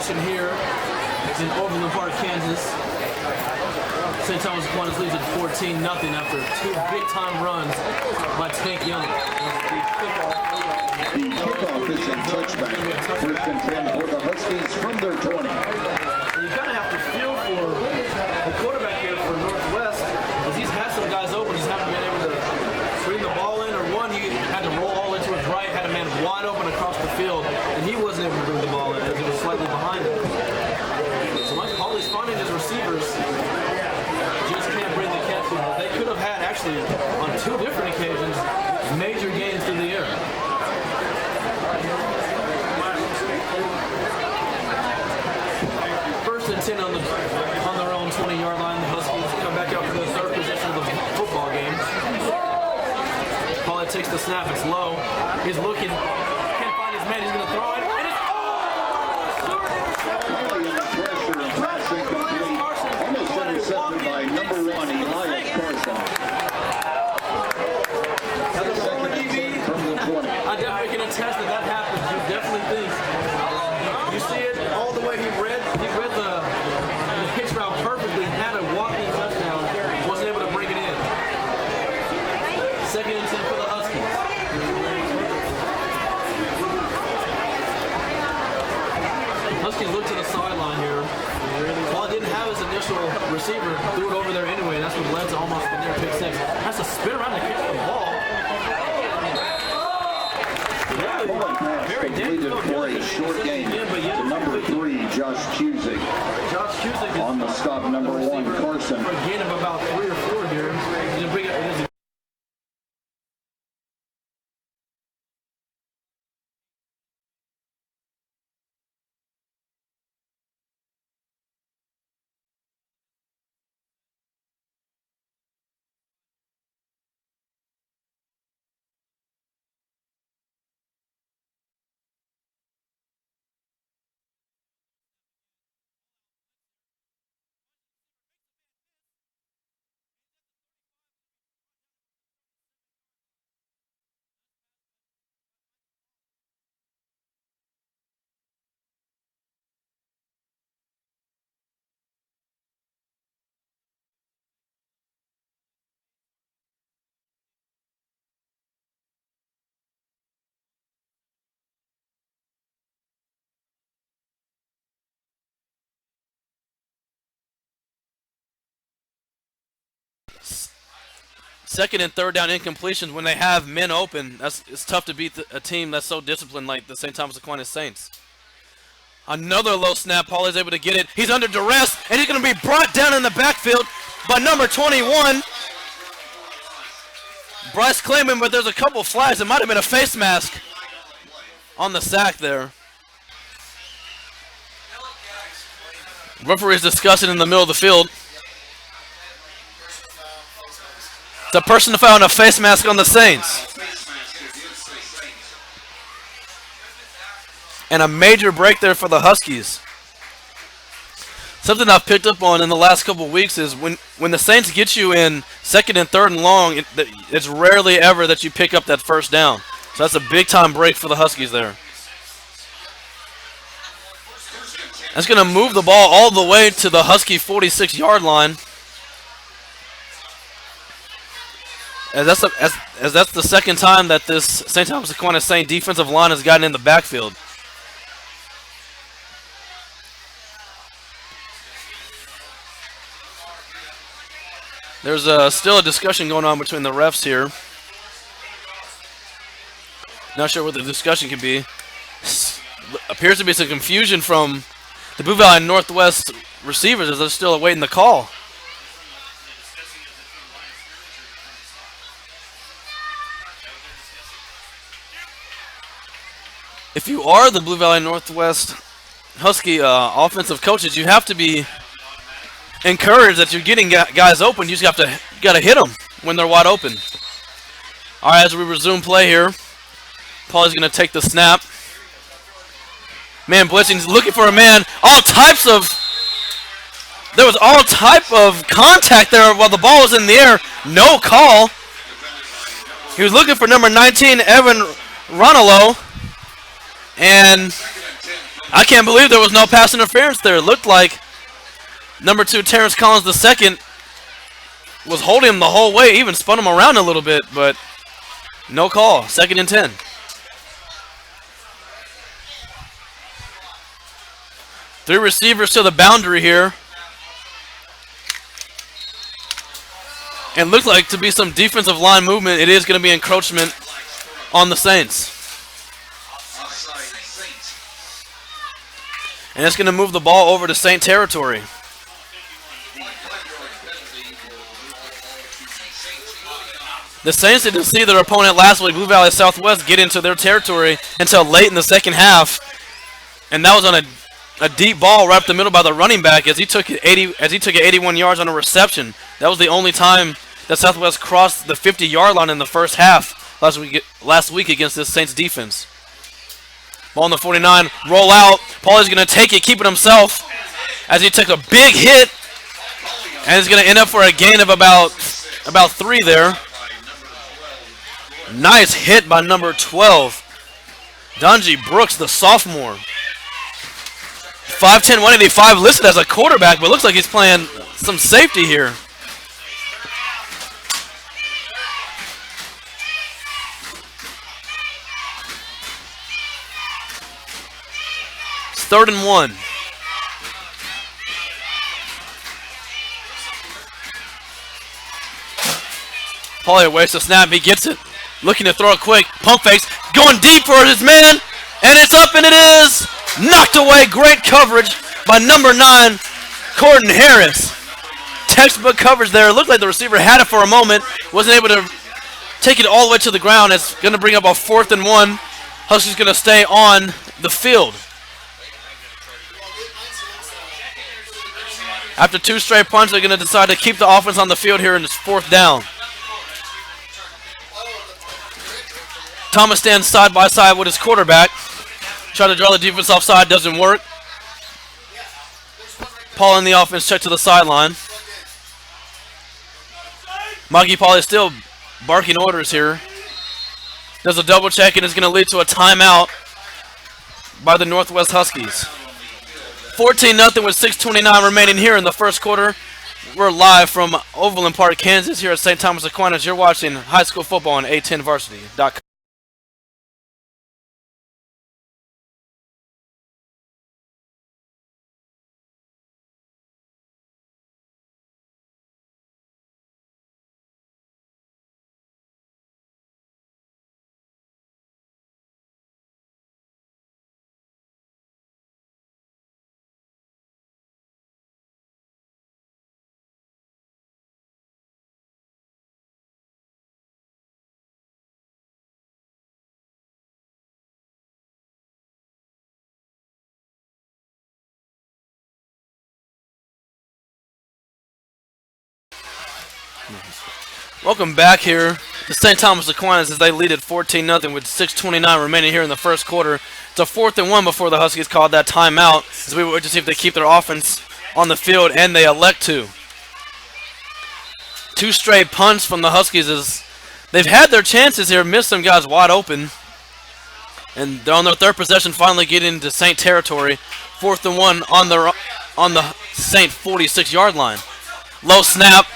action here in Overland Park, Kansas. St. Thomas Aquinas leads at 14-0 after two big-time runs by Tank Young. The kickoff is a touchback. First and 10 for the Huskies from their 20. You kind of have to feel for the quarterback here for Northwest, because he's had some guys open, just haven't been able to bring the ball in, or one, he had to roll all into his right, had a man wide open across the field, and he wasn't able to bring the ball in as he was slightly behind him. So Mike Pauley's finding his receivers just can't bring the catch in. They could have had, actually, on two different occasions, major gains through the air. First and 10 on their own 20-yard line. The Huskies come back out for the third possession of the football game. Pauley takes the snap. It's low. He's looking. Can't find his man. He's going to throw it. And it's Almost intercepted by number 1, Elias Carson. From the 20. I definitely can attest that happens. You definitely think. You see it all the way he read the pitch route perfectly, had a walking touchdown, wasn't able to bring it in. Second and 10 for the Huskies. Huskies look to the sideline here. While he didn't have his initial receiver, threw it over there anyway. That's what led to almost the near pick six. Has to spin around to catch the ball. Very dangerous for a short game to number 3, Josh Cusick. Josh Cusick on the stop, number 1, Carson. For a gain of about 3 or 4 here. Second and third down incompletions when they have men open. It's tough to beat a team that's so disciplined like the St. Thomas Aquinas Saints. Another low snap. Pauley's able to get it. He's under duress, and he's going to be brought down in the backfield by number 21. Bryce Clayman, but there's a couple flags. It might have been a face mask on the sack there. Referee's discussing in the middle of the field. It's a personal foul and a face mask on the Saints. And a major break there for the Huskies. Something I've picked up on in the last couple of weeks is when the Saints get you in second and third and long, it's rarely ever that you pick up that first down. So that's a big-time break for the Huskies there. That's going to move the ball all the way to the Husky 46-yard line. As that's the second time that this St. Thomas Aquinas Saint defensive line has gotten in the backfield. There's still a discussion going on between the refs here. Not sure what the discussion could be. Appears to be some confusion from the Blue Valley Northwest receivers as they're still awaiting the call. If you are the Blue Valley Northwest Husky offensive coaches, you have to be encouraged that you're getting guys open. You just got to hit them when they're wide open. All right, as we resume play here, Pauley's going to take the snap. Man blitzing, he's looking for a man. There was all type of contact there while the ball was in the air. No call. He was looking for number 19, Evan Ronalo. And I can't believe there was no pass interference there. It looked like number 2, Terrence Collins II, was holding him the whole way, even spun him around a little bit, but no call. 2nd and 10. Three receivers to the boundary here. And looks like to be some defensive line movement. It is going to be encroachment on the Saints. And it's going to move the ball over to Saint territory. The Saints didn't see their opponent last week, Blue Valley Southwest, get into their territory until late in the second half. And that was on a deep ball right up the middle by the running back as he took it 81 yards on a reception. That was the only time that Southwest crossed the 50-yard line in the first half last week against this Saints defense. Ball on the 49, roll out. Paulie's going to take it, keep it himself as he took a big hit. And he's going to end up for a gain of about 3 there. Nice hit by number 12. Donji Brooks, the sophomore. 5'10", 185, listed as a quarterback, but looks like he's playing some safety here. It's 3rd and 1. Paulie wastes a snap, he gets it. Looking to throw it quick, pump fakes, going deep for his man, and it's up and it is knocked away. Great coverage by number 9, Corden Harris. Textbook coverage there. It looked like the receiver had it for a moment, wasn't able to take it all the way to the ground. It's going to bring up a 4th and 1. Huskies going to stay on the field. After 2 straight punts, they're going to decide to keep the offense on the field here in this 4th down. Thomas stands side by side with his quarterback. Try to draw the defense offside, doesn't work. Paul in the offense, check to the sideline. Maggie Paul is still barking orders here. Does a double check and is going to lead to a timeout by the Northwest Huskies. 14-0 with 6:29 remaining here in the first quarter. We're live from Overland Park, Kansas here at St. Thomas Aquinas. You're watching high school football on A10varsity.com. Welcome back here to St. Thomas Aquinas as they lead at 14-0 with 6:29 remaining here in the first quarter. It's a 4th and 1 before the Huskies called that timeout as we wait to see if they keep their offense on the field, and they elect to. 2 straight punts from the Huskies as they've had their chances here, missed some guys wide open. And they're on their 3rd possession, finally getting into Saint territory. 4th and 1 on the Saint 46-yard line. Low snap.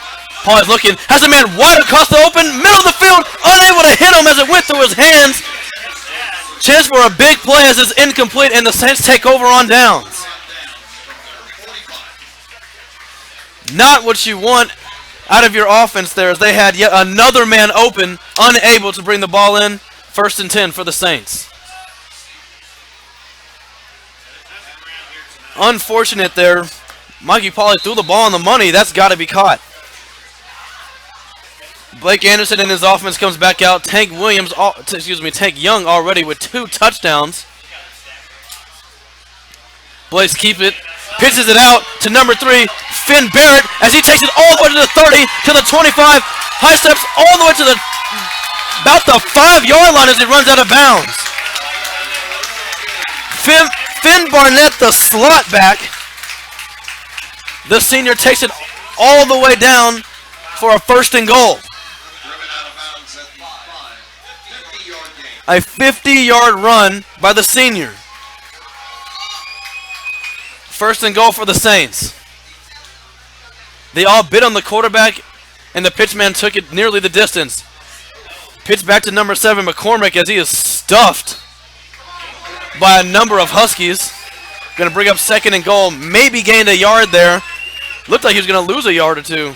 Paul is looking, has a man wide across the open, middle of the field, unable to hit him as it went through his hands. Chance for a big play as it's incomplete, and the Saints take over on downs. Not what you want out of your offense there, as they had yet another man open, unable to bring the ball in. 1st and 10 for the Saints. Unfortunate there. Mikey Pauly threw the ball on the money. That's got to be caught. Blake Anderson and his offense comes back out. Tank Young already with 2 touchdowns. Blaze keep it. Pitches it out to number 3, Finn Barrett, as he takes it all the way to the 30, to the 25. High steps all the way to about the 5-yard line as he runs out of bounds. Finn Barnett, the slot back. The senior takes it all the way down for a 1st and goal. A 50-yard run by the senior. First and goal for the Saints. They all bit on the quarterback, and the pitchman took it nearly the distance. Pitch back to number 7, McCormick, as he is stuffed by a number of Huskies. Going to bring up second and goal. Maybe gained a yard there. Looked like he was going to lose a yard or two.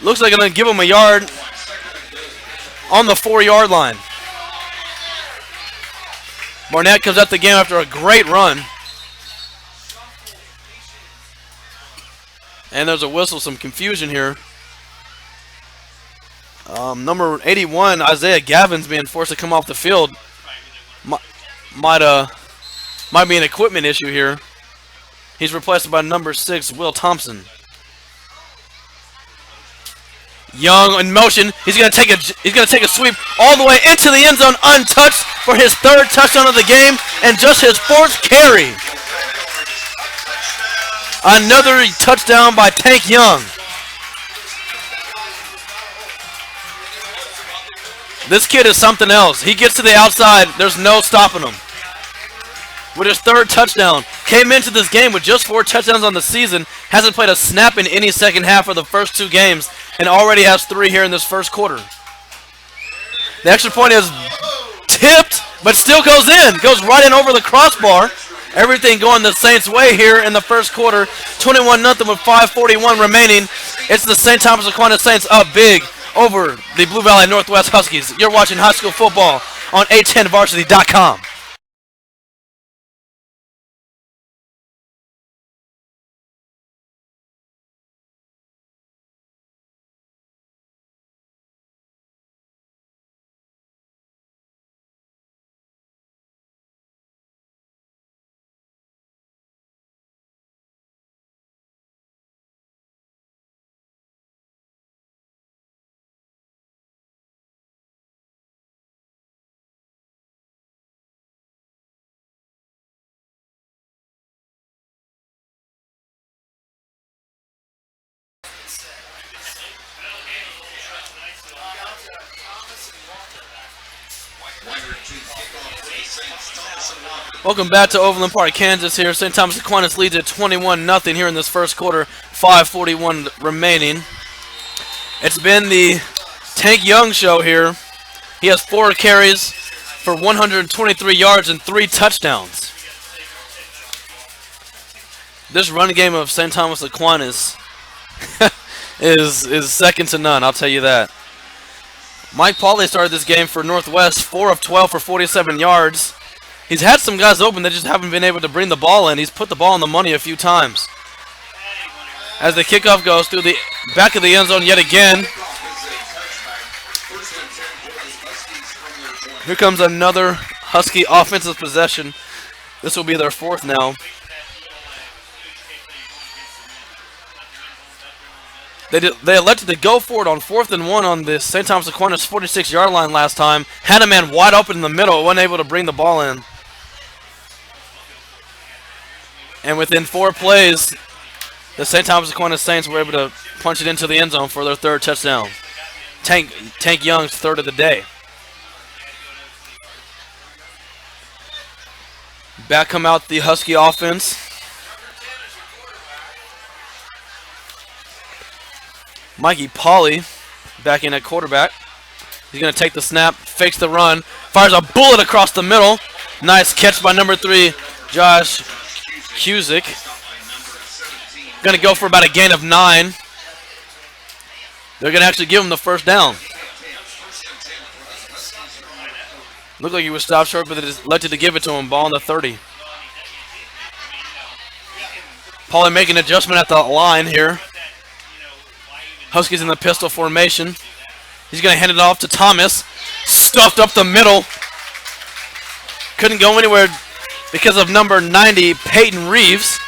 Looks like they're going to give him a yard on the 4-yard line. Barnett comes out the game after a great run. And there's a whistle, some confusion here. Number 81, Isaiah Gavin's being forced to come off the field. Might be an equipment issue here. He's replaced by number 6, Will Thompson. Young in motion. He's gonna take a sweep all the way into the end zone, untouched for his 3rd touchdown of the game and just his 4th carry. Another touchdown by Tank Young. This kid is something else. He gets to the outside. There's no stopping him. With his 3rd touchdown. Came into this game with just 4 touchdowns on the season. Hasn't played a snap in any second half of the first 2 games. And already has 3 here in this first quarter. The extra point is tipped, but still goes in. Goes right in over the crossbar. Everything going the Saints' way here in the first quarter. 21-0 with 5:41 remaining. It's the St. Thomas Aquinas Saints up big over the Blue Valley Northwest Huskies. You're watching high school football on A10varsity.com. Welcome back to Overland Park, Kansas here. St. Thomas Aquinas leads at 21-0 here in this first quarter. 5:41 remaining. It's been the Tank Young show here. He has 4 carries for 123 yards and 3 touchdowns. This run game of St. Thomas Aquinas is second to none, I'll tell you that. Mike Pauley started this game for Northwest, 4 of 12 for 47 yards. He's had some guys open that just haven't been able to bring the ball in. He's put the ball in the money a few times. As the kickoff goes through the back of the end zone yet again. Here comes another Husky offensive possession. This will be their 4th now. They elected to go for it on 4th and 1 on the St. Thomas Aquinas 46-yard line last time. Had a man wide open in the middle, wasn't able to bring the ball in. And within 4 plays, the St. Thomas Aquinas Saints were able to punch it into the end zone for their 3rd touchdown. Tank Young's 3rd of the day. Back come out the Husky offense. Mikey Pauley back in at quarterback. He's going to take the snap, fakes the run, fires a bullet across the middle. Nice catch by number 3, Josh Cusick. Going to go for about a gain of 9. They're going to actually give him the first down. Looked like he was stopped short, but they just elected to give it to him. Ball on the 30. Pauley making an adjustment at the line here. Huskies in the pistol formation. He's going to hand it off to Thomas. Stuffed up the middle. Couldn't go anywhere because of number 90, Peyton Reeves.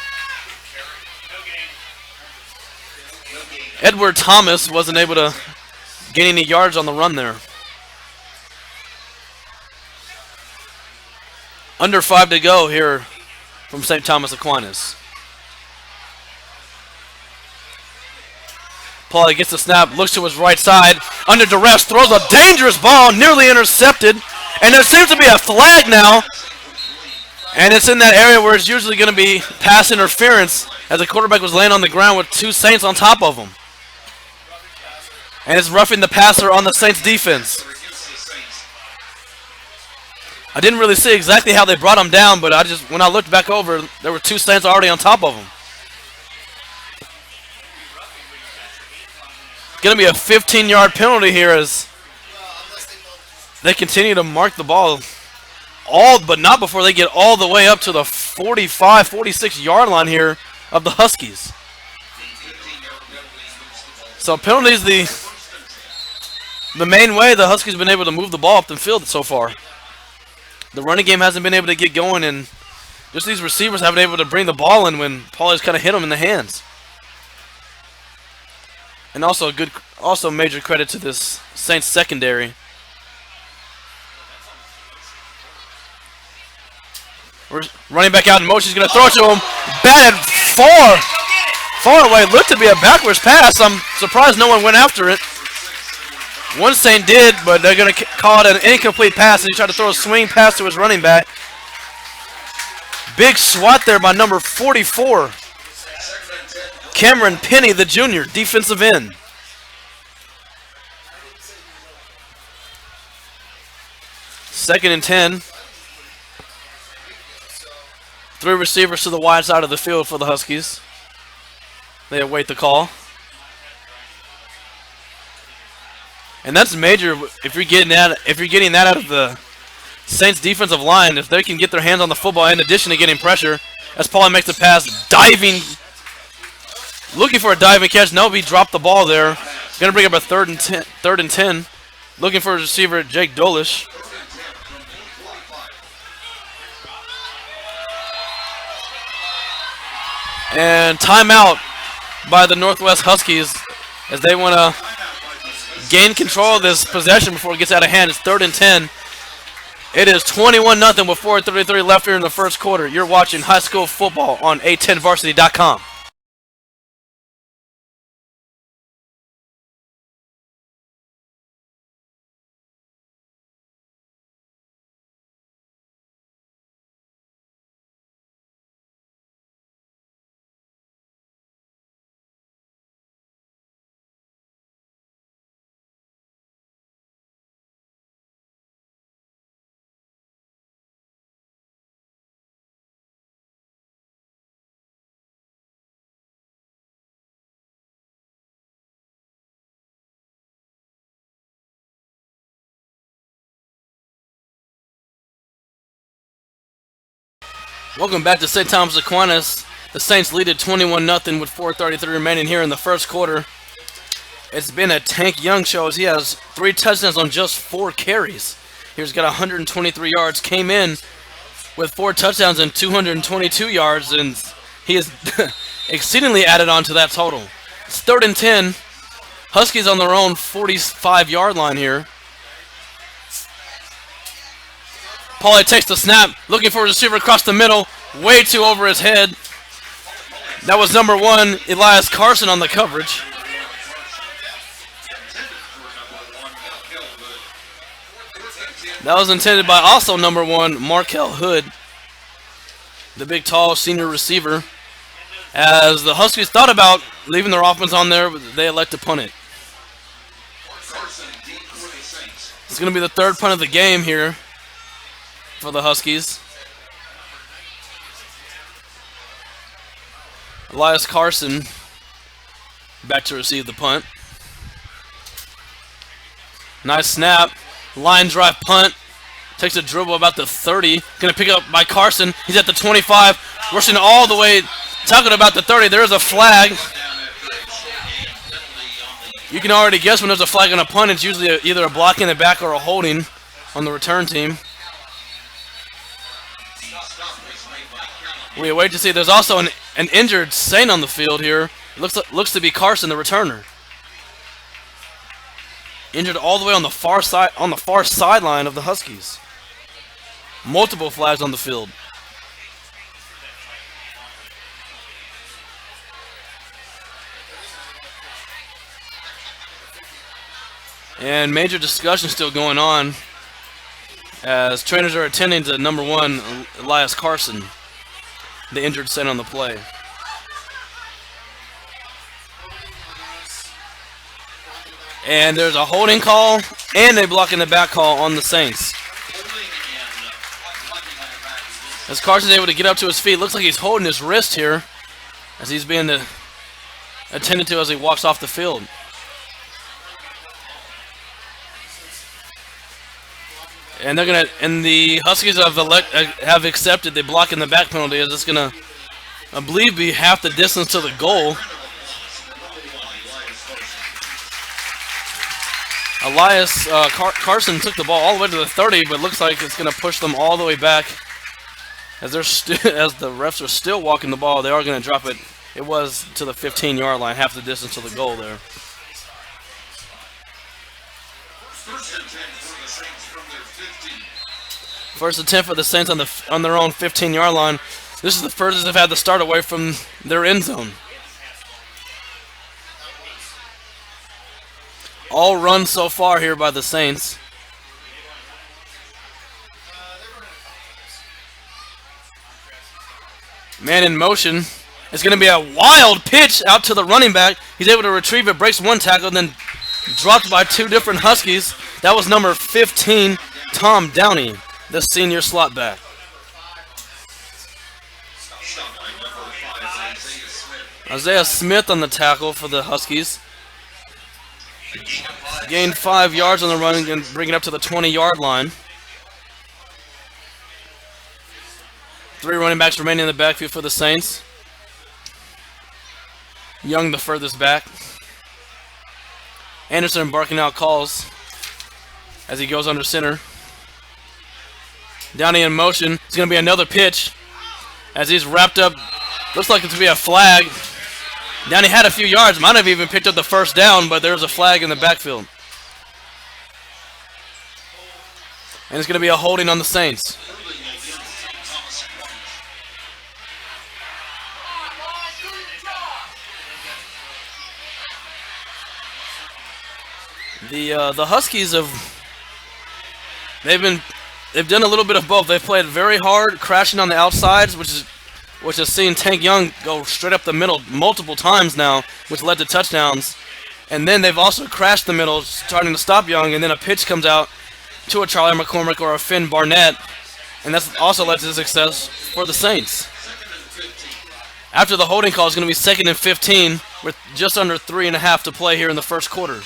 Edward Thomas wasn't able to gain any yards on the run there. Under 5 to go here from St. Thomas Aquinas. Pauley gets the snap, looks to his right side, under duress, throws a dangerous ball, nearly intercepted, And there seems to be a flag now. And it's in that area where it's usually going to be pass interference, as the quarterback was laying on the ground with two Saints on top of him. And it's roughing the passer on the Saints defense. I didn't really see exactly how they brought him down, but when I looked back over, there were two Saints already on top of him. Going to be a 15-yard penalty here as they continue to mark the ball. But not before they get all the way up to the 45, 46-yard line here of the Huskies. So penalties, the main way the Huskies have been able to move the ball up the field so far. The running game hasn't been able to get going, and just these receivers haven't been able to bring the ball in when Paulie's kind of hit them in the hands. And also major credit to this Saints secondary. We're running back out in motion. He's going to throw it to him. Batted far away. Looked to be a backwards pass. I'm surprised no one went after it. One Saint did, but they're going to call it an incomplete pass. And he tried to throw a swing pass to his running back. Big swat there by number 44. Cameron Penny, the junior, defensive end. Second and 10. Three receivers to the wide side of the field for the Huskies. They await the call. And that's major if you're getting that out of the Saints defensive line. If they can get their hands on the football in addition to getting pressure, as Paulie makes the pass, diving, looking for a diving catch. No, he dropped the ball there. Going to bring up a third and 10. Looking for a receiver, Jake Dolish. And timeout by the Northwest Huskies as they want to gain control of this possession before it gets out of hand. It's third and 10. It is 21-0 with 4:33 left here in the first quarter. You're watching high school football on A10varsity.com. Welcome back to St. Thomas Aquinas. The Saints lead at 21-0 with 4:33 remaining here in the first quarter. It's been a Tank Young show as he has 3 touchdowns on just 4 carries. He's got 123 yards, came in with 4 touchdowns and 222 yards, and he is exceedingly added on to that total. It's third and 10. Huskies on their own 45-yard line here. Paulie takes the snap, looking for a receiver across the middle, way too over his head. That was number 1, Elias Carson on the coverage. That was intended by also number 1, Markel Hood, the big, tall senior receiver. As the Huskies thought about leaving their offense on there, but they elect to punt it. It's going to be the third punt of the game here for the Huskies. Elias Carson back to receive the punt. Nice snap. Line drive punt. Takes a dribble about the 30. Going to pick up by Carson. He's at the 25. Rushing all the way. Talking about the 30. There's a flag. You can already guess when there's a flag on a punt. It's usually either a block in the back or a holding on the return team. We wait to see. There's also an injured Saint on the field here. Looks to be Carson, the returner. Injured all the way on the far sideline of the Huskies. Multiple flags on the field. And major discussion still going on as trainers are attending to number 1, Elias Carson, the injured Saint on the play. And there's a holding call and a block in the back call on the Saints. As Carson's able to get up to his feet, looks like he's holding his wrist here as he's being attended to as he walks off the field. And the Huskies have accepted the block in the back penalty, as it's gonna, I believe, be half the distance to the goal. Elias Carson took the ball all the way to the 30, but looks like it's gonna push them all the way back. As the refs are still walking the ball, they are gonna drop it. It was to the 15-yard line, half the distance to the goal there. First and 10 for the Saints on their own 15-yard line. This is the furthest they've had to start away from their end zone. All runs so far here by the Saints. Man in motion. It's going to be a wild pitch out to the running back. He's able to retrieve it, breaks one tackle, then dropped by 2 different Huskies. That was number 15, Tom Downey, the senior slot back. Isaiah Smith on the tackle for the Huskies. Gained 5 yards on the run and bring it up to the 20-yard line. 3 running backs remaining in the backfield for the Saints. Young the furthest back. Anderson barking out calls as he goes under center. Downey in motion. It's going to be another pitch as he's wrapped up. Looks like it's to be a flag. Downey had a few yards. Might have even picked up the first down, but there's a flag in the backfield. And it's going to be a holding on the Saints. The Huskies they've done a little bit of both. They've played very hard, crashing on the outsides, which has seen Tank Young go straight up the middle multiple times now, which led to touchdowns. And then they've also crashed the middle, starting to stop Young, and then a pitch comes out to a Charlie McCormick or a Finn Barnett, and that's also led to success for the Saints. After the holding call, it's going to be 2nd and 15 with just under 3.5 to play here in the first quarter.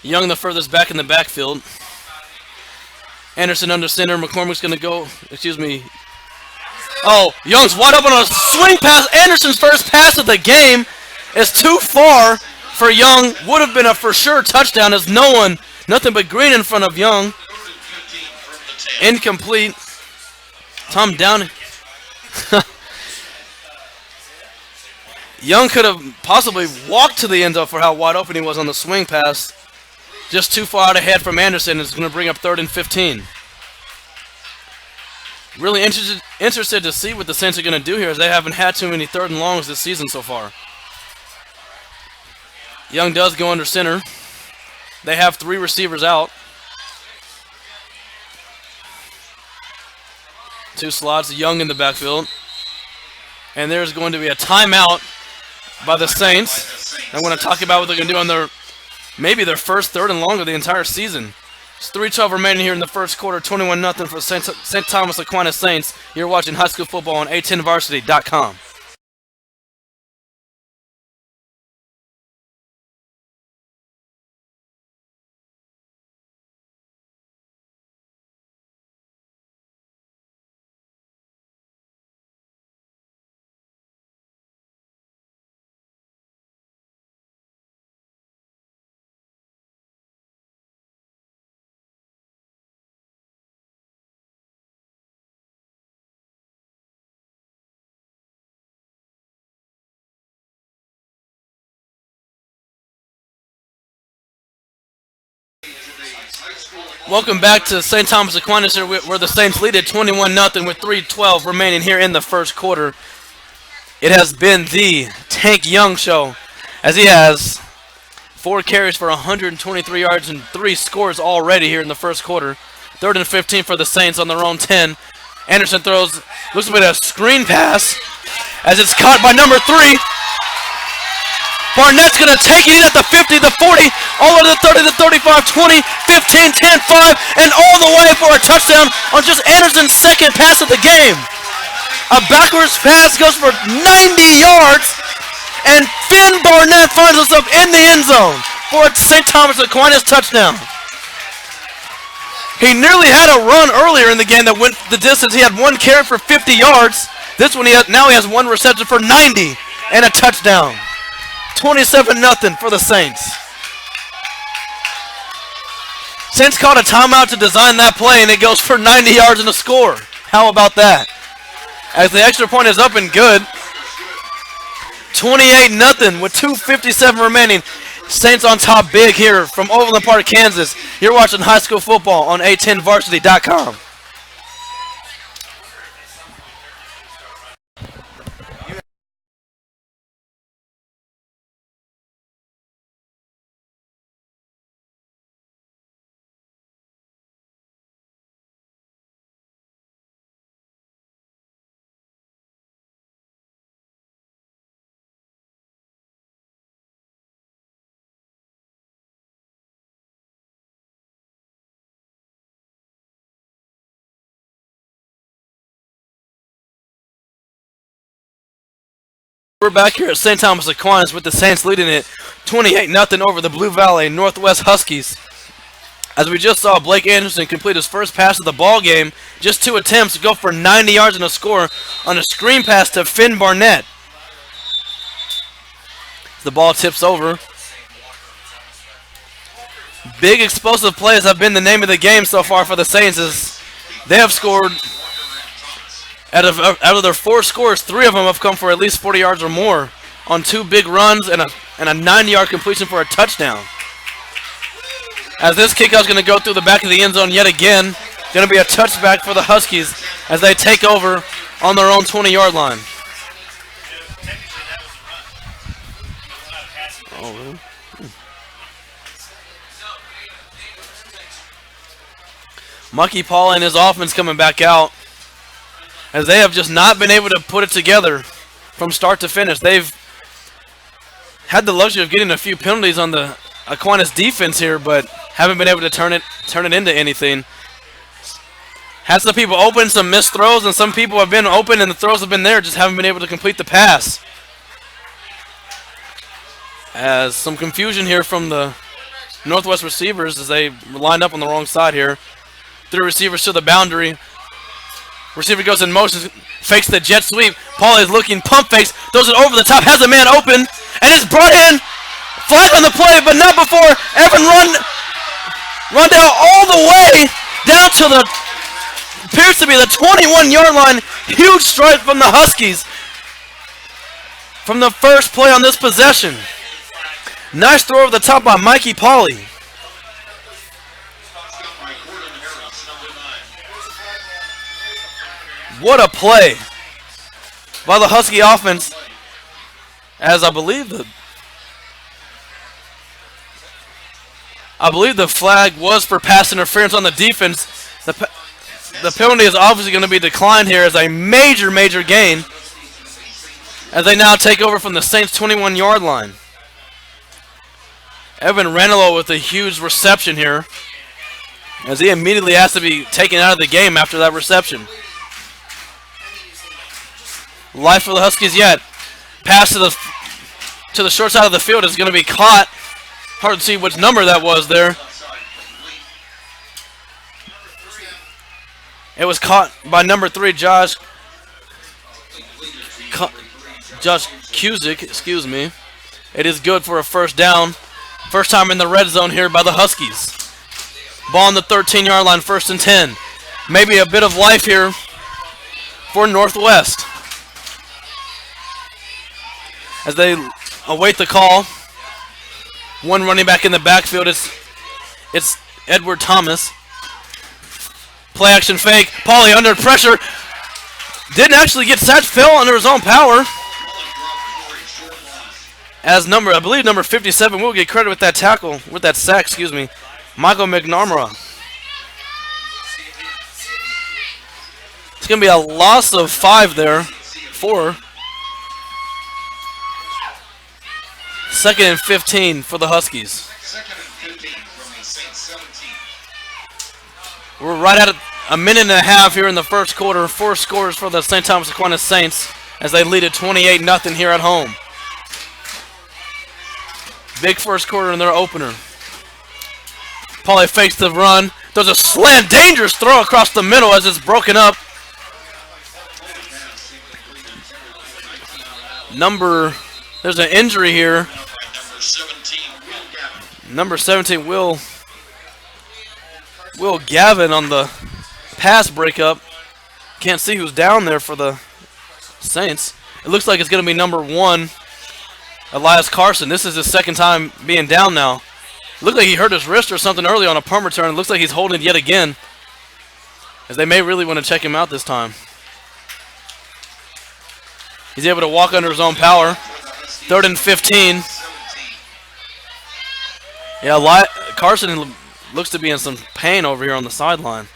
Young the furthest back in the backfield. Anderson under center. McCormick's going to go, Oh, Young's wide open on a swing pass. Anderson's first pass of the game is too far for Young. Would have been a for sure touchdown as nothing but green in front of Young. Incomplete. Tom Downey. Young could have possibly walked to the end zone for how wide open he was on the swing pass. Just too far out ahead from Anderson. It's going to bring up 3rd and 15. Really interested to see what the Saints are going to do here, as they haven't had too many 3rd and longs this season so far. Young does go under center. They have 3 receivers out. 2 slots, Young in the backfield. And there's going to be a timeout by the Saints. I'm going to talk about what they're going to do on maybe their first 3rd and long of the entire season. It's 3:12 remaining here in the first quarter, 21-0 for St. Thomas Aquinas Saints. You're watching high school football on A10varsity.com. Welcome back to St. Thomas Aquinas here, where the Saints lead at 21-0 with 3:12 remaining here in the first quarter. It has been the Tank Young show, as he has 4 carries for 123 yards and 3 scores already here in the first quarter. 3rd and 15 for the Saints on their own 10. Anderson throws, looks like a screen pass as it's caught by number 3. Barnett's going to take it in at the 50, the 40, all the way to the 30, the 35, 20, 15, 10, 5, and all the way for a touchdown on just Anderson's second pass of the game. A backwards pass goes for 90 yards, and Finn Barnett finds himself in the end zone for a St. Thomas Aquinas touchdown. He nearly had a run earlier in the game that went the distance. He had 1 carry for 50 yards. This one, now he has 1 reception for 90 and a touchdown. 27-0 for the Saints. Saints called a timeout to design that play, and it goes for 90 yards and a score. How about that? As the extra point is up and good. 28-0 with 2:57 remaining. Saints on top big here from Overland Park, Kansas. You're watching high school football on A10varsity.com. We're back here at St. Thomas Aquinas with the Saints leading it 28-0 over the Blue Valley Northwest Huskies. As we just saw Blake Anderson complete his first pass of the ball game, just 2 attempts to go for 90 yards and a score on a screen pass to Finn Barnett. The ball tips over. Big explosive plays have been the name of the game so far for the Saints, as they have scored. Out of their 4 scores, 3 of them have come for at least 40 yards or more on 2 big runs and a 90-yard completion for a touchdown. As this kickoff is going to go through the back of the end zone yet again, going to be a touchback for the Huskies as they take over on their own 20-yard line. Oh, really? Mucky Paul and his offense coming back out, as they have just not been able to put it together from start to finish. They've had the luxury of getting a few penalties on the Aquinas defense here, but haven't been able to turn it into anything. Had some people open, some missed throws, and some people have been open and the throws have been there, just haven't been able to complete the pass. As some confusion here from the Northwest receivers as they lined up on the wrong side here. 3 receivers to the boundary. Receiver goes in motion, fakes the jet sweep. Paul is looking, pump fakes, throws it over the top, has a man open, and is brought in. Flag on the play, but not before Evan run down all the way down to the, appears to be the 21-yard line. Huge strike from the Huskies from the first play on this possession. Nice throw over the top by Mikey Pauly. What a play by the Husky offense, as I believe the flag was for pass interference on the defense. The penalty is obviously going to be declined here as a major gain, as they now take over from the Saints' 21-yard line. Evan Ranello with a huge reception here, as he immediately has to be taken out of the game after that reception. Life for the Huskies yet. Pass to the short side of the field is going to be caught. Hard to see which number that was there. It was caught by number 3, Josh Cusick, excuse me. It is good for a first down. First time in the red zone here by the Huskies. Ball on the 13-yard line, 1st and 10. Maybe a bit of life here for Northwest, as they await the call. 1 running back in the backfield. It's Edward Thomas. Play action fake. Pauly under pressure. Didn't actually get sacked. Fell under his own power. As I believe number 57 will get credit with that tackle, with that sack, excuse me, Michael McNamara. It's going to be a loss of 5 there. 4. 2nd and 15 for the Huskies. We're right at a minute and a half here in the first quarter. 4 scores for the St. Thomas Aquinas Saints as they lead at 28-0 here at home. Big first quarter in their opener. Pauly fakes the run. There's a slant, dangerous throw across the middle as it's broken up. There's an injury here. Number 17, Will Gavin on the pass breakup. Can't see who's down there for the Saints. It looks like it's going to be number 1, Elias Carson. This is his 2nd time being down now. Looked like he hurt his wrist or something early on a punt return. It looks like he's holding it yet again, as they may really want to check him out this time. He's able to walk under his own power. 3rd and 15. Yeah, Carson looks to be in some pain over here on the sideline.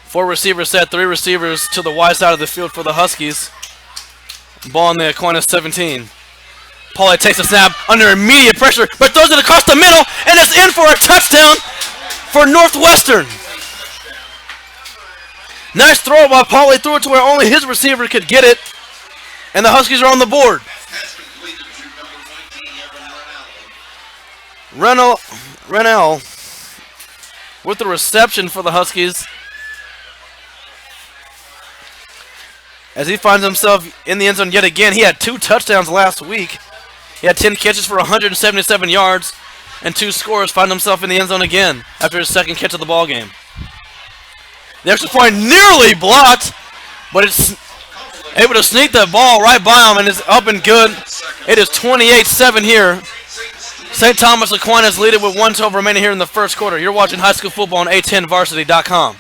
4 receivers set, 3 receivers to the wide side of the field for the Huskies. Ball on the Aquinas 17. Pauly takes a snap under immediate pressure, but throws it across the middle, and it's in for a touchdown for Northwestern. Nice throw by Pauly. Threw it to where only his receiver could get it, and the Huskies are on the board. Rennell with the reception for the Huskies, as he finds himself in the end zone yet again. He had 2 touchdowns last week. He had 10 catches for 177 yards and 2 scores. Finds himself in the end zone again after his 2nd catch of the ball game. The extra point nearly blocked, but it's able to sneak the ball right by him, and it's up and good. It is 28-7 here. St. Thomas Aquinas lead it with 1:12 remaining here in the first quarter. You're watching high school football on A10varsity.com.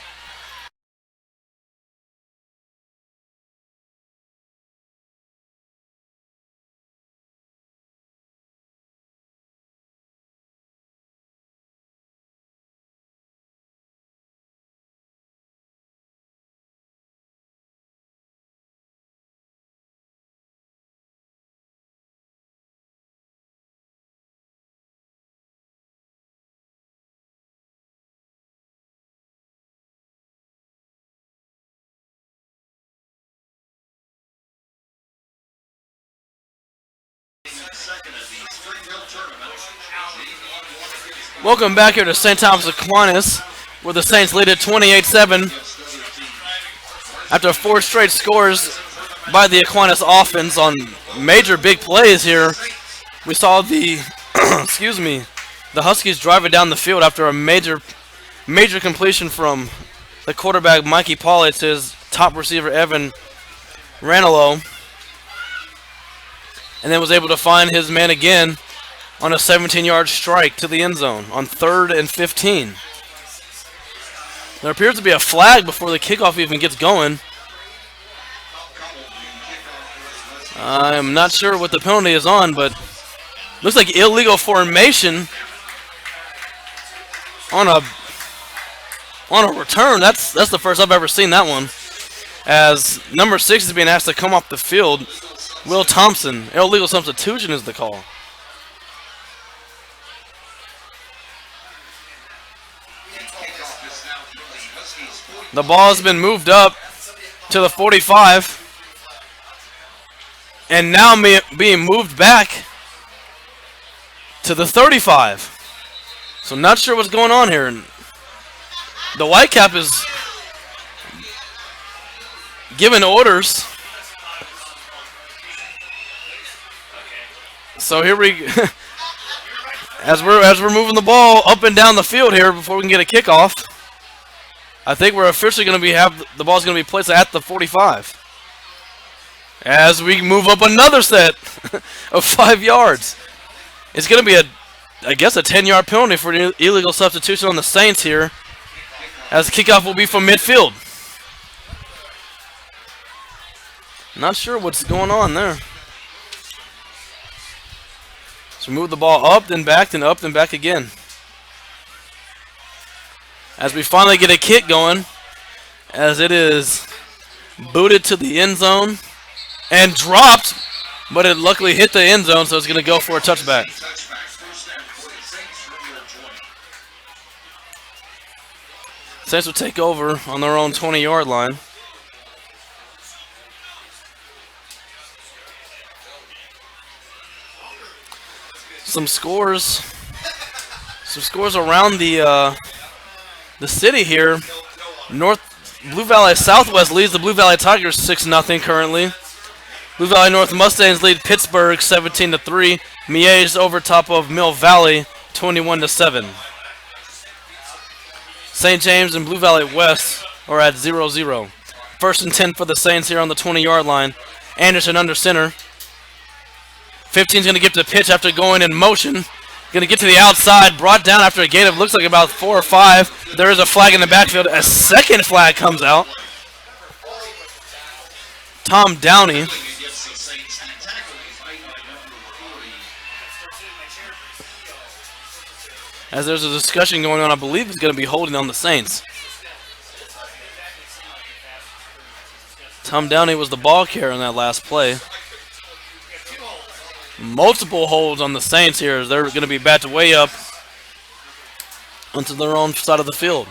Welcome back here to St. Thomas Aquinas, where the Saints lead at 28-7 after 4 straight scores by the Aquinas offense on major big plays here. We saw the the Huskies drive it down the field after a major completion from the quarterback Mikey Pauly to his top receiver Evan Ranello, and then was able to find his man again on a 17-yard strike to the end zone on 3rd and 15. There appears to be a flag before the kickoff even gets going. I'm not sure what the penalty is on, but looks like illegal formation on a return. That's the first I've ever seen that one. As number 6 is being asked to come off the field, Will Thompson. Illegal substitution is the call. The ball has been moved up to the 45 and now being moved back to the 35. So not sure what's going on here. The Whitecap is giving orders. So here we as we're moving the ball up and down the field here before we can get a kickoff. I think we're officially going to have the ball's going to be placed at the 45. As we move up another set of 5 yards. It's going to be I guess a 10-yard penalty for an illegal substitution on the Saints here, as the kickoff will be from midfield. Not sure what's going on there. So move the ball up, then back, then up, then back again. As we finally get a kick going, as it is booted to the end zone and dropped, but it luckily hit the end zone, so it's going to go for a touchback. Saints will take over on their own 20-yard line. Some scores around the city here. Blue Valley Southwest leads the Blue Valley Tigers 6-0 currently. Blue Valley North Mustangs lead Pittsburgh 17-3. Miege over top of Mill Valley 21-7. St. James and Blue Valley West are at 0-0. First and 10 for the Saints here on the 20-yard line. Anderson under center. 15's going to get the pitch after going in motion. Going to get to the outside, brought down after a gain of looks like about 4 or 5. There is a flag in the backfield. A second flag comes out. Tom Downey. As there's a discussion going on, I believe it's going to be holding on the Saints. Tom Downey was the ball carrier in that last play. Multiple holds on the Saints here as they're going to be batted way up onto their own side of the field.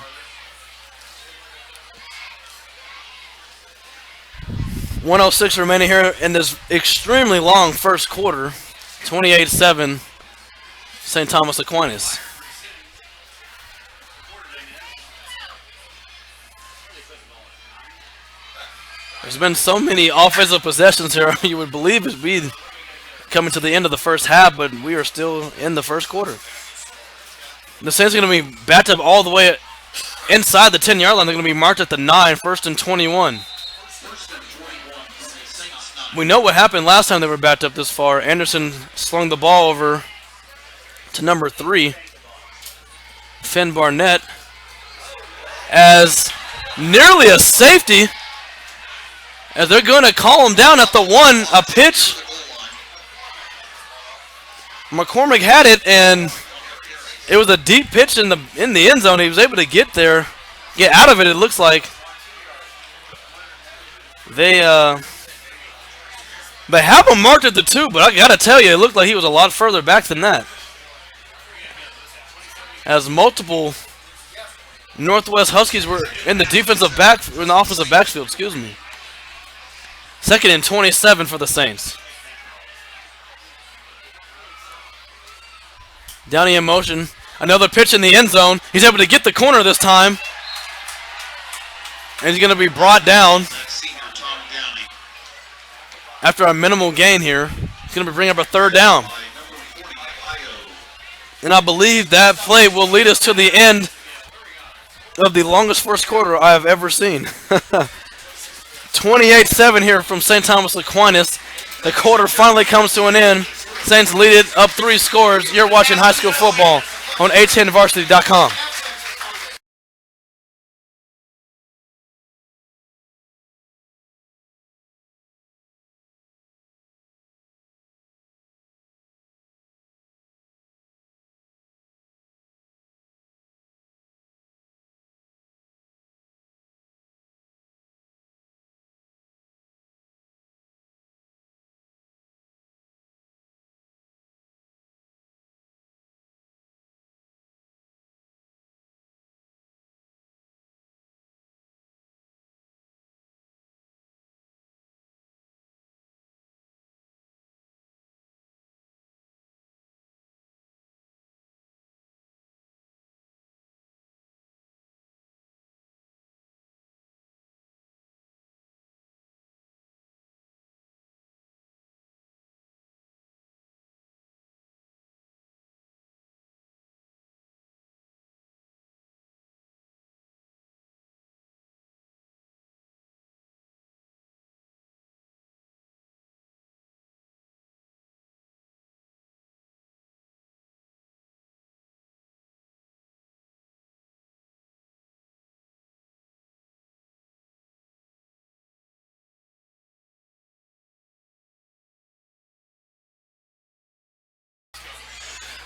.106 remaining here in this extremely long first quarter. 28-7, St. Thomas Aquinas. There's been so many offensive possessions here, you would believe it'd be coming to the end of the first half, but we are still in the first quarter. The Saints are going to be backed up all the way inside the 10-yard line. They're going to be marked at the 9, first and 21. We know what happened last time they were backed up this far. Anderson slung the ball over to number 3, Finn Barnett, as nearly a safety, as they're going to call him down at the 1, a pitch. McCormick had it, and it was a deep pitch in the end zone. He was able to get out of it. It looks like they have him marked at the 2, but I gotta tell you, it looked like he was a lot further back than that. As multiple Northwest Huskies were in the offensive backfield. Excuse me. Second and 27 for the Saints. Downey in motion. Another pitch in the end zone. He's able to get the corner this time. And he's going to be brought down after a minimal gain here. He's going to bring up a third down. And I believe that play will lead us to the end of the longest first quarter I have ever seen. 28-7 here from St. Thomas Aquinas. The quarter finally comes to an end. Saints lead it up 3 scores. You're watching high school football on a10varsity.com.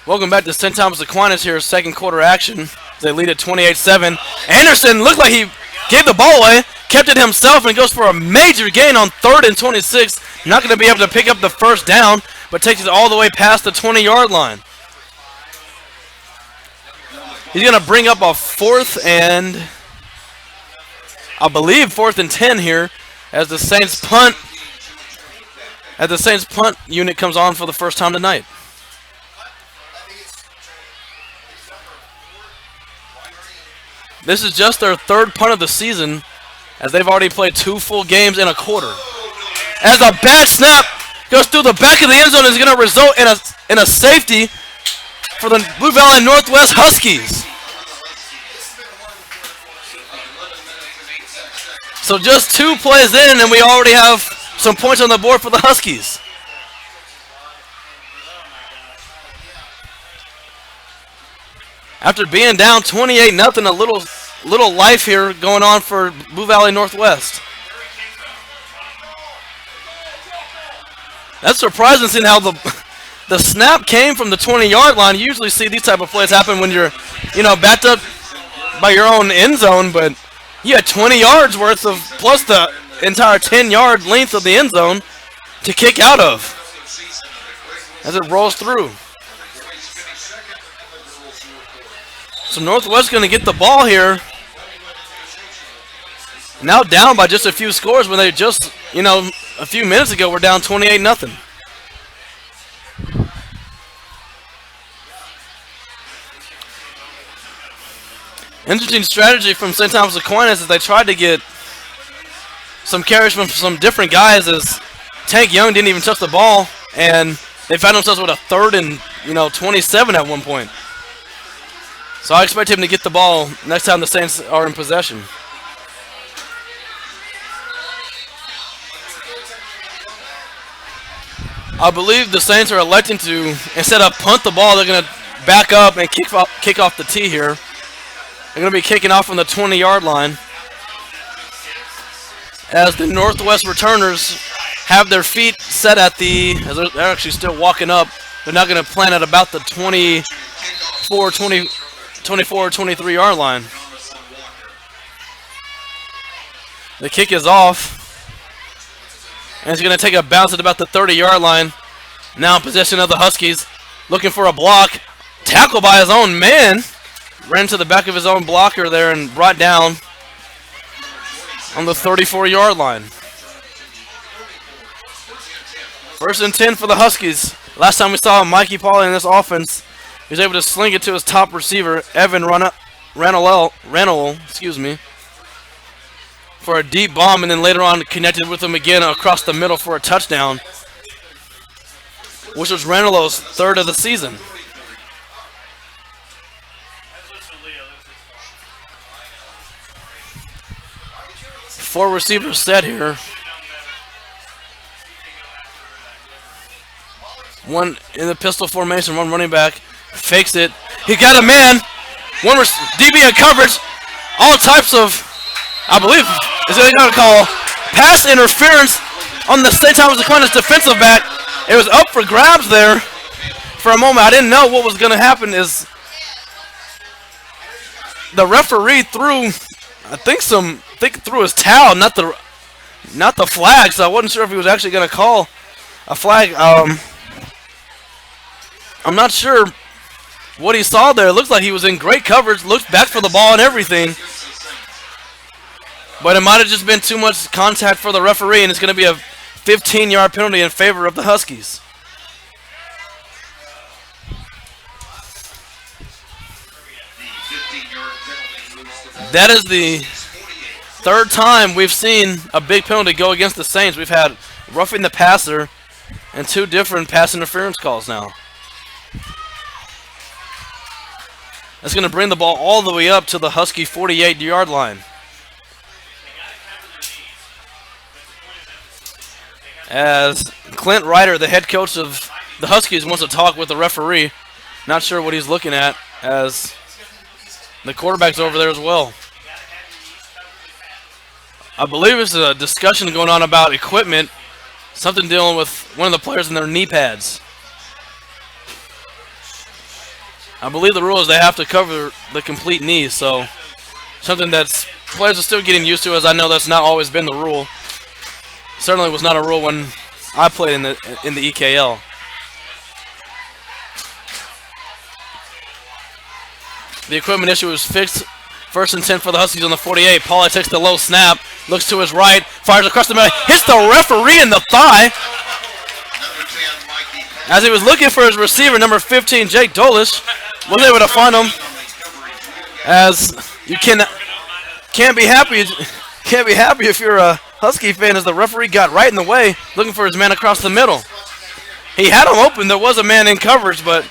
Welcome back to St. Thomas Aquinas here, second quarter action. They lead at 28-7. Anderson looked like he gave the ball away, kept it himself, and goes for a major gain on 3rd and 26. Not going to be able to pick up the first down, but takes it all the way past the 20-yard line. He's going to bring up a 4th and, I believe, 4th and 10 here as the Saints punt. As the Saints punt unit comes on for the first time tonight. This is just their 3rd punt of the season, as they've already played 2 full games in a quarter. As a bad snap goes through the back of the end zone, is going to result in a safety for the Blue Valley Northwest Huskies. So just 2 plays in, and we already have some points on the board for the Huskies. After being down 28-0, a little life here going on for Blue Valley Northwest. That's surprising seeing how the snap came from the 20-yard line. You usually see these type of plays happen when you're, backed up by your own end zone, but you had 20 yards worth of, plus the entire 10-yard length of the end zone to kick out of as it rolls through. So Northwest going to get the ball here. Now down by just a few scores when they just, a few minutes ago were down 28-0. Interesting strategy from St. Thomas Aquinas as they tried to get some carries from some different guys as Tank Young didn't even touch the ball, and they found themselves with a 3rd and 27 at one point. So I expect him to get the ball next time the Saints are in possession. I believe the Saints are electing to, instead of punt the ball, they're going to back up and kick off the tee here. They're going to be kicking off from the 20-yard line as the Northwest returners have their feet set at as they're actually still walking up. They're not going to plant at about the 24 or 23-yard line. The kick is off. And it's going to take a bounce at about the 30-yard line. Now in possession of the Huskies. Looking for a block. Tackled by his own man. Ran to the back of his own blocker there and brought down on the 34-yard line. 1st and 10 for the Huskies. Last time we saw Mikey Pauley in this offense, he was able to sling it to his top receiver, Evan Ranello, for a deep bomb, and then later on connected with him again across the middle for a touchdown, which was Ranello's 3rd of the season. Four receivers set here. One in the pistol formation, one running back. Fakes it. He got a man. One DB in coverage. All types of, I believe, is what they're going to call pass interference on the St. Thomas Aquinas defensive back. It was up for grabs there for a moment. I didn't know what was going to happen. Is the referee threw, threw his towel, not the flag. So I wasn't sure if he was actually going to call a flag. I'm not sure what he saw there. It looks like he was in great coverage, looked back for the ball and everything. But it might have just been too much contact for the referee, and it's going to be a 15-yard penalty in favor of the Huskies. That is the 3rd time we've seen a big penalty go against the Saints. We've had roughing the passer and 2 different pass interference calls now. That's going to bring the ball all the way up to the Husky 48-yard line. As Clint Ryder, the head coach of the Huskies, wants to talk with the referee. Not sure what he's looking at, as the quarterback's over there as well. I believe there's a discussion going on about equipment, something dealing with one of the players in their knee pads. I believe the rule is they have to cover the complete knee, so something that players are still getting used to, as I know that's not always been the rule. Certainly was not a rule when I played in the EKL. The equipment issue was fixed. 1st and 10 for the Huskies on the 48. Pauly takes the low snap, looks to his right, fires across the middle, hits the referee in the thigh. As he was looking for his receiver, number 15, Jake Dolish, was able to find him. As you can't be happy if you're a Husky fan, as the referee got right in the way, looking for his man across the middle. He had him open. There was a man in coverage, but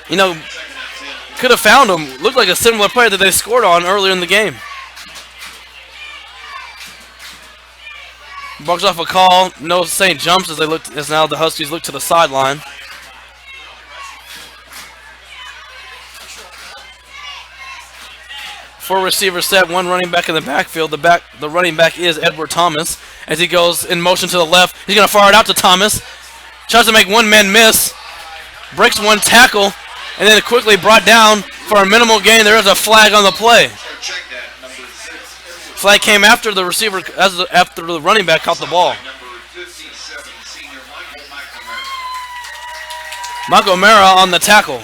could have found him. Looked like a similar play that they scored on earlier in the game. Bucks off a call. No Saint jumps as now the Huskies look to the sideline. Four receiver set, one running back in the backfield. The running back is Edward Thomas. As he goes in motion to the left, he's going to fire it out to Thomas. Tries to make one man miss. Breaks one tackle, and then quickly brought down for a minimal gain. There is a flag on the play. Flag came after the receiver, after the running back caught the ball. Mike O'Mara on the tackle.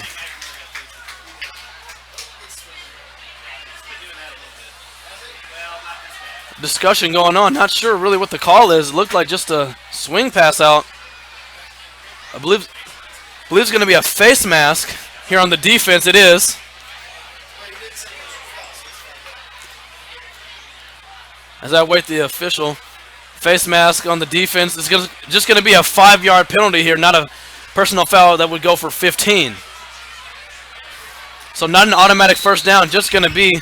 Discussion going on. Not sure really what the call is. It looked like just a swing pass out. I believe it's going to be a face mask here on the defense. It is. As I wait the official, face mask on the defense. It's just going to be a 5-yard penalty here, not a personal foul that would go for 15. So not an automatic first down, just going to be,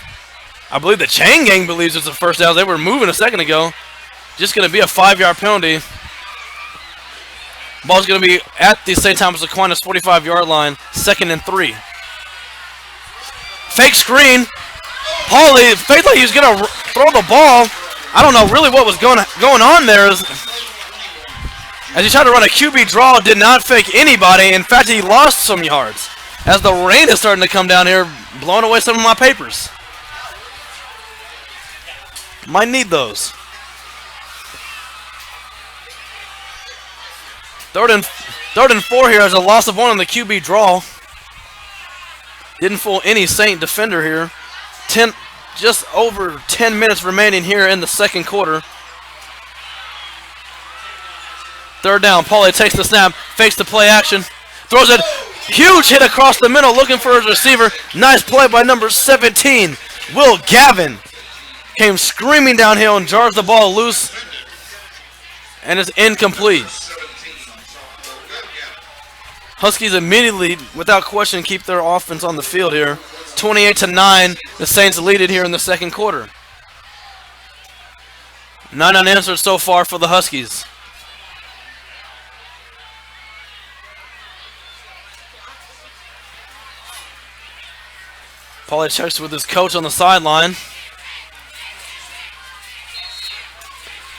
I believe the chain gang believes it's a first down. They were moving a second ago. Just going to be a 5-yard penalty. Ball's going to be at the St. Thomas Aquinas 45-yard line, 2nd and 3. Fake screen. Pauly, faked like he was going to throw the ball. I don't know really what was going on there. As he tried to run a QB draw, did not fake anybody. In fact, he lost some yards. As the rain is starting to come down here, blowing away some of my papers. Might need those. Third and 4 here as a loss of one on the QB draw. Didn't fool any Saint defender here. Just over 10 minutes remaining here in the second quarter. Third down. Pauly takes the snap, fakes the play action, throws it. Huge hit across the middle, looking for his receiver. Nice play by number 17, Will Gavin. Came screaming downhill and jars the ball loose, and it's incomplete. Huskies immediately, without question, keep their offense on the field here. 28-9, the Saints lead it here in the second quarter. 9 unanswered so far for the Huskies. Pauly checks with his coach on the sideline.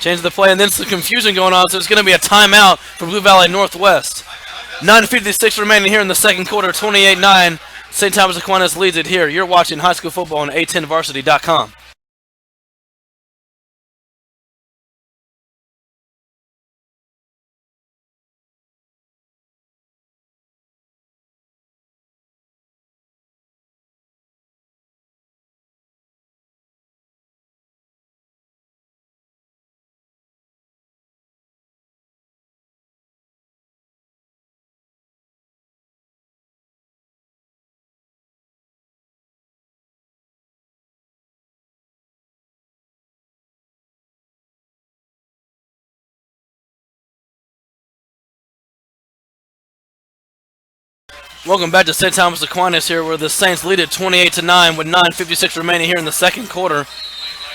Change the play, and then some confusion going on, so it's going to be a timeout for Blue Valley Northwest. 9:56 remaining here in the second quarter, 28-9. St. Thomas Aquinas leads it here. You're watching high school football on A10varsity.com. Welcome back to St. Thomas Aquinas here, where the Saints lead at 28-9 with 9:56 remaining here in the second quarter.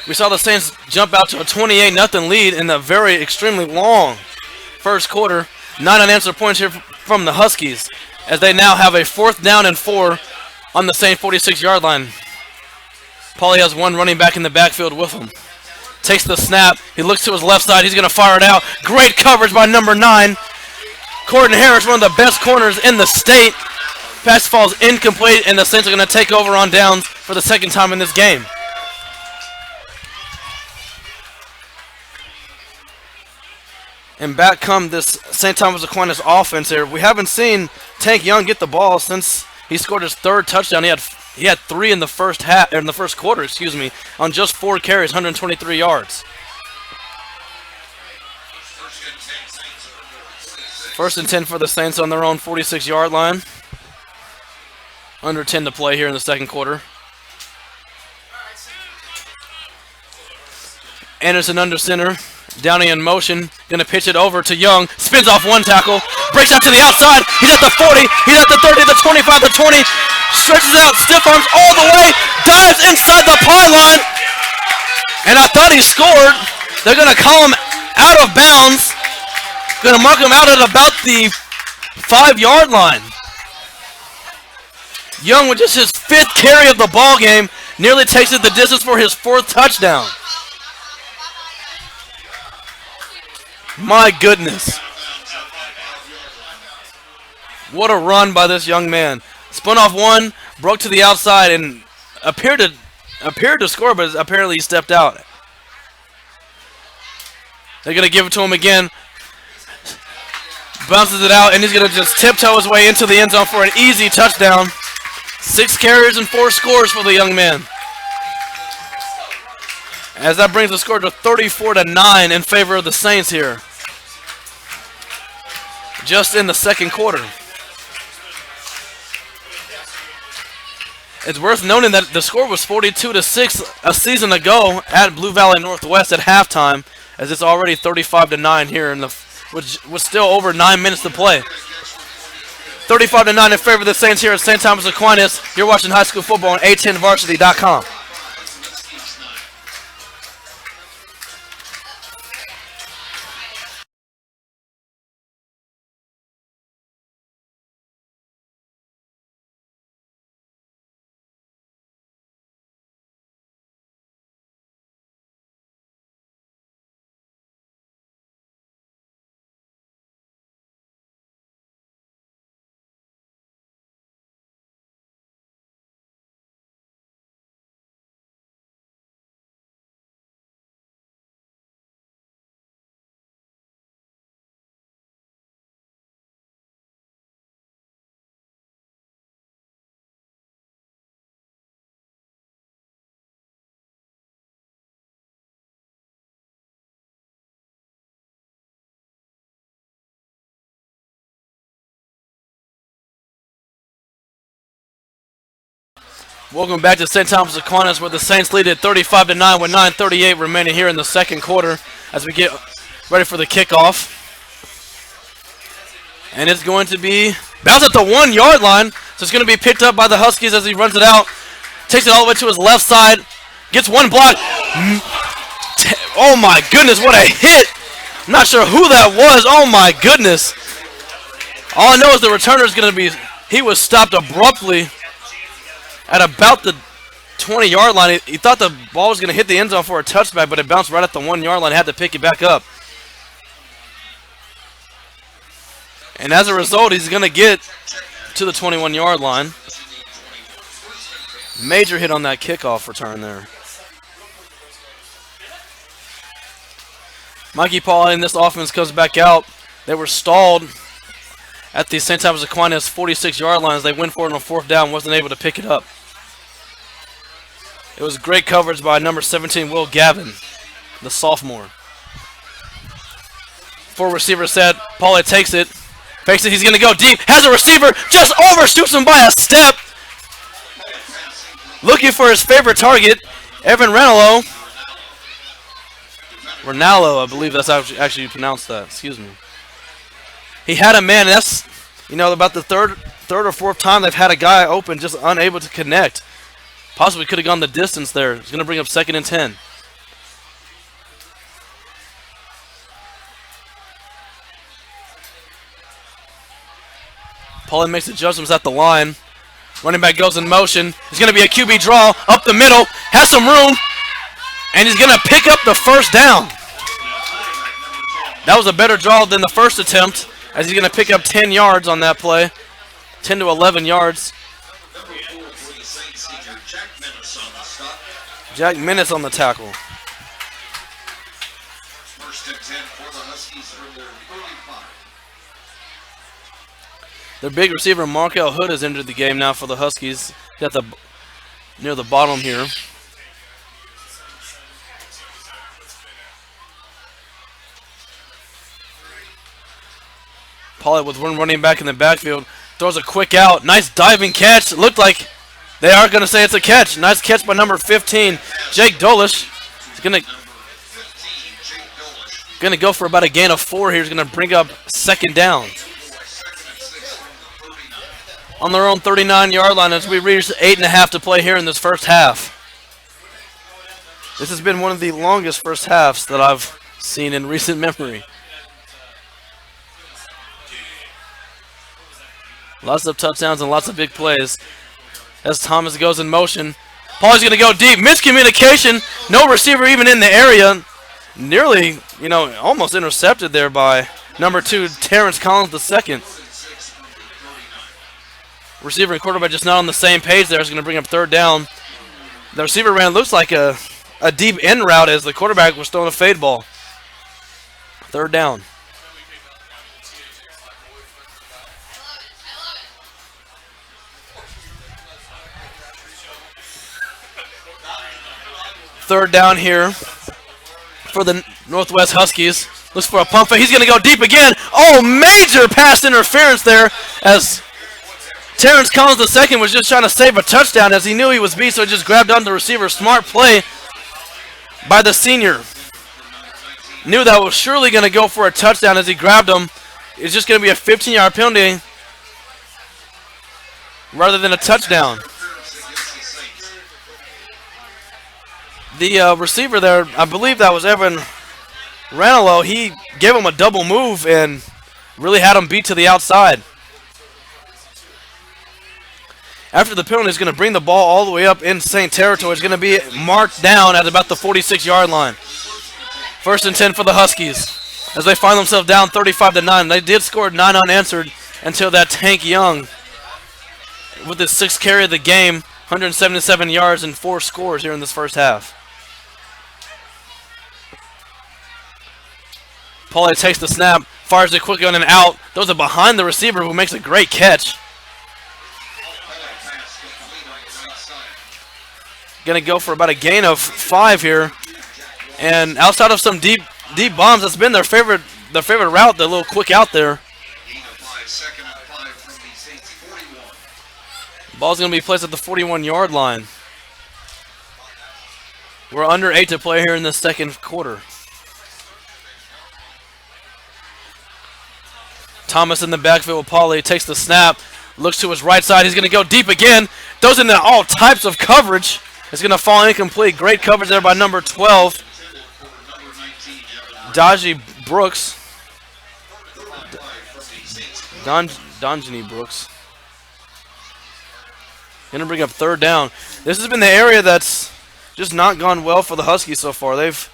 We saw the Saints jump out to a 28-0 lead in the very extremely long first quarter. 9 unanswered points here from the Huskies, as they now have a 4th down and 4 on the Saint 46-yard line. Pauly has one running back in the backfield with him. Takes the snap. He looks to his left side. He's going to fire it out. Great coverage by number 9. Corden Harris, one of the best corners in the state. Pass falls incomplete, and the Saints are going to take over on downs for the second time in this game. And back come this St. Thomas Aquinas offense here. We haven't seen Tank Young get the ball since he scored his third touchdown. He had 3 in the first quarter, excuse me, on just 4 carries, 123 yards. First and 10 for the Saints on their own 46-yard line. Under 10 to play here in the second quarter. Anderson under center. Downey in motion. Going to pitch it over to Young. Spins off one tackle. Breaks out to the outside. He's at the 40. He's at the 30, the 25, the 20. Stretches out. Stiff arms all the way. Dives inside the pylon. And I thought he scored. They're going to call him out of bounds. Going to mark him out at about the 5-yard line. Young, with just his 5th carry of the ball game, nearly takes it the distance for his 4th touchdown. My goodness. What a run by this young man. Spun off one, broke to the outside, and appeared to score, but apparently he stepped out. They're going to give it to him again. Bounces it out, and he's going to just tiptoe his way into the end zone for an easy touchdown. 6 carries and 4 scores for the young man. As that brings the score to 34-9 in favor of the Saints here. Just in the second quarter. It's worth noting that the score was 42-6 a season ago at Blue Valley Northwest at halftime, as it's already 35-9 here in the, which was still over 9 minutes to play. 35-9 in favor of the Saints here at St. Thomas Aquinas. You're watching high school football on A10varsity.com. Welcome back to St. Thomas Aquinas, where the Saints lead at 35-9 with 9:38 remaining here in the second quarter as we get ready for the kickoff. And it's going to be bounced at the 1-yard line, so it's going to be picked up by the Huskies as he runs it out. Takes it all the way to his left side, gets one block. Oh my goodness, what a hit! I'm not sure who that was. Oh my goodness. All I know is the returner is going to be, he was stopped abruptly at about the 20-yard line. He thought the ball was going to hit the end zone for a touchback, but it bounced right at the 1-yard line. Had to pick it back up. And as a result, he's going to get to the 21-yard line. Major hit on that kickoff return there. Mikey Paul in this offense comes back out. They were stalled at the St. Thomas Aquinas 46-yard line as they went for it on 4th down, wasn't able to pick it up. It was great coverage by number 17, Will Gavin, the sophomore. 4 receiver set. Paulie takes it. Fakes it. He's going to go deep. Has a receiver. Just overshoots him by a step. Looking for his favorite target, Evan Ranallo. Ronaldo, I believe that's how actually you pronounce that. Excuse me. He had a man. That's, about the third or fourth time they've had a guy open, just unable to connect. Possibly could have gone the distance there. It's going to bring up 2nd and 10. Paulie makes adjustments at the line. Running back goes in motion. It's going to be a QB draw up the middle. Has some room. And he's going to pick up the 1st down. That was a better draw than the first attempt, as he's going to pick up 10 yards on that play 10 to 11 yards. Jack Minnis on the tackle. First and 10 for the Huskies from their 35. Their big receiver, Markel Hood, has entered the game now for the Huskies. Got the near the bottom here. Pollard with one running back in the backfield. Throws a quick out. Nice diving catch. It looked like they are going to say it's a catch. Nice catch by number 15, Jake Dolish. He's going to go for about a gain of 4 here. He's going to bring up second down. On their own 39-yard line as we reach 8.5 to play here in this first half. This has been one of the longest first halves that I've seen in recent memory. Lots of touchdowns and lots of big plays. As Thomas goes in motion. Paul's going to go deep. Miscommunication. No receiver even in the area. Nearly, almost intercepted there by number 2, Terrence Collins II. Receiver and quarterback just not on the same page there. Is going to bring up third down. The receiver looks like a deep end route as the quarterback was throwing a fade ball. Third down. Third down here for the Northwest Huskies. Looks for a pump fake. He's going to go deep again. Oh, major pass interference there as Terrence Collins II was just trying to save a touchdown as he knew he was beat, so he just grabbed onto the receiver. Smart play by the senior. Knew that was surely going to go for a touchdown as he grabbed him. It's just going to be a 15-yard penalty rather than a touchdown. The receiver there, I believe that was Evan Ranello. He gave him a double move and really had him beat to the outside. After the penalty, he's going to bring the ball all the way up in St. territory. It's going to be marked down at about the 46-yard line. First and 10 for the Huskies as they find themselves down 35-9. They did score 9 unanswered until that Tank Young, with his 6th carry of the game, 177 yards and 4 scores here in this first half. Paulie takes the snap, fires it quickly on and out, throws it behind the receiver who makes a great catch. Going to go for about a gain of 5 here. And outside of some deep bombs, that's been their favorite route, the little quick out there. Ball's going to be placed at the 41-yard line. We're under 8 to play here in the second quarter. Thomas in the backfield with Paulie takes the snap, looks to his right side. He's going to go deep again. Throws into all types of coverage. It's going to fall incomplete. Great coverage there by number 12, Dodgy Brooks. Donjany Brooks. Going to bring up third down. This has been the area that's just not gone well for the Huskies so far. They've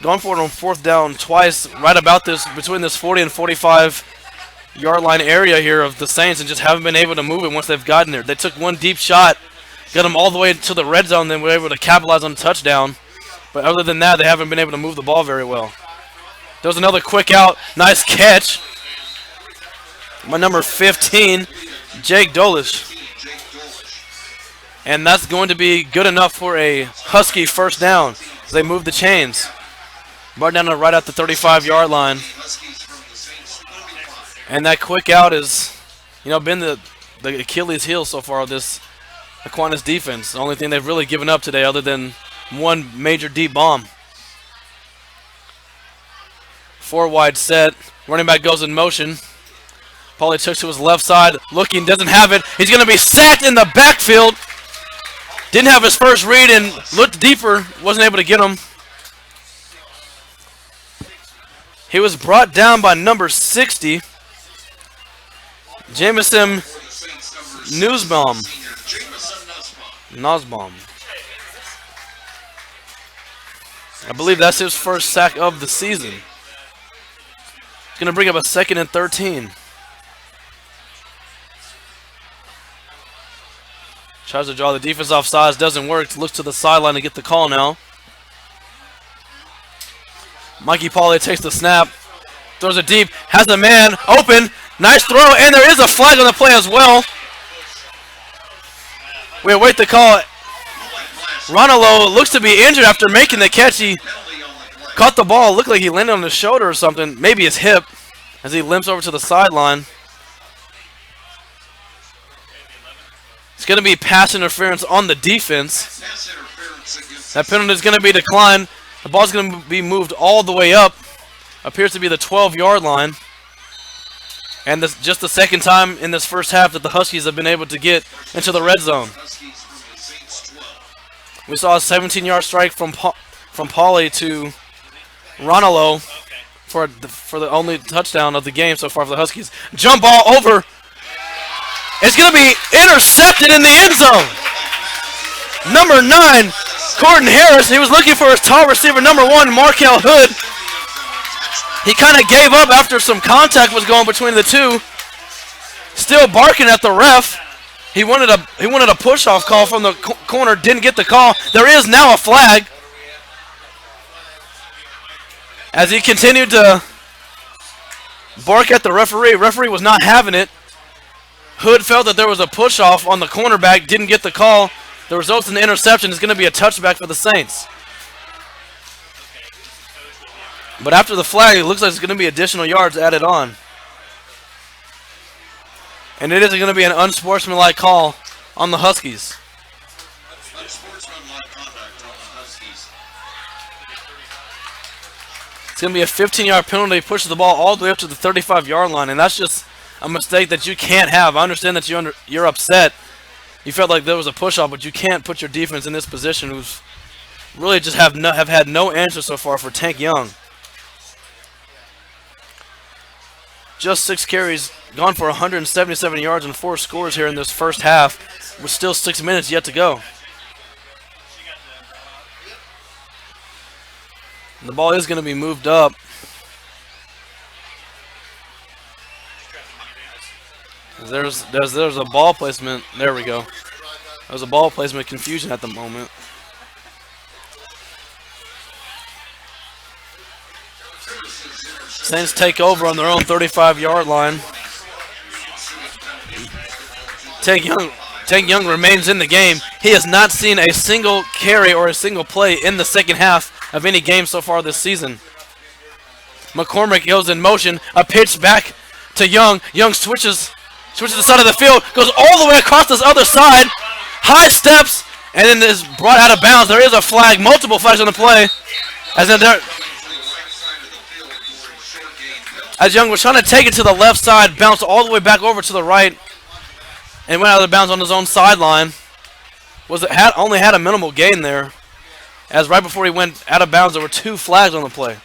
gone for it on fourth down twice, right about this, between this 40 and 45-yard line area here of the Saints, and just haven't been able to move it once they've gotten there. They took one deep shot, got them all the way to the red zone, then were able to capitalize on a touchdown. But other than that, they haven't been able to move the ball very well. There's another quick out. Nice catch by number 15, Jake Dolish. And that's going to be good enough for a Husky first down as they move the chains. Brought down to right at the 35-yard line. And that quick out has, been the Achilles heel so far of this Aquinas defense. The only thing they've really given up today other than one major deep bomb. 4 wide set. Running back goes in motion. Paulie took to his left side. Looking, doesn't have it. He's going to be sacked in the backfield. Didn't have his first read and looked deeper. Wasn't able to get him. He was brought down by number 60. Jamison Nussbaum. I believe that's his first sack of the season. He's going to bring up a 2nd and 13. Tries to draw the defense off sides. Doesn't work. Looks to the sideline to get the call now. Mikey Pauly takes the snap. Throws it deep. Has the man open. Nice throw. And there is a flag on the play as well. We await the call. Ronalo looks to be injured after making the catch. He caught the ball. Looked like he landed on his shoulder or something. Maybe his hip as he limps over to the sideline. It's going to be pass interference on the defense. That penalty is going to be declined. The ball's going to be moved all the way up. Appears to be the 12-yard line. And this just the second time in this first half that the Huskies have been able to get into the red zone. We saw a 17-yard strike from Pauly to Ronalo for the only touchdown of the game so far for the Huskies. Jump ball over. It's going to be intercepted in the end zone. Number 9, Corden Harris. He was looking for his tall receiver, number 1, Markel Hood. He kind of gave up after some contact was going between the two. Still barking at the ref. He wanted a push-off call from the corner. Didn't get the call. There is now a flag. As he continued to bark at the referee. Referee was not having it. Hood felt that there was a push-off on the cornerback. Didn't get the call. The results in the interception is going to be a touchback for the Saints. But after the flag, it looks like there's going to be additional yards added on. And it is going to be an unsportsmanlike call on the Huskies. It's going to be a 15-yard penalty, pushes the ball all the way up to the 35-yard line, and that's just a mistake that you can't have. I understand that you're upset. You felt like there was a push-off, but you can't put your defense in this position who's really just have had no answer so far for Tank Young. Just 6 carries, gone for 177 yards and 4 scores here in this first half, with still 6 minutes yet to go. And the ball is going to be moved up. There's a ball placement. There we go. There's a ball placement confusion at the moment. Saints take over on their own 35-yard line. Tank Young remains in the game. He has not seen a single carry or a single play in the second half of any game so far this season. McCormick goes in motion. A pitch back to Young. Young switches the side of the field. Goes all the way across this other side. High steps. And then is brought out of bounds. There is a flag. Multiple flags on the play. As Young was trying to take it to the left side, bounced all the way back over to the right, and went out of bounds on his own sideline. Only had a minimal gain there, as right before he went out of bounds, there were 2 flags on the play.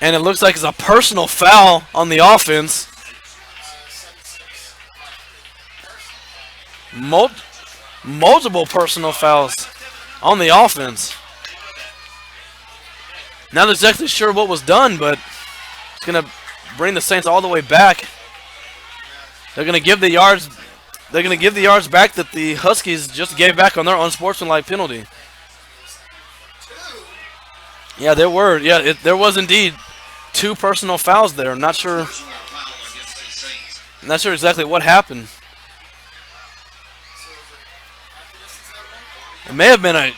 And it looks like it's a personal foul on the offense. Multiple personal fouls on the offense. Not exactly sure what was done, but it's going to bring the Saints all the way back. They're going to give the yards. They're going to give the yards back that the Huskies just gave back on their unsportsmanlike penalty. Yeah, there were. Yeah, there was indeed 2 personal fouls there. I'm not sure exactly what happened. It may have been a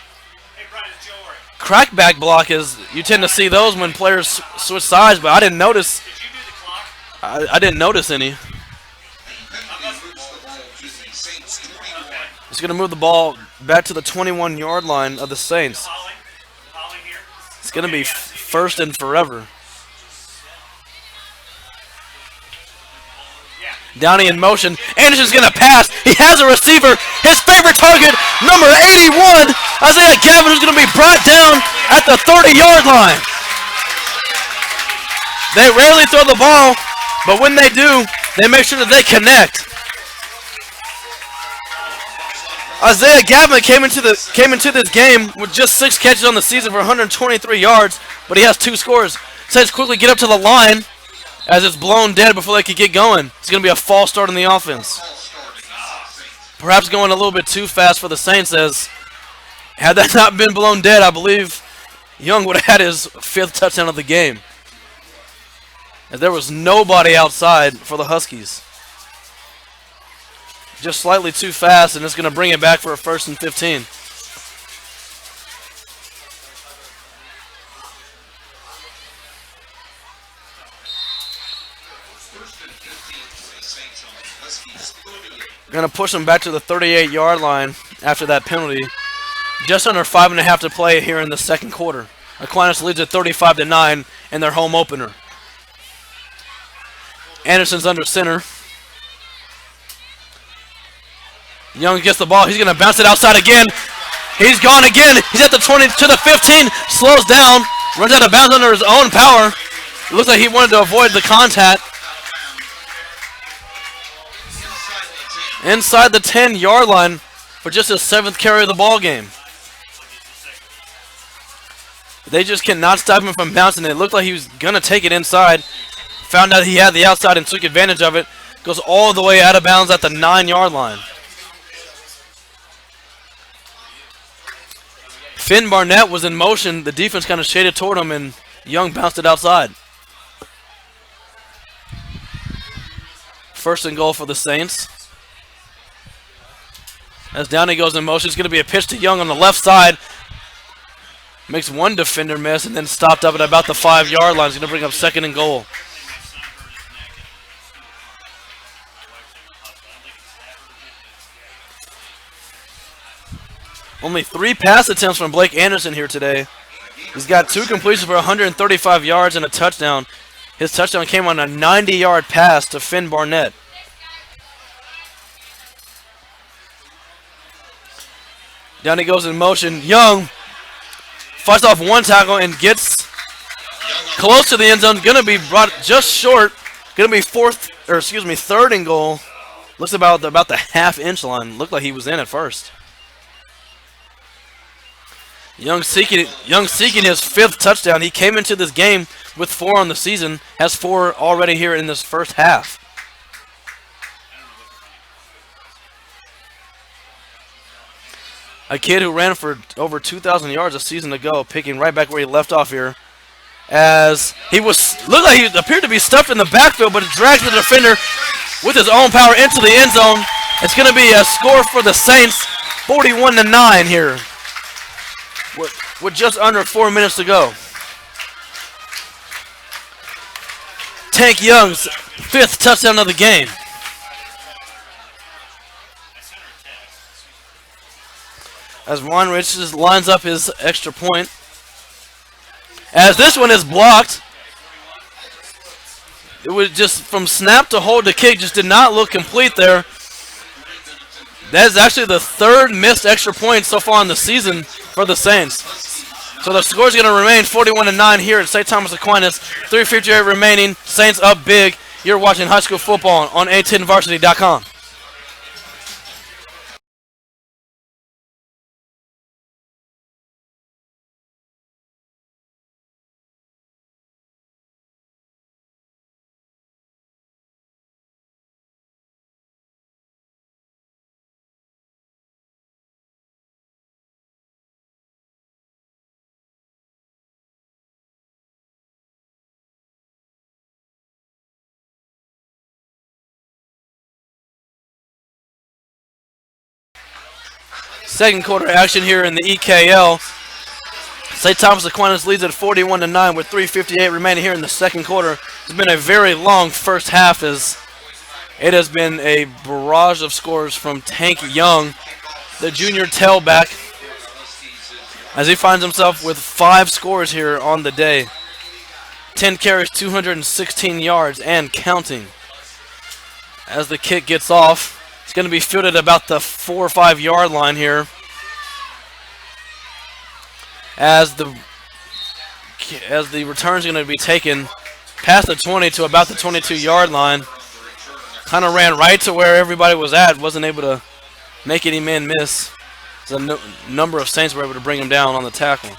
crackback block, as you tend to see those when players switch sides, but I didn't notice. I didn't notice any. It's going to move the ball back to the 21-yard line of the Saints. It's going to be first and forever. Downey in motion. Anderson's going to pass. He has a receiver. His favorite target, number 81, Isaiah Gavin, who's going to be brought down at the 30-yard line. They rarely throw the ball, but when they do, they make sure that they connect. Isaiah Gavin came into this game with just 6 catches on the season for 123 yards, but he has 2 scores. Saints quickly get up to the line as it's blown dead before they could get going. It's going to be a false start on the offense. Perhaps going a little bit too fast for the Saints, as had that not been blown dead, I believe Young would have had his 5th touchdown of the game, as there was nobody outside for the Huskies. Just slightly too fast, and it's going to bring it back for a 1st and 15. Going to push them back to the 38-yard line after that penalty. Just under 5.5 to play here in the second quarter. Aquinas leads at 35-9 in their home opener. Anderson's under center. Young gets the ball. He's going to bounce it outside again. He's gone again. He's at the 20 to the 15. Slows down. Runs out of bounds under his own power. It looks like he wanted to avoid the contact. Inside the 10-yard line for just his 7th carry of the ball game. They just cannot stop him from bouncing. It looked like he was going to take it inside. Found out he had the outside and took advantage of it. Goes all the way out of bounds at the 9-yard line. Finn Barnett was in motion. The defense kind of shaded toward him, and Young bounced it outside. 1st and goal for the Saints. As Downey goes in motion, it's going to be a pitch to Young on the left side. Makes one defender miss and then stopped up at about the 5-yard line. It's going to bring up 2nd and goal. Only 3 pass attempts from Blake Anderson here today. He's got 2 completions for 135 yards and a touchdown. His touchdown came on a 90-yard pass to Finn Barnett. Down he goes in motion. Young fights off one tackle and gets close to the end zone. Going to be brought just short. Going to be 3rd and goal. Looks about the half-inch line. Looked like he was in at first. Young seeking his 5th touchdown. He came into this game with 4 on the season. Has 4 already here in this first half. A kid who ran for over 2,000 yards a season ago, picking right back where he left off here. As he looked like he appeared to be stuffed in the backfield, but it drags the defender with his own power into the end zone. It's going to be a score for the Saints, 41-9 here, with just under 4 minutes to go. Tank Young's 5th touchdown of the game. As Ron Richards lines up his extra point. As this one is blocked. It was just from snap to hold to kick, just did not look complete there. That is actually the 3rd missed extra point so far in the season for the Saints. So the score is going to remain 41-9 here at St. Thomas Aquinas. 3:58 remaining. Saints up big. You're watching high school football on A10varsity.com. Second quarter action here in the EKL. St. Thomas Aquinas leads at 41-9 with 3:58 remaining here in the second quarter. It's been a very long first half as it has been a barrage of scores from Tank Young, the junior tailback, as he finds himself with 5 scores here on the day. 10 carries, 216 yards, and counting. As the kick gets off, it's going to be fielded about the 4 or 5 yard line here. As the return is going to be taken past the 20 to about the 22-yard line. Kind of ran right to where everybody was at. Wasn't able to make any man miss. So a number of Saints were able to bring him down on the tackle.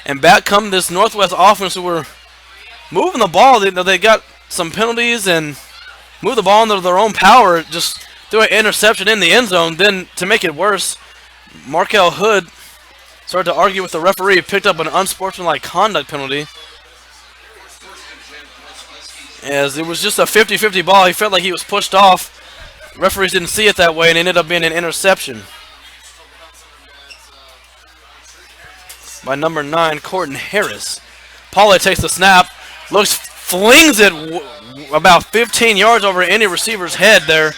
And back come this Northwest offense who were moving the ball. They got some penalties and moved the ball into their own power. Just threw an interception in the end zone. Then, to make it worse, Markel Hood started to argue with the referee, picked up an unsportsmanlike conduct penalty. As it was just a 50-50 ball, he felt like he was pushed off. Referees didn't see it that way, and it ended up being an interception by number 9, Corton Harris. Paulette takes the snap, flings it about 15 yards over any receiver's head there.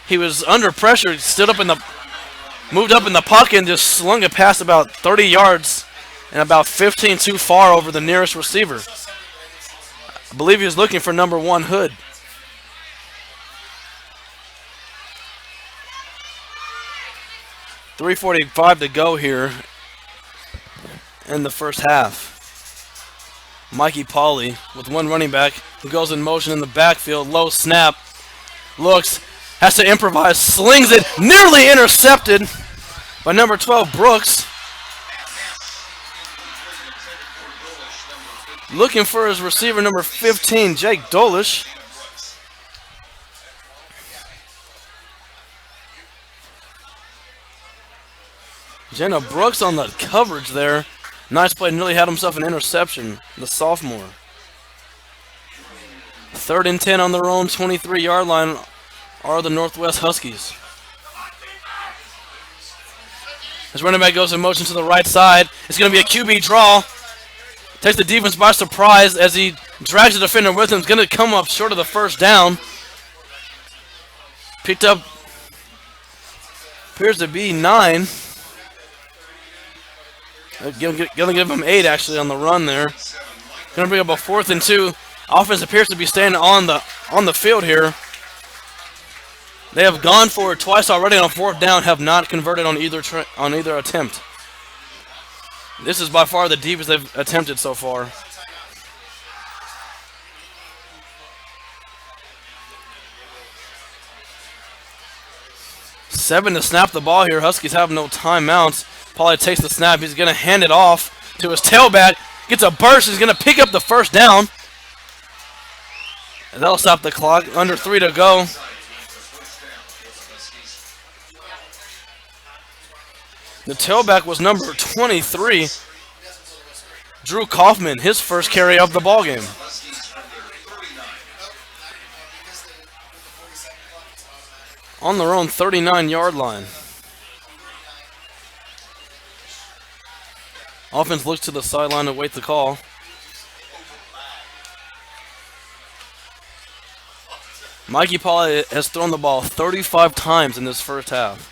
He was under pressure, moved up in the pocket and just slung it past about 30 yards and about 15 too far over the nearest receiver. I believe he was looking for number 1, Hood. .345 to go here in the first half. Mikey Pauley with one running back who goes in motion in the backfield. Low snap. Looks. Has to improvise. Slings it. Nearly intercepted by number 12, Brooks. Looking for his receiver, number 15, Jake Dolish. Jenna Brooks on the coverage there. Nice play, nearly had himself an interception, the sophomore. 3rd and 10 on their own 23-yard line are the Northwest Huskies. His running back goes in motion to the right side. It's going to be a QB draw. Takes the defense by surprise as he drags the defender with him. It's going to come up short of the first down. Picked up, appears to be 9. Going to give him 8 actually on the run there. Going to bring up a 4th and 2. Offense appears to be staying on the field here. They have gone for it twice already on 4th down, have not converted on either attempt. This is by far the deepest they've attempted so far. Seven to snap the ball here. Huskies have no timeouts. Pauly takes the snap. He's going to hand it off to his tailback. Gets a burst. He's going to pick up the first down. And that'll stop the clock. Under 3 to go. The tailback was number 23, Drew Kaufman, his first carry of the ballgame. On their own 39-yard line. Offense looks to the sideline to wait the call. Mikey Pauley has thrown the ball 35 times in this first half.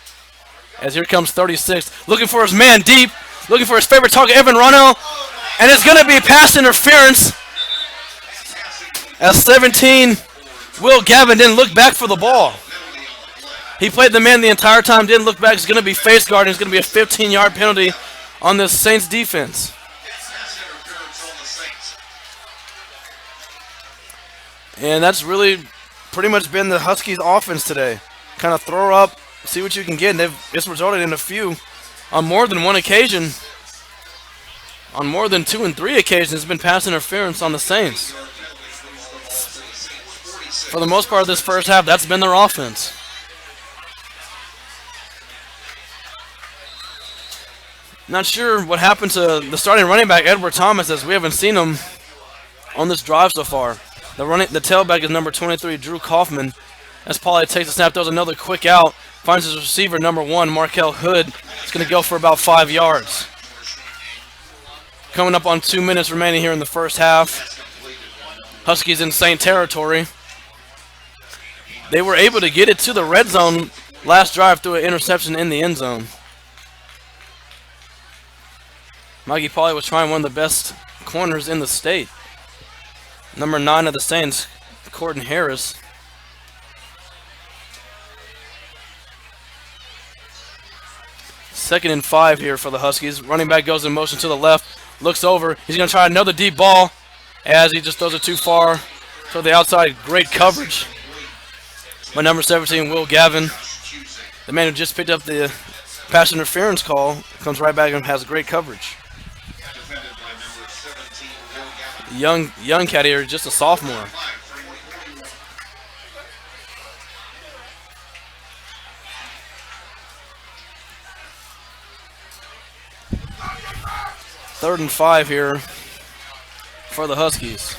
As here comes 36, looking for his man deep, looking for his favorite target, Evan Ronell, and it's going to be pass interference. As 17, Will Gavin didn't look back for the ball. He played the man the entire time, didn't look back. It's going to be face guard, and it's going to be a 15-yard penalty on this Saints defense. And that's really pretty much been the Huskies' offense today. Kind of throw up, see what you can get, and it's resulted in a few. On more than one occasion, on more than 2 and 3 occasions, it's been pass interference on the Saints. For the most part of this first half, that's been their offense. Not sure what happened to the starting running back, Edward Thomas, as we haven't seen him on this drive so far. The tailback is number 23, Drew Kaufman. As Pauly takes the snap, does another quick out, finds his receiver, number 1, Markel Hood. It's going to go for about 5 yards. Coming up on 2 minutes remaining here in the first half. Huskies in Saint territory. They were able to get it to the red zone last drive through an interception in the end zone. Mikey Pauley was trying one of the best corners in the state. Number 9 of the Saints, Corton Harris. Second and 5 here for the Huskies. Running back goes in motion to the left, looks over. He's going to try another deep ball as he just throws it too far to the outside. Great coverage by number 17, Will Gavin. The man who just picked up the pass interference call comes right back and has great coverage. young cat here, just a sophomore. Third and 5 here for the Huskies.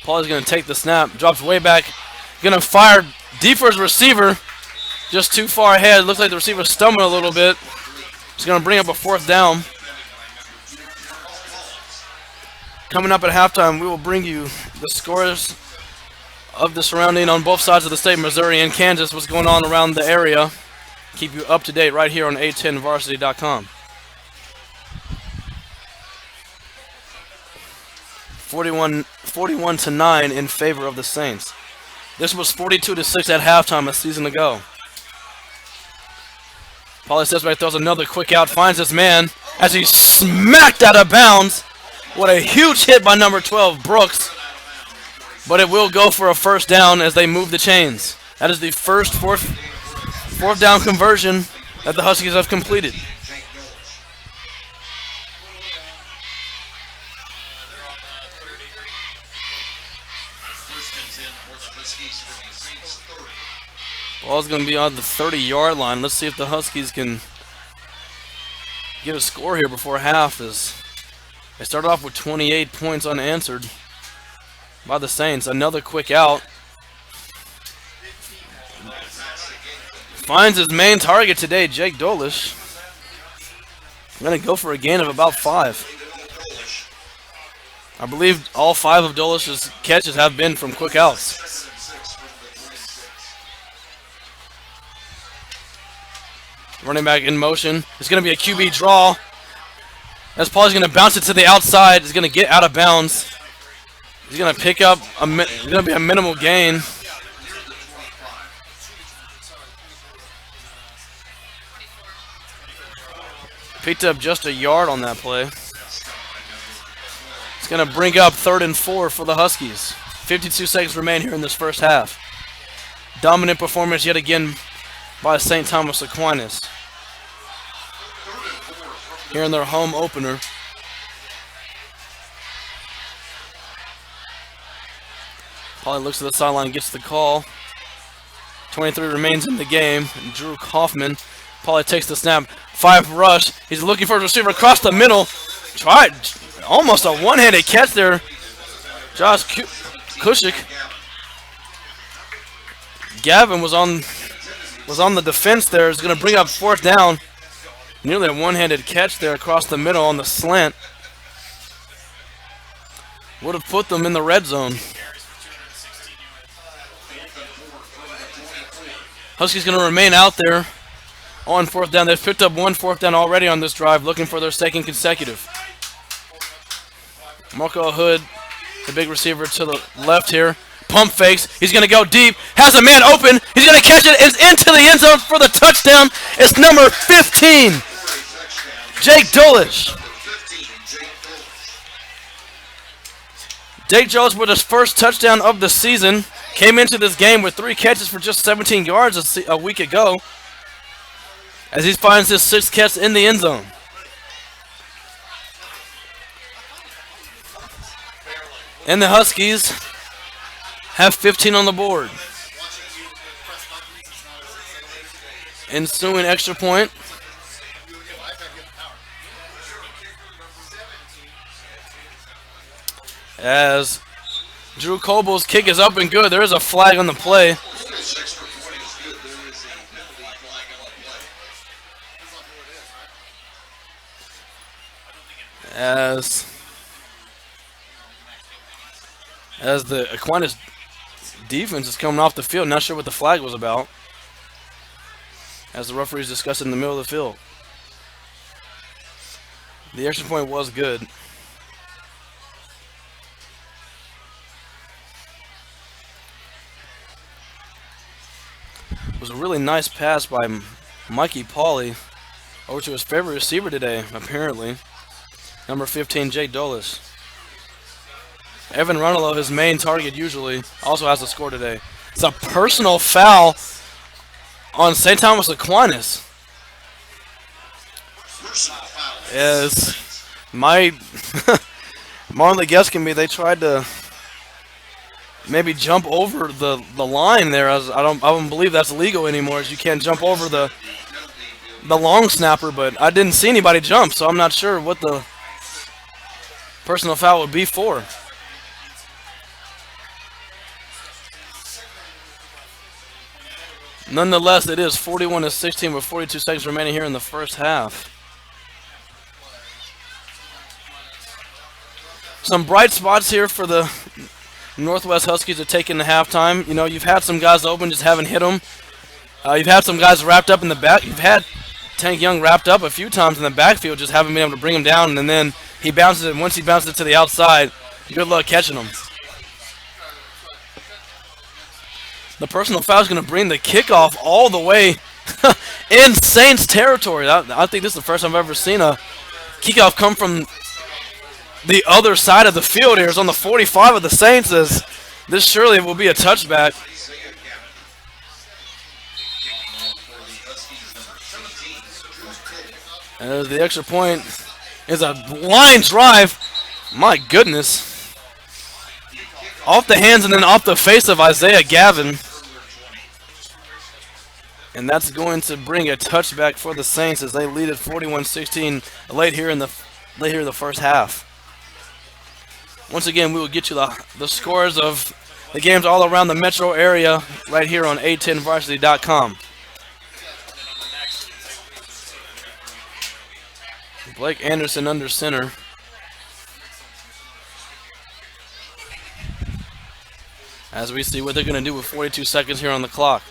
Paulie's going to take the snap, drops way back, going to fire deep for his receiver, just too far ahead. Looks like the receiver's stumbling a little bit. He's going to bring up a 4th down. Coming up at halftime, we will bring you the scores of the surrounding on both sides of the state, Missouri and Kansas, what's going on around the area. Keep you up to date right here on A10varsity.com. 41-9 in favor of the Saints. This was 42-6 at halftime a season ago. Paulie Sesback throws another quick out, finds his man as he's smacked out of bounds. What a huge hit by number 12, Brooks. But it will go for a 1st down as they move the chains. That is the first fourth down conversion that the Huskies have completed. Ball's going to be on the 30-yard line. Let's see if the Huskies can get a score here before half. As they started off with 28 points unanswered by the Saints. Another quick out. Finds his main target today, Jake Dolish. Going to go for a gain of about 5. I believe all 5 of Dolish's catches have been from quick outs. Running back in motion. It's going to be a QB draw. As Paulie's going to bounce it to the outside. He's going to get out of bounds. He's going to pick up it's going to be a minimal gain. Picked up just a yard on that play. It's going to bring up 3rd and 4 for the Huskies. 52 seconds remain here in this first half. Dominant performance yet again by St. Thomas Aquinas. Here in their home opener. Paulie looks at the sideline, gets the call. 23 remains in the game. Drew Kaufman. Paulie takes the snap. 5 rush. He's looking for a receiver across the middle. Tried almost a one-handed catch there. Josh Kushik. Gavin was on the defense there. Is going to bring up 4th down. Nearly a one-handed catch there across the middle on the slant. Would have put them in the red zone. Huskies going to remain out there on 4th down. They've picked up 1 4th down already on this drive, looking for their 2nd consecutive. Marco Hood, the big receiver to the left here. Pump fakes. He's going to go deep. Has a man open. He's going to catch it. It's into the end zone for the touchdown. It's number 15, Jake Dolish. Jake Dolish with his first touchdown of the season. Came into this game with 3 catches for just 17 yards a week ago. As he finds his 6th catch in the end zone. And the Huskies have 15 on the board. Ensuing extra point. As Drew Cobal's kick is up and good. There is a flag on the play. As the Aquinas defense is coming off the field, not sure what the flag was about. As the referees discussed in the middle of the field. The extra point was good. It was a really nice pass by Mikey Paulie over to his favorite receiver today, apparently. Number 15, Jake Dolish. Evan Runelo, his main target usually, also has a score today. It's a personal foul on St. Thomas Aquinas. As my Marley Geskenby, they tried to maybe jump over the line there. As I don't believe that's legal anymore, as you can't jump over the long snapper, but I didn't see anybody jump, so I'm not sure what the personal foul would be for. Nonetheless, it is 41-16 with 42 seconds remaining here in the first half. Some bright spots here for the Northwest Huskies to take in the halftime. You know, you've had some guys open, just haven't hit them. You've had some guys wrapped up in the back. You've had Tank Young wrapped up a few times in the backfield, just haven't been able to bring him down. And then he bounces it. Once he bounces it to the outside, good luck catching him. The personal foul is going to bring the kickoff all the way in Saints territory. I think this is the first time I've ever seen a kickoff come from the other side of the field here. It's on the 45 of the Saints. As this surely will be a touchback. As the extra point is a line drive. My goodness. Off the hands and then off the face of Isaiah Gavin. And that's going to bring a touchback for the Saints as they lead at 41-16 late here in the first half. Once again, we will get you the scores of the games all around the metro area right here on A10varsity.com. Blake Anderson under center. As we see what they're going to do with 42 seconds here on the clock.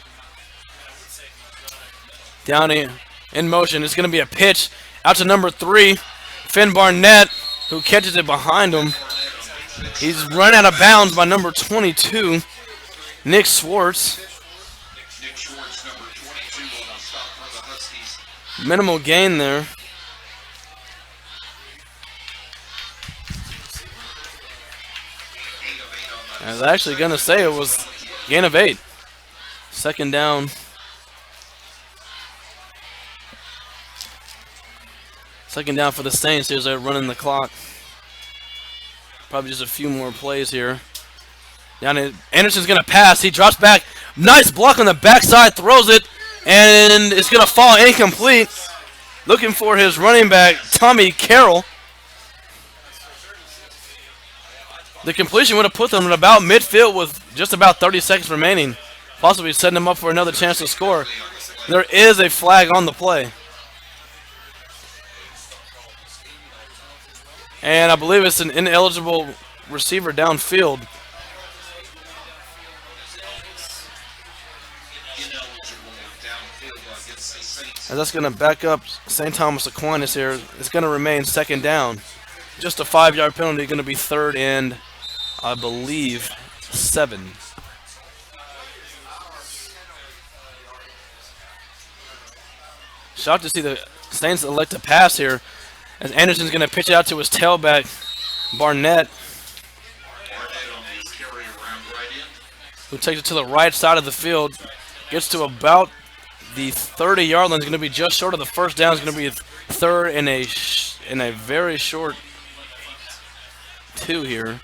Down in motion. It's going to be a pitch out to number 3, Finn Barnett, who catches it behind him. He's run out of bounds by number 22, Nick Schwartz. Minimal gain there. I was actually going to say it was gain of 8. Second down. Second down for the Saints. Here's they're running the clock. Probably just a few more plays here. Down in, Anderson's going to pass. He drops back. Nice block on the backside. Throws it. And it's going to fall incomplete. Looking for his running back, Tommy Carroll. The completion would have put them at about midfield with just about 30 seconds remaining. Possibly setting them up for another chance to score. There is a flag on the play. And I believe it's an ineligible receiver downfield. And that's going to back up St. Thomas Aquinas here. It's going to remain second down. Just a 5-yard penalty, going to be third and, I believe, 7. Shocked to see the Saints elect to pass here. As Anderson's going to pitch out to his tailback, Barnett, who takes it to the right side of the field, gets to about the 30-yard line. Is going to be just short of the first down. It's going to be third in a very short 2 here.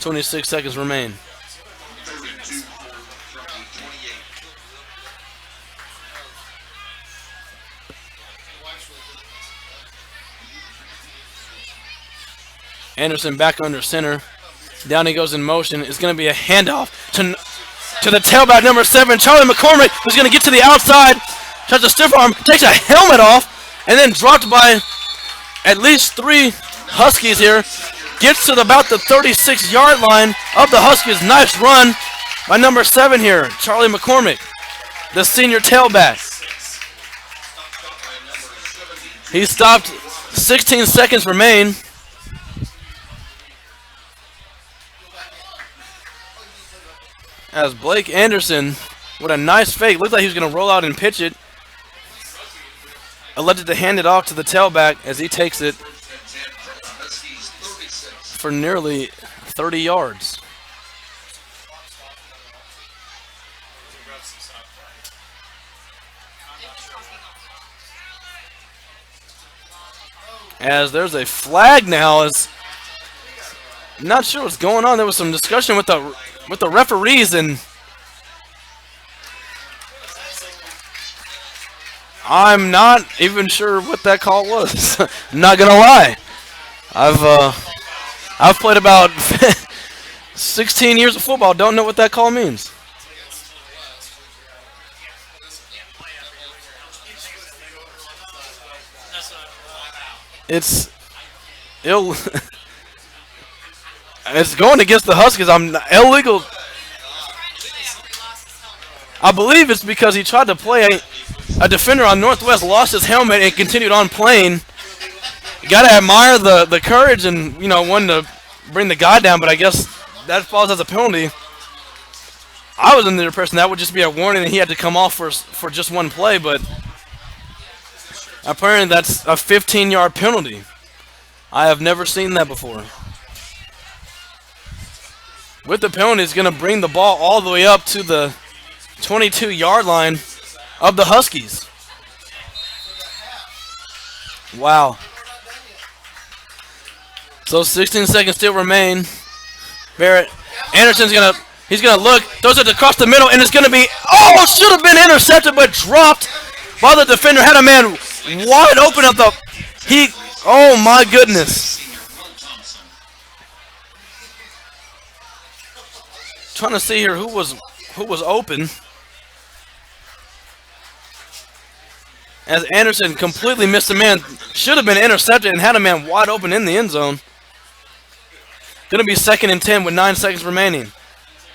26 seconds remain. Anderson back under center. Down he goes in motion. It's going to be a handoff to the tailback, number 7, Charlie McCormick, who's going to get to the outside. Tries to stiff arm, takes a helmet off, and then dropped by at least 3 Huskies here. Gets to about the 36-yard line of the Huskies. Nice run by number 7 here, Charlie McCormick, the senior tailback. He stopped. 16 seconds remain. As Blake Anderson, with a nice fake, looked like he was going to roll out and pitch it. Elected to hand it off to the tailback as he takes it for nearly 30 yards. As there's a flag now, as not sure what's going on. There was some discussion with the referees, and I'm not even sure what that call was. I'm not gonna lie. I've played about 16 years of football. Don't know what that call means. It's ill. It's going against the Huskies. I'm illegal. I believe it's because he tried to play a defender on Northwest, lost his helmet, and continued on playing. You gotta admire the courage and wanting to bring the guy down, but I guess that falls as a penalty. I was under the impression that would just be a warning and he had to come off for just one play, but apparently that's a 15-yard penalty. I have never seen that before. With the penalty, it's going to bring the ball all the way up to the 22-yard line of the Huskies. Wow. So 16 seconds still remain. Barrett Anderson's he's gonna look, throws it across the middle, and it's gonna be should have been intercepted but dropped by the defender. Had a man wide open at oh my goodness. Trying to see here who was open. As Anderson completely missed a man, should have been intercepted and had a man wide open in the end zone. Going to be 2nd and 10 with 9 seconds remaining.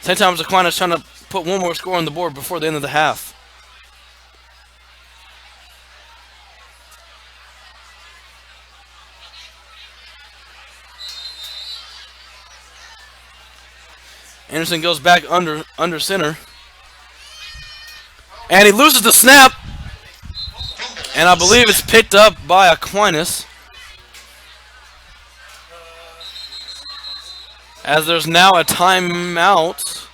St. Thomas Aquinas trying to put one more score on the board before the end of the half. Anderson goes back under center. And he loses the snap. And I believe it's picked up by Aquinas. As there's now a timeout.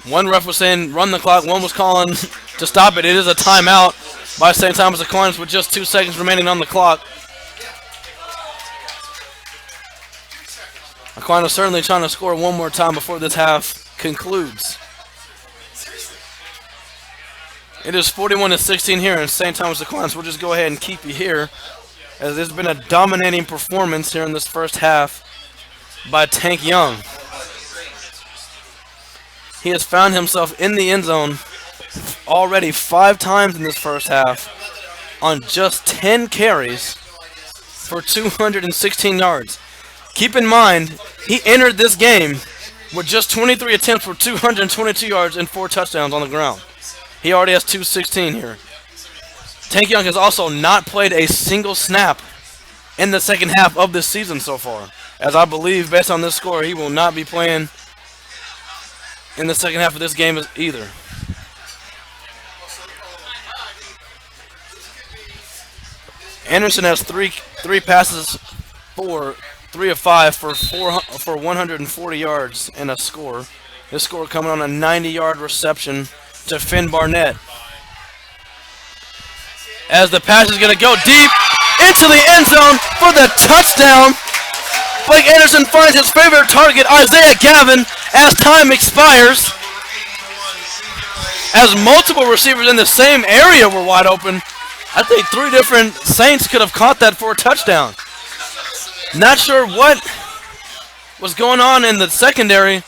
One ref was saying run the clock. One was calling to stop it. It is a timeout by St. Thomas Aquinas with just 2 seconds remaining on the clock. Aquinas certainly trying to score one more time before this half concludes. It is 41-16 here in St. Thomas Aquinas. We'll just go ahead and keep you here, as there's been a dominating performance here in this first half by Tank Young. He has found himself in the end zone already 5 times in this first half on just 10 carries for 216 yards. Keep in mind, he entered this game with just 23 attempts for 222 yards and 4 touchdowns on the ground. He already has 216 here. Tank Young has also not played a single snap in the second half of this season so far, as I believe, based on this score, he will not be playing in the second half of this game either. Anderson has three passes for 3 of 5 for 140 yards and a score. This score coming on a 90-yard reception to Finn Barnett. As the pass is going to go deep into the end zone for the touchdown. Blake Anderson finds his favorite target, Isaiah Gavin, as time expires. As multiple receivers in the same area were wide open. I think 3 different Saints could have caught that for a touchdown. Not sure what was going on in the secondary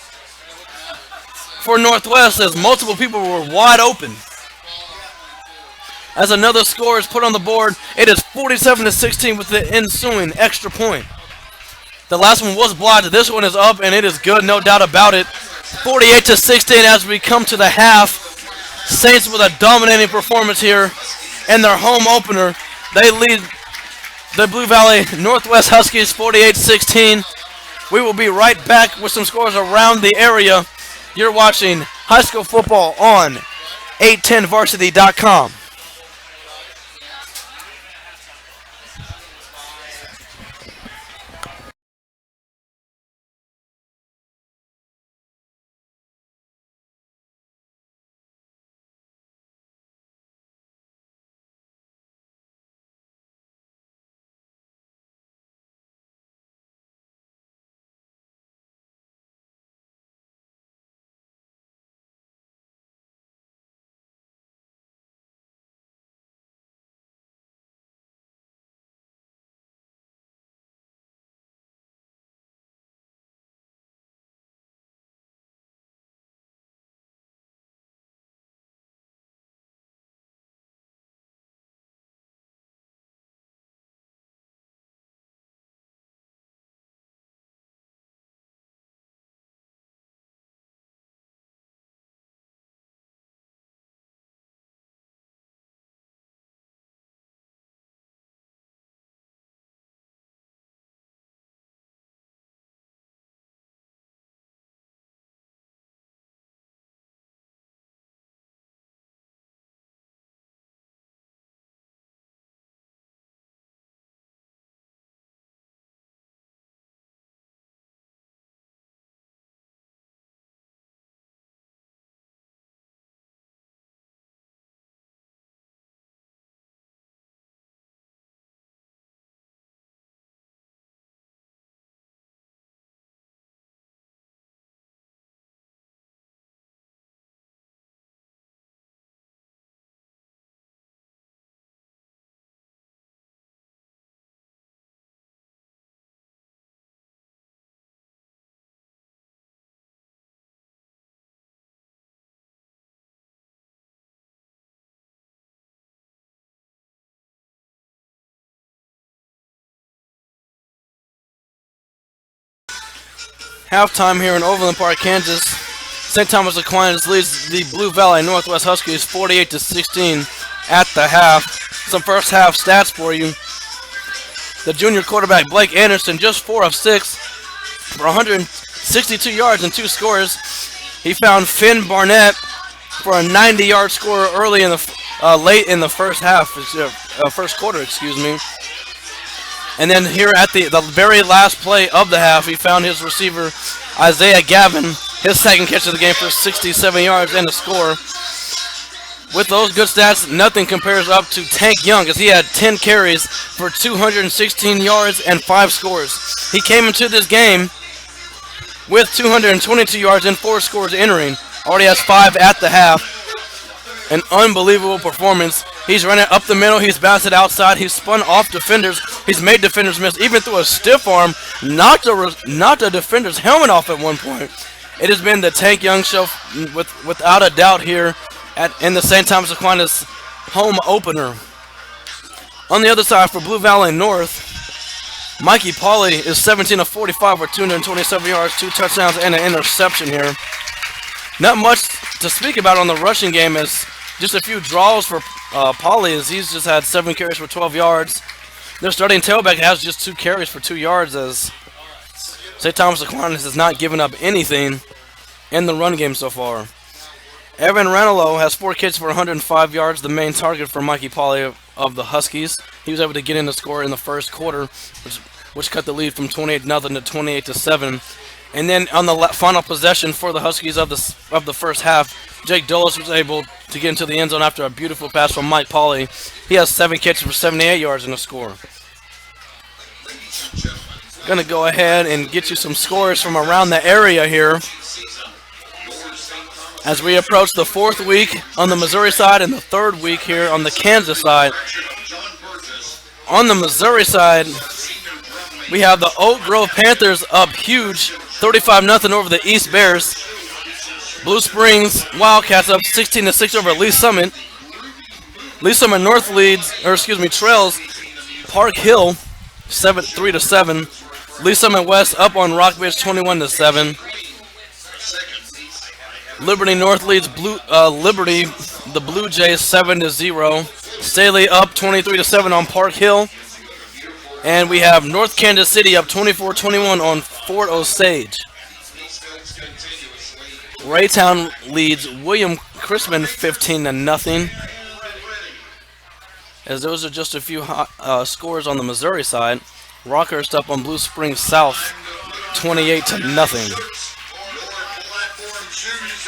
for Northwest, as multiple people were wide open. As another score is put on the board, it is 47-16 with the ensuing extra point. The last one was blocked. This one is up, and it is good, no doubt about it. 48-16 as we come to the half. Saints with a dominating performance here in their home opener. They lead the Blue Valley Northwest Huskies 48-16. We will be right back with some scores around the area. You're watching high school football on 810varsity.com. Halftime here in Overland Park, Kansas. St. Thomas Aquinas leads the Blue Valley Northwest Huskies 48-16 at the half. Some first half stats for you. The junior quarterback Blake Anderson just 4 of 6 for 162 yards and 2 scores. He found Finn Barnett for a 90-yard score early in the late in the first half, first quarter, excuse me. And then here at the very last play of the half, he found his receiver Isaiah Gavin, his second catch of the game for 67 yards and a score. With those good stats, nothing compares up to Tank Young, as he had 10 carries for 216 yards and 5 scores. He came into this game with 222 yards and 4 scores entering. Already has 5 at the half. An unbelievable performance. He's running up the middle. He's bounced it outside. He's spun off defenders. He's made defenders miss. Even through a stiff arm, knocked a defender's helmet off at one point. It has been the Tank Young show without a doubt here in the St. Thomas Aquinas home opener. On the other side for Blue Valley North, Mikey Pauley is 17 of 45 for 227 yards, 2 touchdowns, and an interception here. Not much to speak about on the rushing game, as just a few draws for Pauley, as he's just had 7 carries for 12 yards. Their starting tailback has just 2 carries for 2 yards, as St. Thomas Aquinas has not given up anything in the run game so far. Evan Ranello has 4 catches for 105 yards, the main target for Mikey Pauley of the Huskies. He was able to get in the score in the first quarter, which cut the lead from 28-0 to 28-7. And then on the final possession for the Huskies of the first half, Jake Dulles was able to get into the end zone after a beautiful pass from Mike Pauley. He has 7 catches for 78 yards in the score. Going to go ahead and get you some scores from around the area here as we approach the 4th week on the Missouri side and the 3rd week here on the Kansas side. On the Missouri side, we have the Oak Grove Panthers up huge, 35-0 over the East Bears. Blue Springs Wildcats up 16-6 over Lee Summit. Lee Summit North trails Park Hill 3-7. Lee Summit West up on Rockbridge 21-7. Liberty North leads Liberty, the Blue Jays 7-0. Staley up 23-7 on Park Hill. And we have North Kansas City up 24-21 on Fort Osage. Raytown leads William Chrisman 15-0. As those are just a few scores on the Missouri side. Rockhurst up on Blue Springs South 28-0.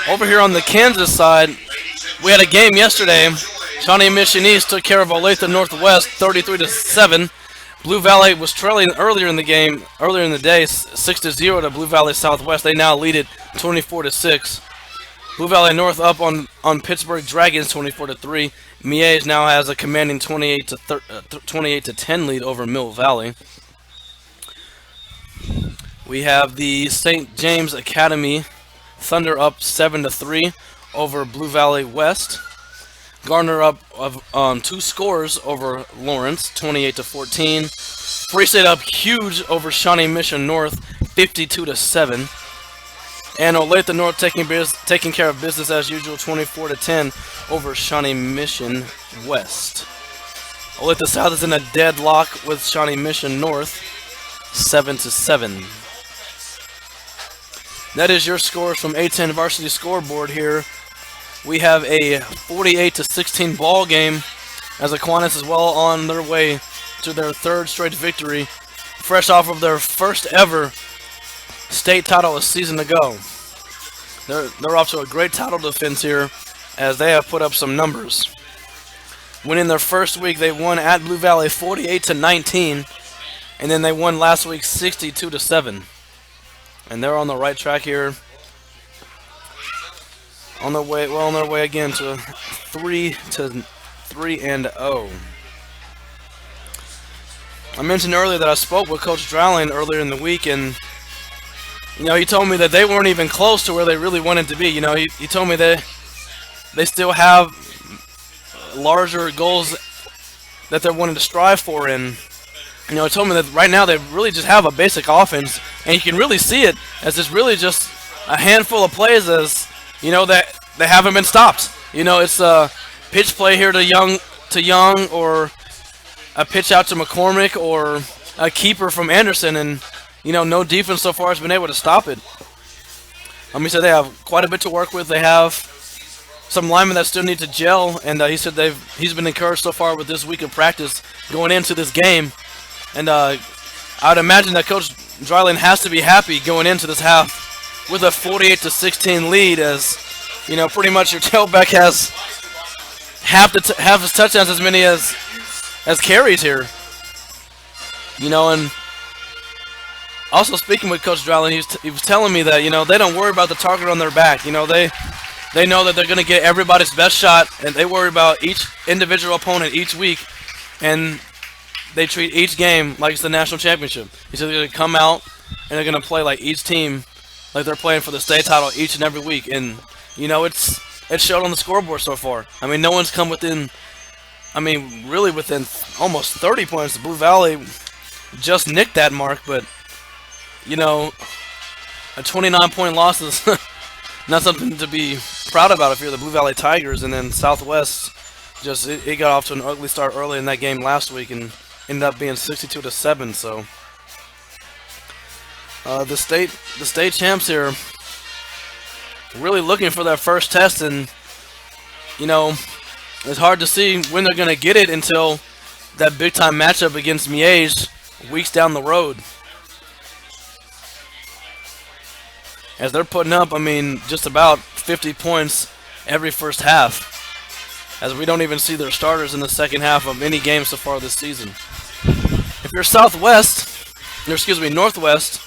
Over here on the Kansas side, we had a game yesterday. Shawnee Mission East took care of Olathe Northwest 33-7. Blue Valley was trailing earlier in the day, 6-0 to Blue Valley Southwest. They now lead it 24-6. Blue Valley North up on Pittsburgh Dragons 24-3. Mies now has a commanding 28-10 lead over Mill Valley. We have the St. James Academy Thunder up 7-3 over Blue Valley West. Gardner up 2 scores over Lawrence, 28-14. Free State up huge over Shawnee Mission North, 52-7. And Olathe North taking care of business as usual, 24-10 over Shawnee Mission West. Olathe South is in a deadlock with Shawnee Mission North, 7-7. That is your scores from A10 Varsity Scoreboard here. We have a 48-16 ball game as Aquinas is well on their way to their 3rd straight victory, fresh off of their first ever state title a season ago. They're off to a great title defense here as they have put up some numbers. Winning their first week, they won at Blue Valley 48-19, and then they won last week 62-7. And they're on the right track here. On their way again to 3-3-0. I mentioned earlier that I spoke with Coach Drowling earlier in the week, and he told me that they weren't even close to where they really wanted to be. He told me that they still have larger goals that they're wanting to strive for, and he told me that right now they really just have a basic offense and you can really see it as it's really just a handful of plays as that they haven't been stopped. It's a pitch play here to Young, or a pitch out to McCormick, or a keeper from Anderson, and no defense so far has been able to stop it. Let me say they have quite a bit to work with. They have some linemen that still need to gel, and he said he's been encouraged so far with this week of practice going into this game, and I would imagine that Coach Dryland has to be happy going into this half with a 48-16 lead, as pretty much your tailback has half his touchdowns as many as carries here. And also speaking with Coach Dryland, he was telling me that they don't worry about the target on their back. They know that they're going to get everybody's best shot, and they worry about each individual opponent each week, and they treat each game like it's the national championship. He said they're going to come out and they're going to play like each team, like they're playing for the state title each and every week. And it's showed on the scoreboard so far. I mean, no one's come within. I mean, really within almost 30 points. The Blue Valley just nicked that mark, but a 29-point loss is not something to be proud about if you're the Blue Valley Tigers. And then Southwest it got off to an ugly start early in that game last week and ended up being 62-7. So the state champs here really looking for that first test, and it's hard to see when they're going to get it until that big time matchup against Miege weeks down the road. As they're putting up, just about 50 points every first half, as we don't even see their starters in the second half of any game so far this season. If you're Northwest,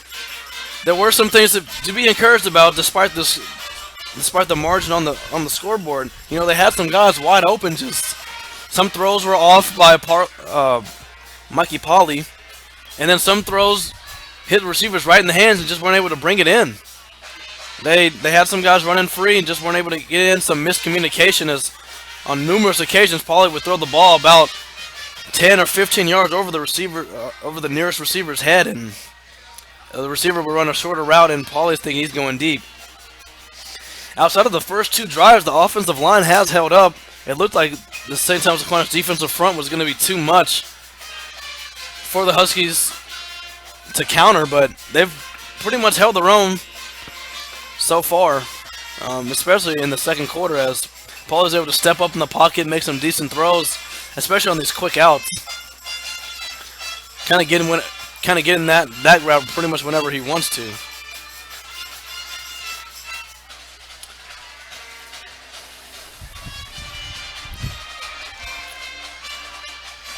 there were some things to be encouraged about despite the margin on the scoreboard. They had some guys wide open. Just some throws were off by Mikey Polly, and then some throws hit receivers right in the hands and just weren't able to bring it in. They had some guys running free and just weren't able to get in. Some miscommunication, as on numerous occasions Polly would throw the ball about 10 or 15 yards over the nearest receiver's head, and the receiver would run a shorter route, and Polly's thinking he's going deep. Outside of the first two drives, the offensive line has held up. It looked like the St. Thomas Aquinas defensive front was going to be too much for the Huskies to counter, but they've pretty much held their own so far, especially in the second quarter, as Paul is able to step up in the pocket, make some decent throws, especially on these quick outs. Kind of getting that route pretty much whenever he wants to.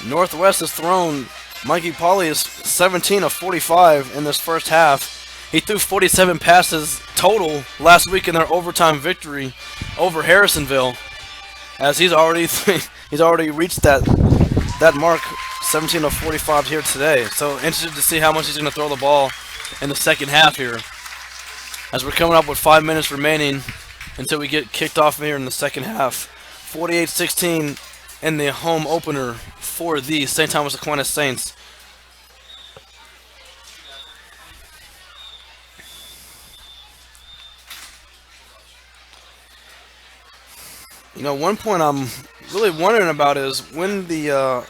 Northwest has thrown. Mikey Polly is 17 of 45 in this first half. He threw 47 passes total last week in their overtime victory over Harrisonville, as he's already reached that mark, 17 of 45 here today. So interested to see how much he's going to throw the ball in the second half here, as we're coming up with 5 minutes remaining until we get kicked off here in the second half. 48-16 in the home opener for the St. Thomas Aquinas Saints. One point I'm really wondering about is when the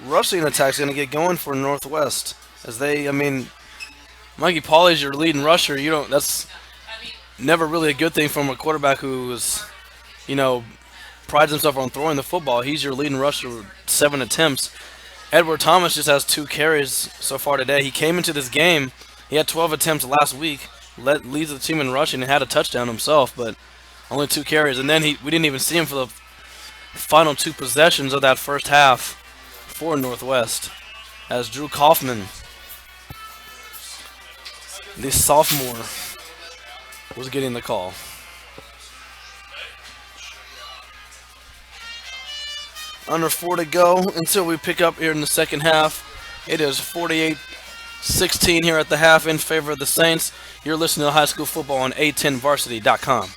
rushing attack is going to get going for Northwest. As Mikey Polly's your leading rusher. That's never really a good thing from a quarterback who is, prides himself on throwing the football. He's your leading rusher with 7 attempts. Edward Thomas just has 2 carries so far today. He came into this game, he had 12 attempts last week, leads the team in rushing and had a touchdown himself, but only 2 carries. And then we didn't even see him for the final 2 possessions of that first half for Northwest, as Drew Kaufman, the sophomore, was getting the call. Under 4 to go until we pick up here in the second half. It is 48-16 here at the half in favor of the Saints. You're listening to High School Football on A10Varsity.com.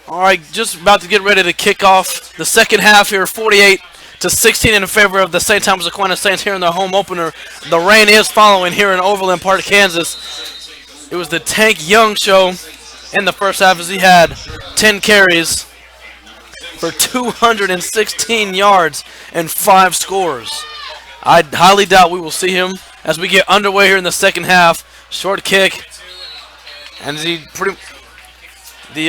All right, just about to get ready to kick off the second half here, 48-16 in favor of the St. Thomas Aquinas Saints here in the home opener. The rain is following here in Overland Park, Kansas. It was the Tank Young show in the first half as he had 10 carries for 216 yards and 5 scores. I highly doubt we will see him as we get underway here in the second half. Short kick, and the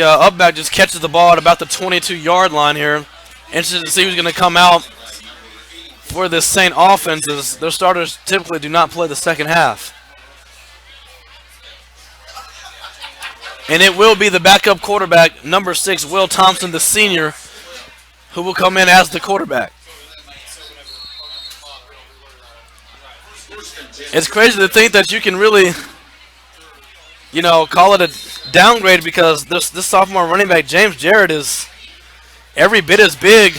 up back just catches the ball at about the 22-yard line here. Interested to see who's going to come out for this Saint offense, as their starters typically do not play the second half. And it will be the backup quarterback, number 6, Will Thompson, the senior, who will come in as the quarterback. It's crazy to think that you can really, call it a downgrade, because this sophomore running back, James Jarrett, is every bit as big.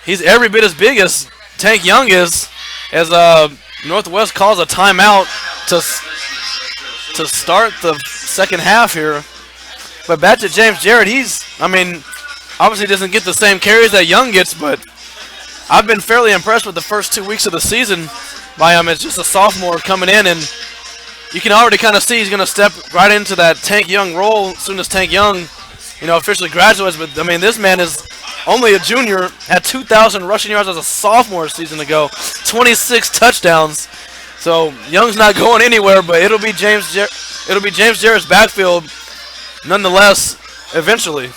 He's every bit as big as Tank Young is, as Northwest calls a timeout to start the second half here. But back to James Jarrett, obviously doesn't get the same carries that Young gets, but I've been fairly impressed with the first 2 weeks of the season by him. It's just a sophomore coming in, and you can already kind of see he's going to step right into that Tank Young role as soon as Tank Young, officially graduates. But, this man is only a junior, had 2,000 rushing yards as a sophomore a season ago, 26 touchdowns. So Young's not going anywhere, but it'll be James Jarrett's backfield nonetheless eventually.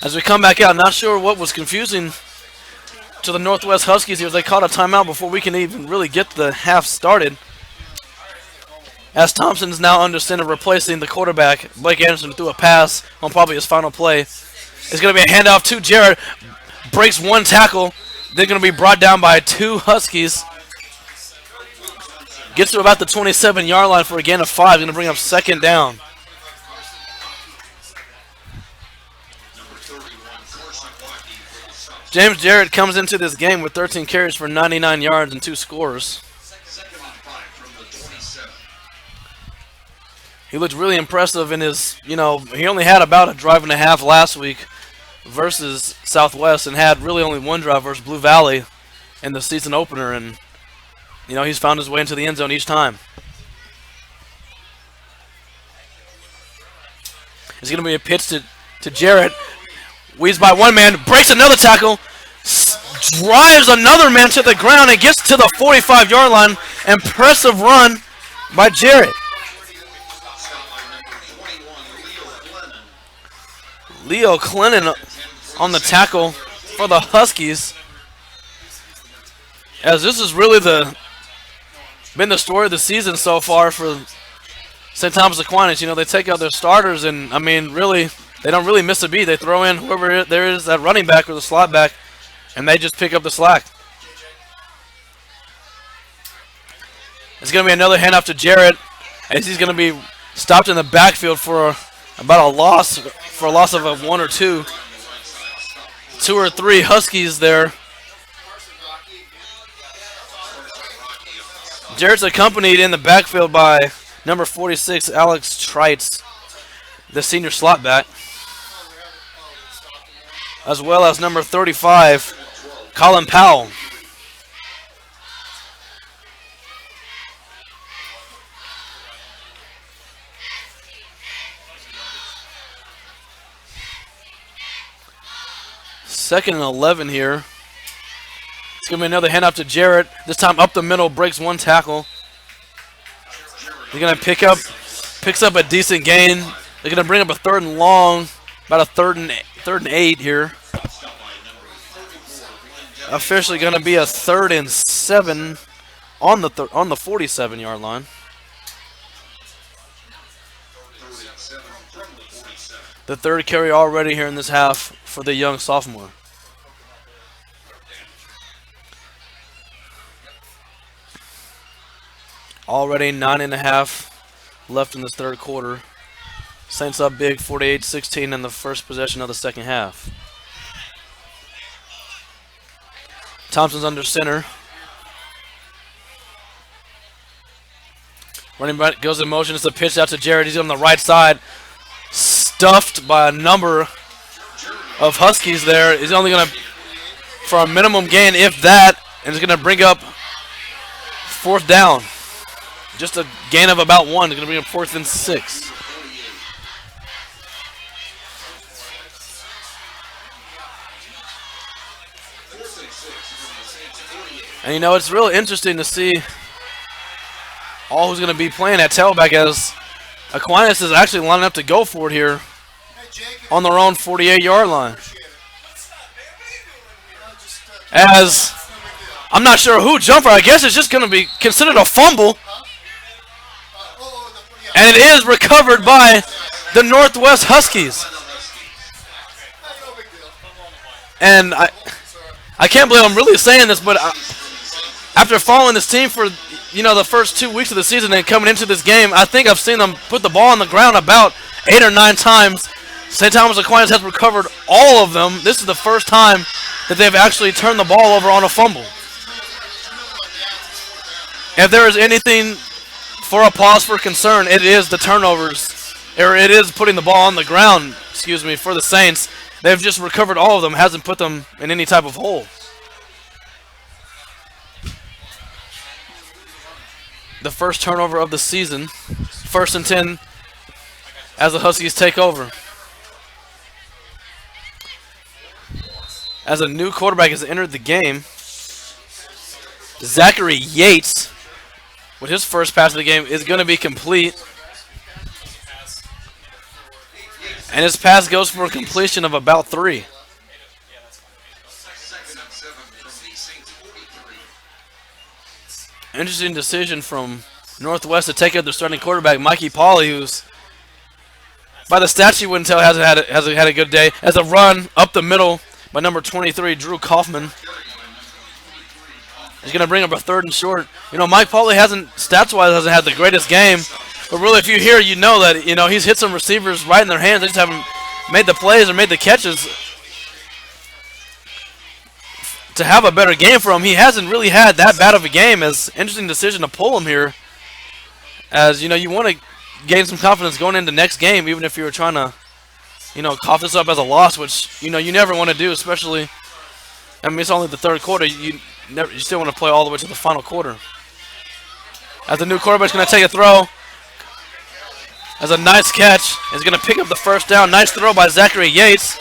As we come back out, not sure what was confusing to the Northwest Huskies here, as they caught a timeout before we can even really get the half started. As Thompson is now under center, replacing the quarterback, Blake Anderson, threw a pass on probably his final play. It's going to be a handoff to Jarrett. Breaks one tackle. They're going to be brought down by 2 Huskies. Gets to about the 27-yard line for a gain of 5. Going to bring up second down. James Jarrett comes into this game with 13 carries for 99 yards and 2 scores. He looked really impressive in his, he only had about a drive and a half last week versus Southwest, and had really only one drive versus Blue Valley in the season opener, and, he's found his way into the end zone each time. It's going to be a pitch to Jarrett. Weaves by one man, breaks another tackle, drives another man to the ground, and gets to the 45-yard line. Impressive run by Jarrett. Leo Clennon on the tackle for the Huskies, as this is really been the story of the season so far for St. Thomas Aquinas. They take out their starters, and really, they don't really miss a beat. They throw in whoever there is at running back or the slot back, and they just pick up the slack. It's going to be another handoff to Jarrett, as he's going to be stopped in the backfield for about a loss of 1 or 2. 2 or 3 Huskies there. Jarrett's accompanied in the backfield by number 46, Alex Trites, the senior slot back, as well as number 35, Colin Powell. Second and 11 here. It's going to be another handoff to Jarrett. This time up the middle, breaks one tackle. They're going to picks up a decent gain. They're going to bring up a 3rd and long, about a third and 8 here. Officially going to be a 3rd and 7 on the 47-yard line. The 3rd carry already here in this half for the young sophomore. Already 9.5 left in this 3rd quarter. Saints up big, 48-16 in the first possession of the second half. Thompson's under center. Running back goes in motion. It's a pitch out to Jarrett. He's on the right side. stuffed by a number of Huskies there. He's only going to, for a minimum gain, if that, and it's going to bring up 4th down. Just a gain of about 1. It's going to bring up 4th and 6. And you know, it's real interesting to see all who's going to be playing at tailback, as Aquinas is actually lining up to go for it here on their own 48-yard line. As I'm not sure who jumped for. I guess it's just going to be considered a fumble. And it is recovered by the Northwest Huskies. And I can't believe I'm really saying this, but after following this team for, you know, the first 2 weeks of the season and coming into this game, I think I've seen them put the ball on the ground about 8 or 9 times. St. Thomas Aquinas has recovered all of them. This is the first time that they've actually turned the ball over on a fumble. If there is anything for a pause for concern, it is the turnovers, or it is putting the ball on the ground, for the Saints. They've just recovered all of them, hasn't put them in any type of hole. The first turnover of the season, 1st and 10 as the Huskies take over. As a new quarterback has entered the game, Zachary Yates, with his first pass of the game, is going to be complete. And his pass goes for a completion of about 3. Interesting decision from Northwest to take out their starting quarterback, Mikey Pauley, who's, by the stats you wouldn't tell, hasn't had a good day. As a run up the middle by number 23, Drew Kaufman. He's going to bring up a 3rd and short. You know, Mike Pauley stats-wise, hasn't had the greatest game. But really, if you hear, you know that, you know, he's hit some receivers right in their hands. They just haven't made the plays or made the catches to have a better game for him. He hasn't really had that bad of a game. As interesting decision to pull him here. As, you know, you want to gain some confidence going into next game, even if you were trying to, you know, cough this up as a loss, which, you know, you never want to do, especially, I mean, it's only the 3rd quarter. You still want to play all the way to the final quarter. As the new quarterback's going to take a throw. As a nice catch. Is going to pick up the 1st down. Nice throw by Zachary Yates.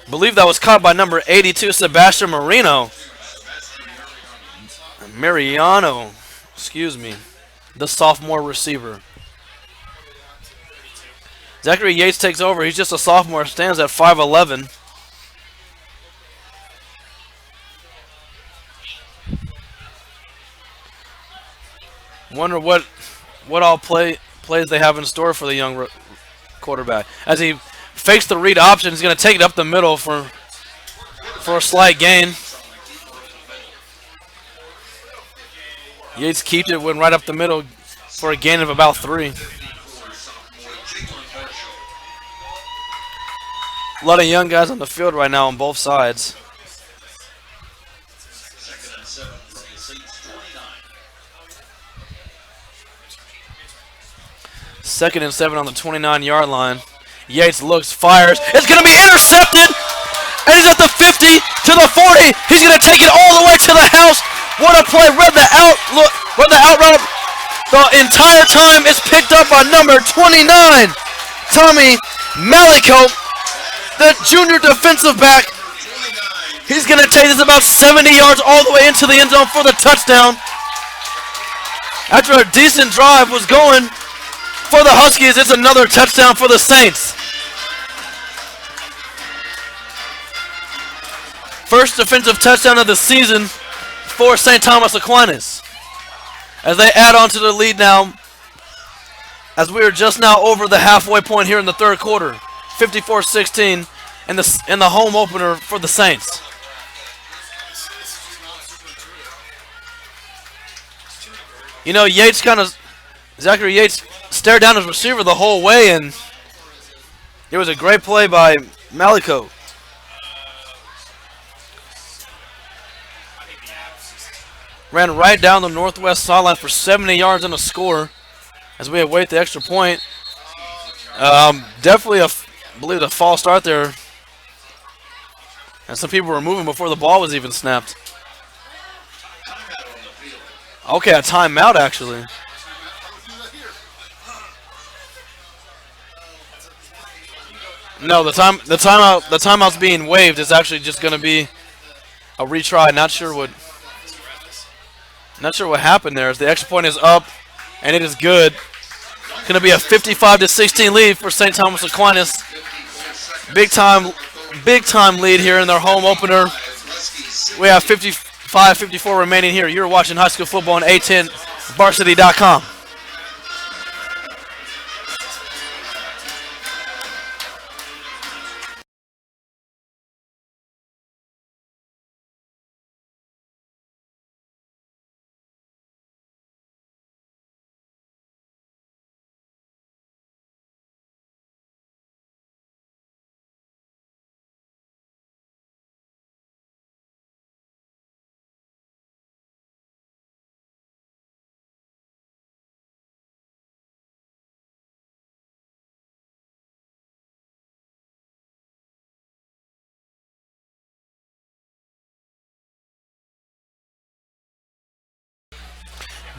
I believe that was caught by number 82, Sebastian Mariano, the sophomore receiver. Zachary Yates takes over. He's just a sophomore, stands at 5'11". Wonder what all plays they have in store for the young quarterback. As he fakes the read option, he's going to take it up the middle for a slight gain. Yates keeps it, went right up the middle for a gain of about 3. A lot of young guys on the field right now on both sides. Second and 7 on the 29-yard line. Yates looks, fires. It's going to be intercepted. And he's at the 50 to the 40. He's going to take it all the way to the house. What a play. Read the out route the entire time. It's picked up by number 29, Tommy Malico, the junior defensive back. He's going to take this about 70 yards all the way into the end zone for the touchdown. After a decent drive was going for the Huskies, it's another touchdown for the Saints. First defensive touchdown of the season for St. Thomas Aquinas, as they add on to the lead now, as we are just now over the halfway point here in the 3rd quarter. 54-16 in the home opener for the Saints. You know, Zachary Yates stared down his receiver the whole way, and it was a great play by Malico. Ran right down the Northwest sideline for 70 yards and a score. as we await the extra point. Definitely I believe a false start there. And some people were moving before the ball was even snapped. Okay, a timeout actually. No, the timeout's being waived. It's actually just going to be a retry. Not sure what happened there. As the extra point is up, and it is good. Going to be a 55-16 lead for St. Thomas Aquinas. Big time lead here in their home opener. We have 55-54 remaining here. You're watching high school football on A10varsity.com.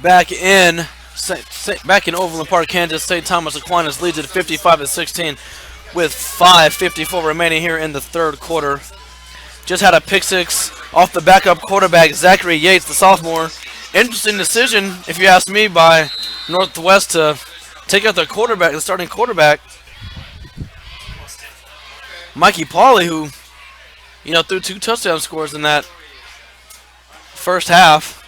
Back in Overland Park, Kansas, St. Thomas Aquinas leads at 55-16 with 5:54 remaining here in the third quarter. Just had a pick six off the backup quarterback, Zachary Yates, the sophomore. Interesting decision, if you ask me, by Northwest to take out the starting quarterback, Mikey Pauley, who threw 2 touchdown scores in that first half.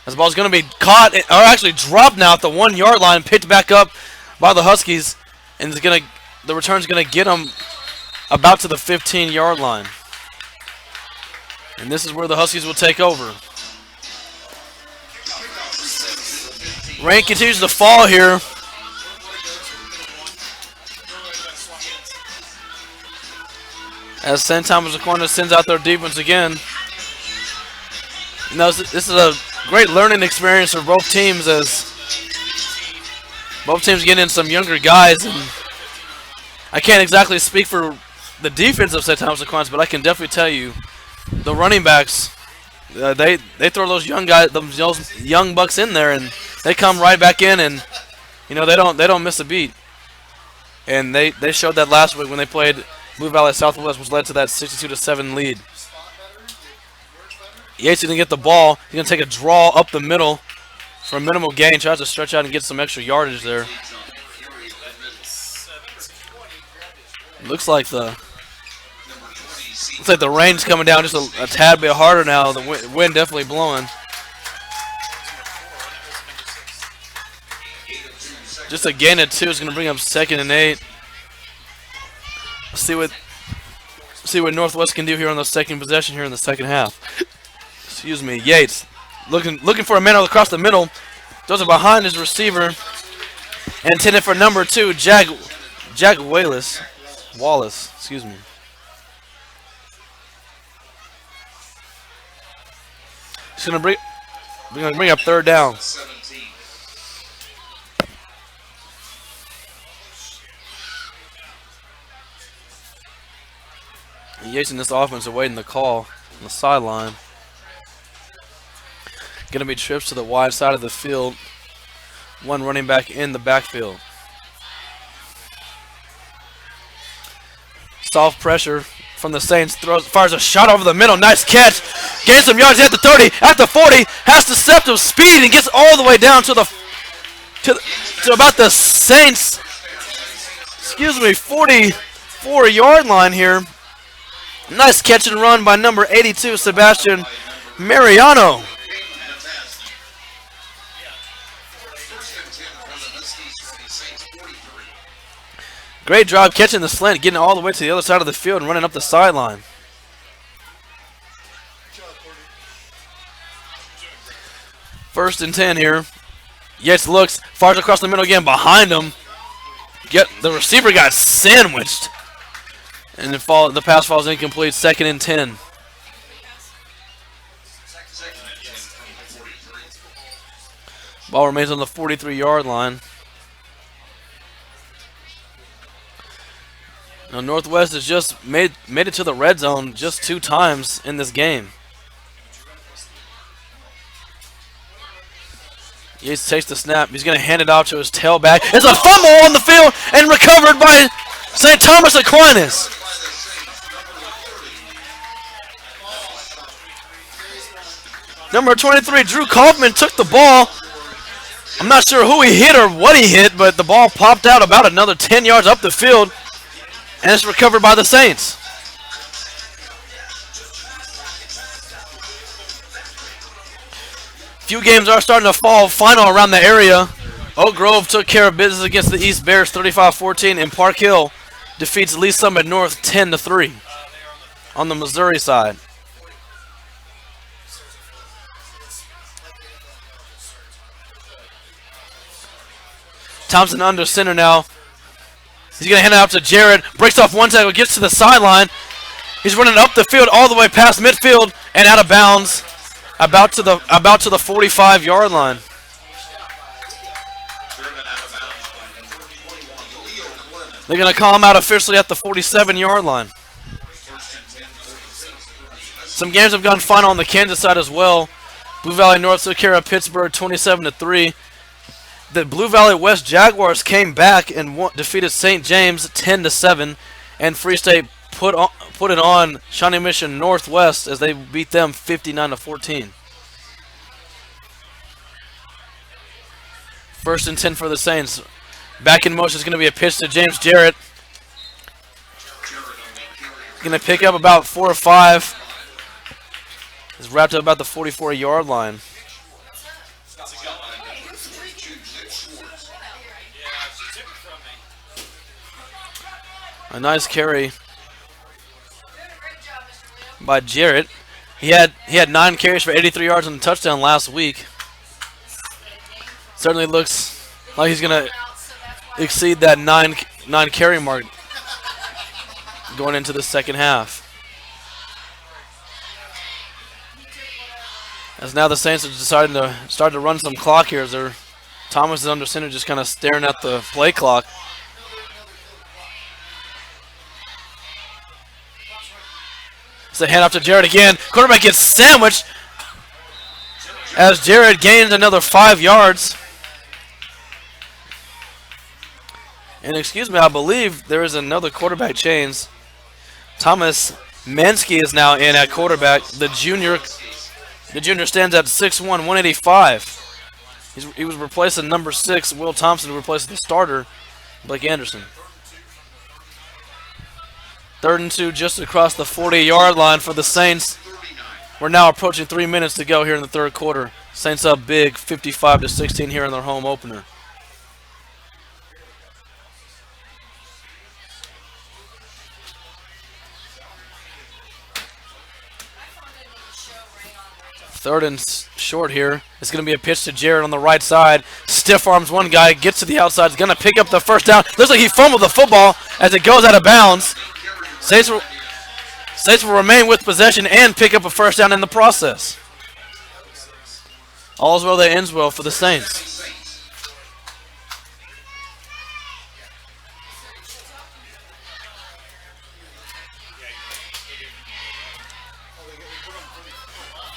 This ball's going to be caught, or actually dropped now at the 1 yard line, picked back up by the Huskies, and the return's going to get them about to the 15 yard line. And this is where the Huskies will take over. Rain continues to fall here. As St. Thomas Aquinas sends out their defense again. This is a great learning experience for both teams, as both teams get in some younger guys. And I can't exactly speak for the defense of St. Thomas Aquinas, but I can definitely tell you the running backs, they throw those young guys, those young bucks in there, and they come right back in, and they don't miss a beat. And they showed that last week when they played Blue Valley Southwest, which led to that 62-7 lead. Yates is going to get the ball. He's going to take a draw up the middle for a minimal gain. Tries to stretch out and get some extra yardage there. Looks like the rain's coming down just a tad bit harder now. The wind definitely blowing. Just a gain of 2 is going to bring up 2nd and 8. See what Northwest can do here on the second possession here in the second half. Excuse me, Yates looking for a man across the middle. Throws it behind his receiver. Intended for number 2, Jack Wallace. Excuse me. He's gonna bring up 3rd down. Yates in this offense awaiting the call on the sideline. Going to be trips to the wide side of the field. One running back in the backfield. Soft pressure from the Saints. Fires a shot over the middle. Nice catch. Gains some yards at the 30, at the 40. Has deceptive speed and gets all the way down to about the Saints. 44 yard line here. Nice catch and run by number 82, Sebastian Mariano. Great job catching the slant, getting all the way to the other side of the field and running up the sideline. First and 10 here. Yates looks, fires across the middle again behind him. The receiver got sandwiched. And the pass falls incomplete. 2nd and 10. Ball remains on the 43 yard line. Now Northwest has just made it to the red zone just 2 times in this game. Yates takes the snap. He's going to hand it off to his tailback. It's a fumble on the field and recovered by St. Thomas Aquinas. Number 23, Drew Kaufman, took the ball. I'm not sure who he hit or what he hit, but the ball popped out about another 10 yards up the field, and it's recovered by the Saints. Few games are starting to fall final around the area. Oak Grove took care of business against the East Bears 35-14, and Park Hill defeats Lee Summit North 10-3 on the Missouri side. Thompson under center now. He's going to hand it out to Jared. Breaks off one tackle, gets to the sideline. He's running up the field all the way past midfield and out of bounds. About to the 45-yard line. They're going to call him out officially at the 47-yard line. Some games have gone final on the Kansas side as well. Blue Valley North took care of Pittsburgh 27-3. The Blue Valley West Jaguars came back and defeated St. James 10-7, and Free State put it on Shawnee Mission Northwest as they beat them 59-14. First and 10 for the Saints. Back in motion is going to be a pitch to James Jarrett. Going to pick up about 4 or 5. It's wrapped up about the 44-yard line. A nice carry by Jarrett. He had 9 carries for 83 yards and a touchdown last week. Certainly looks like he's going to exceed that 9 carry mark going into the second half. As now the Saints are deciding to start to run some clock here. As Thomas is under center, just kind of staring at the play clock. It's a handoff to Jared again. Quarterback gets sandwiched as Jared gains another 5 yards. And excuse me, I believe there is another quarterback change. Thomas Mensky is now in at quarterback. The junior stands at 6'1", 185. He was replacing number 6, Will Thompson, who replaced the starter, Blake Anderson. 3rd and 2 just across the 40-yard line for the Saints. We're now approaching 3 minutes to go here in the third quarter. Saints up big, 55-16 here in their home opener. Third and short here. It's going to be a pitch to Jared on the right side. Stiff arms one guy, gets to the outside. Is going to pick up the first down. Looks like he fumbled the football as it goes out of bounds. Saints will remain with possession and pick up a first down in the process. All's well that ends well for the Saints.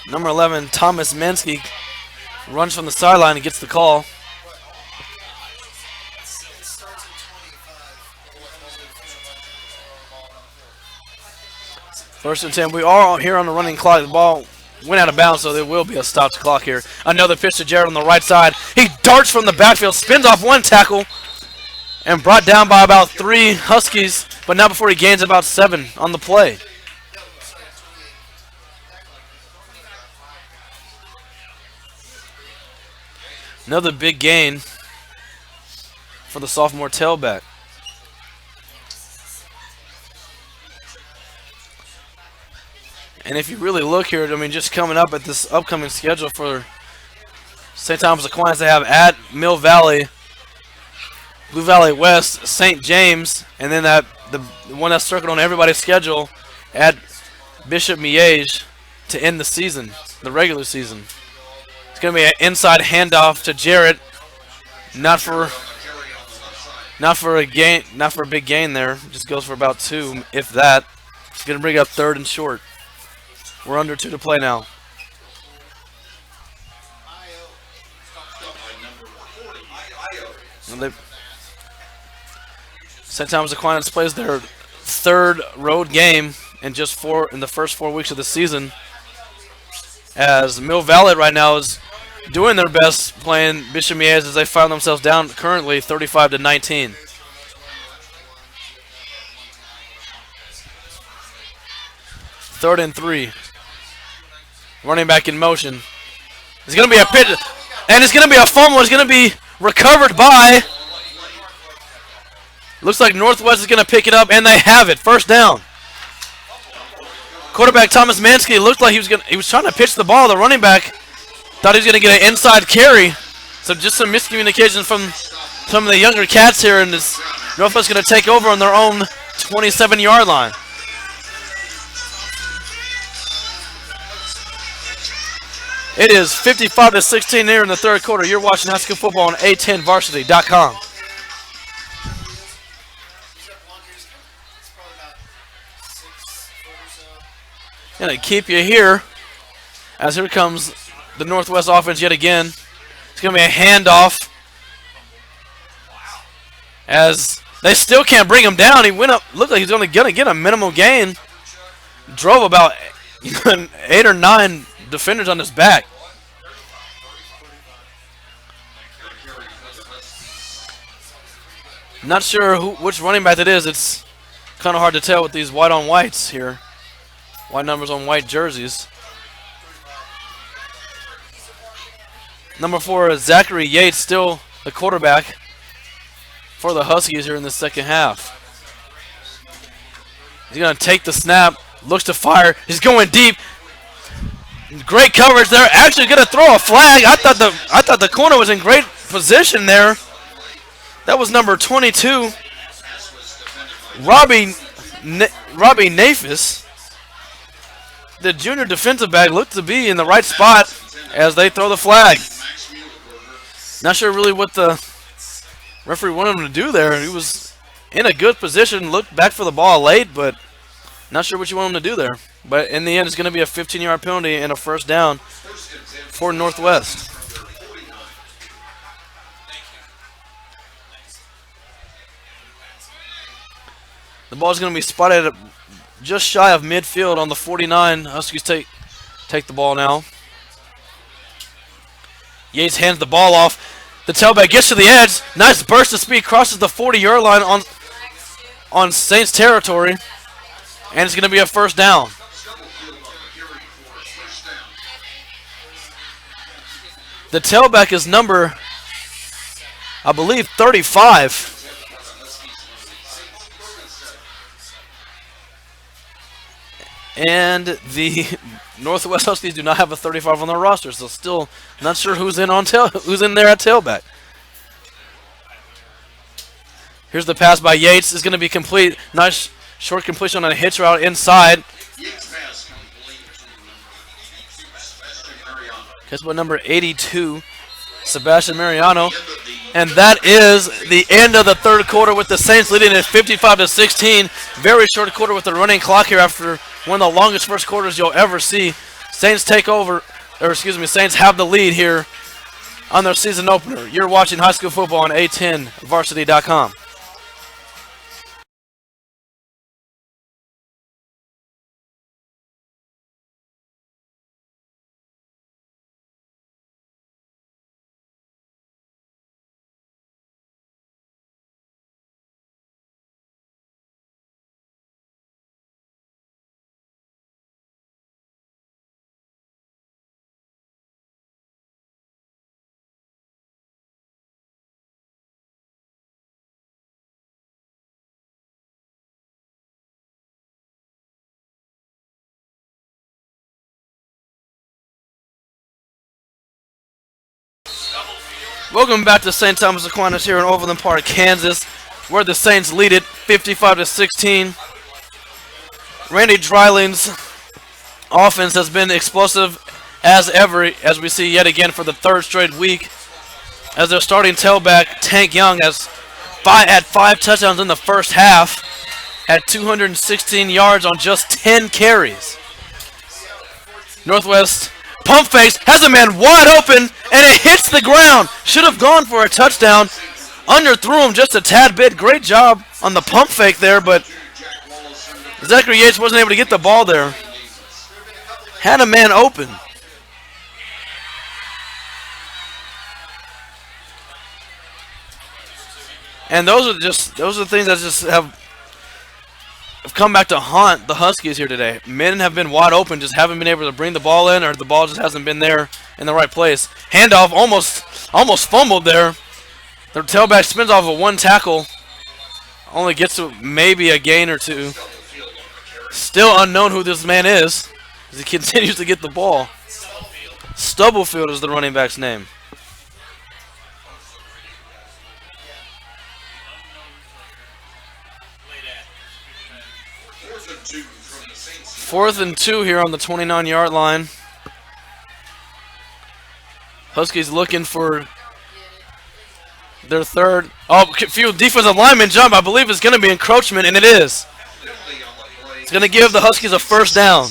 Number 11, Thomas Mensky, runs from the sideline and gets the call. First and 10. We are here on the running clock. The ball went out of bounds, so there will be a stopped clock here. Another pitch to Jared on the right side. He darts from the backfield, spins off one tackle, and brought down by about 3 Huskies, but not before he gains about 7 on the play. Another big gain for the sophomore tailback. And if you really look here, I mean, just coming up at this upcoming schedule for St. Thomas Aquinas, they have at Mill Valley, Blue Valley West, St. James, and then the one that's circled on everybody's schedule at Bishop Miege to end the season, the regular season. It's going to be an inside handoff to Jarrett. Not for Not for a gain, not for a big gain there. Just goes for about 2, if that. It's gonna bring up 3rd and short. We're under 2 to play now. St. Thomas Aquinas plays their 3rd road game in the first 4 weeks of the season. As Mill Valley right now is doing their best playing Bishop Mies as they find themselves down currently 35-19. Third and 3. Running back in motion. It's going to be a pitch, and it's going to be a fumble. It's going to be recovered by. Looks like Northwest is going to pick it up, and they have it. First down. Quarterback Thomas Mansky looked like he was trying to pitch the ball. The running back thought he was going to get an inside carry. So just some miscommunication from some of the younger cats here, and this Northwest going to take over on their own 27-yard line. It is 55-16 here in the 3rd quarter. You're watching high school football on A10varsity.com. Gonna keep you here as here comes the Northwest offense yet again. It's gonna be a handoff as they still can't bring him down. He went up, looked like he's gonna get a minimal gain. Drove about 8 or 9 defenders on his back. Not sure which running back it is. It's kind of hard to tell with these white on whites here. White numbers on white jerseys. Number 4 is Zachary Yates, still the quarterback for the Huskies here in the second half. He's going to take the snap, looks to fire. He's going deep. Great coverage there. Actually going to throw a flag. I thought the corner was in great position there. That was number 22, Robbie Nafis. The junior defensive back looked to be in the right spot as they throw the flag. Not sure really what the referee wanted him to do there. He was in a good position, looked back for the ball late, but not sure what you want him to do there. But in the end, it's going to be a 15-yard penalty and a first down for Northwest. The ball is going to be spotted at just shy of midfield on the 49. Huskies take the ball now. Yates hands the ball off. The tailback gets to the edge. Nice burst of speed. Crosses the 40-yard line on Saints territory. And it's going to be a first down. The tailback is number, I believe, 35. And the Northwest Huskies do not have a 35 on their roster, so still not sure who's in there at tailback. Here's the pass by Yates. It's going to be complete. Nice short completion on a hitch route inside. Catch by number 82, Sebastian Mariano. And that is the end of the 3rd quarter with the Saints leading at 55-16. Very short quarter with the running clock here after one of the longest first quarters you'll ever see. Saints Saints have the lead here on their season opener. You're watching high school football on A10varsity.com. Welcome back to St. Thomas Aquinas here in Overland Park, Kansas, where the Saints lead it 55-16. Randy Dryling's offense has been explosive as ever, as we see yet again for the 3rd straight week, as their starting tailback, Tank Young, has had 5 touchdowns in the first half. Had 216 yards on just 10 carries. Northwest pump fakes, has a man wide open, and it hits the ground. Should have gone for a touchdown. Underthrew him just a tad bit. Great job on the pump fake there, but Zachary Yates wasn't able to get the ball there. Had a man open. And those are the things that just have come back to haunt the Huskies here today. Men have been wide open, just haven't been able to bring the ball in, or the ball just hasn't been there in the right place. Handoff almost fumbled there. The tailback spins off of one tackle. Only gets to maybe a gain or two. Still unknown who this man is, as he continues to get the ball. Stubblefield is the running back's name. Fourth and 2 here on the 29-yard line. Huskies looking for their third. Oh, few defensive lineman jump. I believe it's going to be encroachment, and it is. It's going to give the Huskies a first down.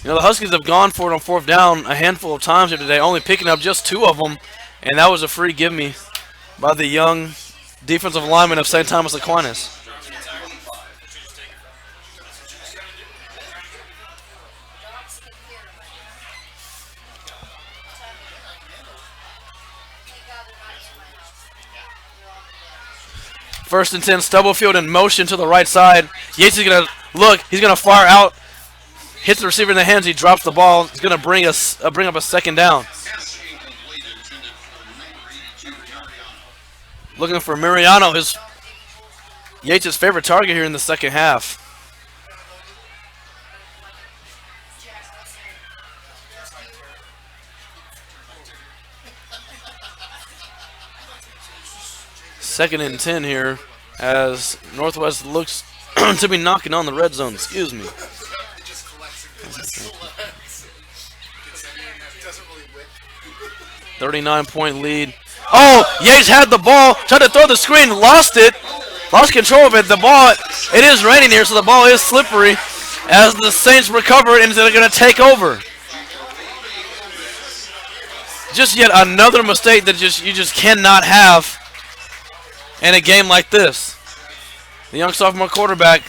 You know, the Huskies have gone for it on fourth down a handful of times here today, only picking up just 2 of them, and that was a free give-me by the young defensive lineman of St. Thomas Aquinas. First and 10, Stubblefield in motion to the right side. Yates is going to look. He's going to fire out. Hits the receiver in the hands. He drops the ball. He's going to bring up a second down. Looking for Mariano, Yates' favorite target here in the second half. Second and 10 here as Northwest looks to be knocking on the red zone. Excuse me. 39-point lead. Oh, Yates had the ball, tried to throw the screen, lost it, lost control of it. The ball, it is raining here, so the ball is slippery as the Saints recover it and they're going to take over. Just yet another mistake that you just cannot have in a game like this. The young sophomore quarterback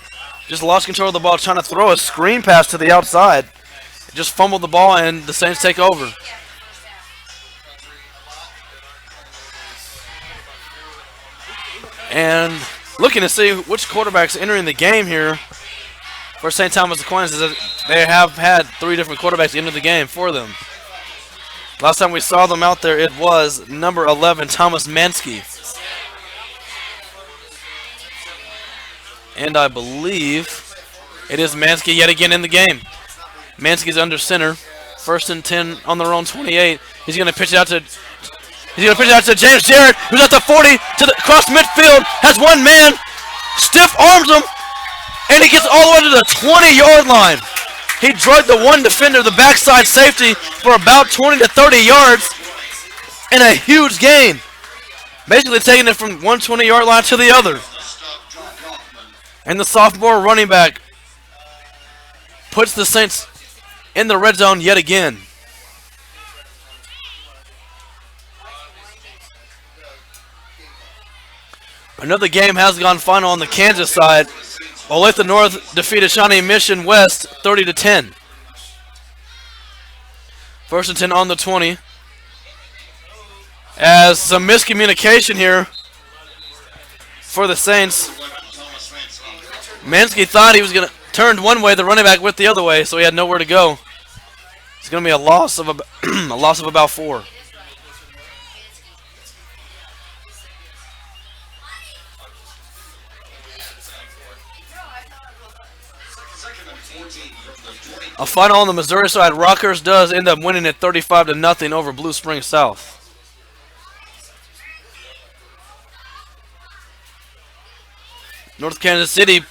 just lost control of the ball, trying to throw a screen pass to the outside. Just fumbled the ball, and the Saints take over. And looking to see which quarterback's entering the game here for St. Thomas Aquinas, is that they have had 3 different quarterbacks enter the game for them. Last time we saw them out there, it was number 11, Thomas Mansky. And I believe it is Mansky yet again in the game. Mansky's under center. First and 10 on their own 28. He's going to pitch it out to James Jarrett, who's at the 40 to the across midfield. Has one man, stiff arms him, and he gets all the way to the 20-yard line. He drugged the one defender, the backside safety, for about 20 to 30 yards, and a huge gain. Basically taking it from one 20-yard line to the other. And the sophomore running back puts the Saints in the red zone yet again. Another game has gone final on the Kansas side. Olathe North defeated Shawnee Mission West 30-10. First and 10 on the 20. As some miscommunication here for the Saints. Mansky thought he was going to turn one way, the running back went the other way, so he had nowhere to go. It's going to be a loss of about 4. A final on the Missouri side. Rutgers does end up winning it 35-0 over Blue Springs South. North Kansas City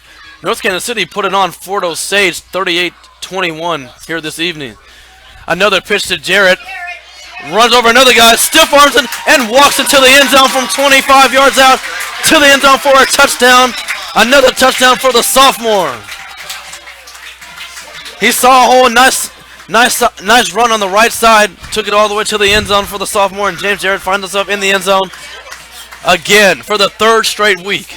put it on Fort Osage 38-21 here this evening. Another pitch to Jarrett. runs over another guy, stiff arms him, and walks into the end zone from 25 yards out to the end zone for a touchdown. Another touchdown for the sophomore. He saw a hole, nice run on the right side, took it all the way to the end zone for the sophomore, and James Jarrett finds himself in the end zone again for the third straight week.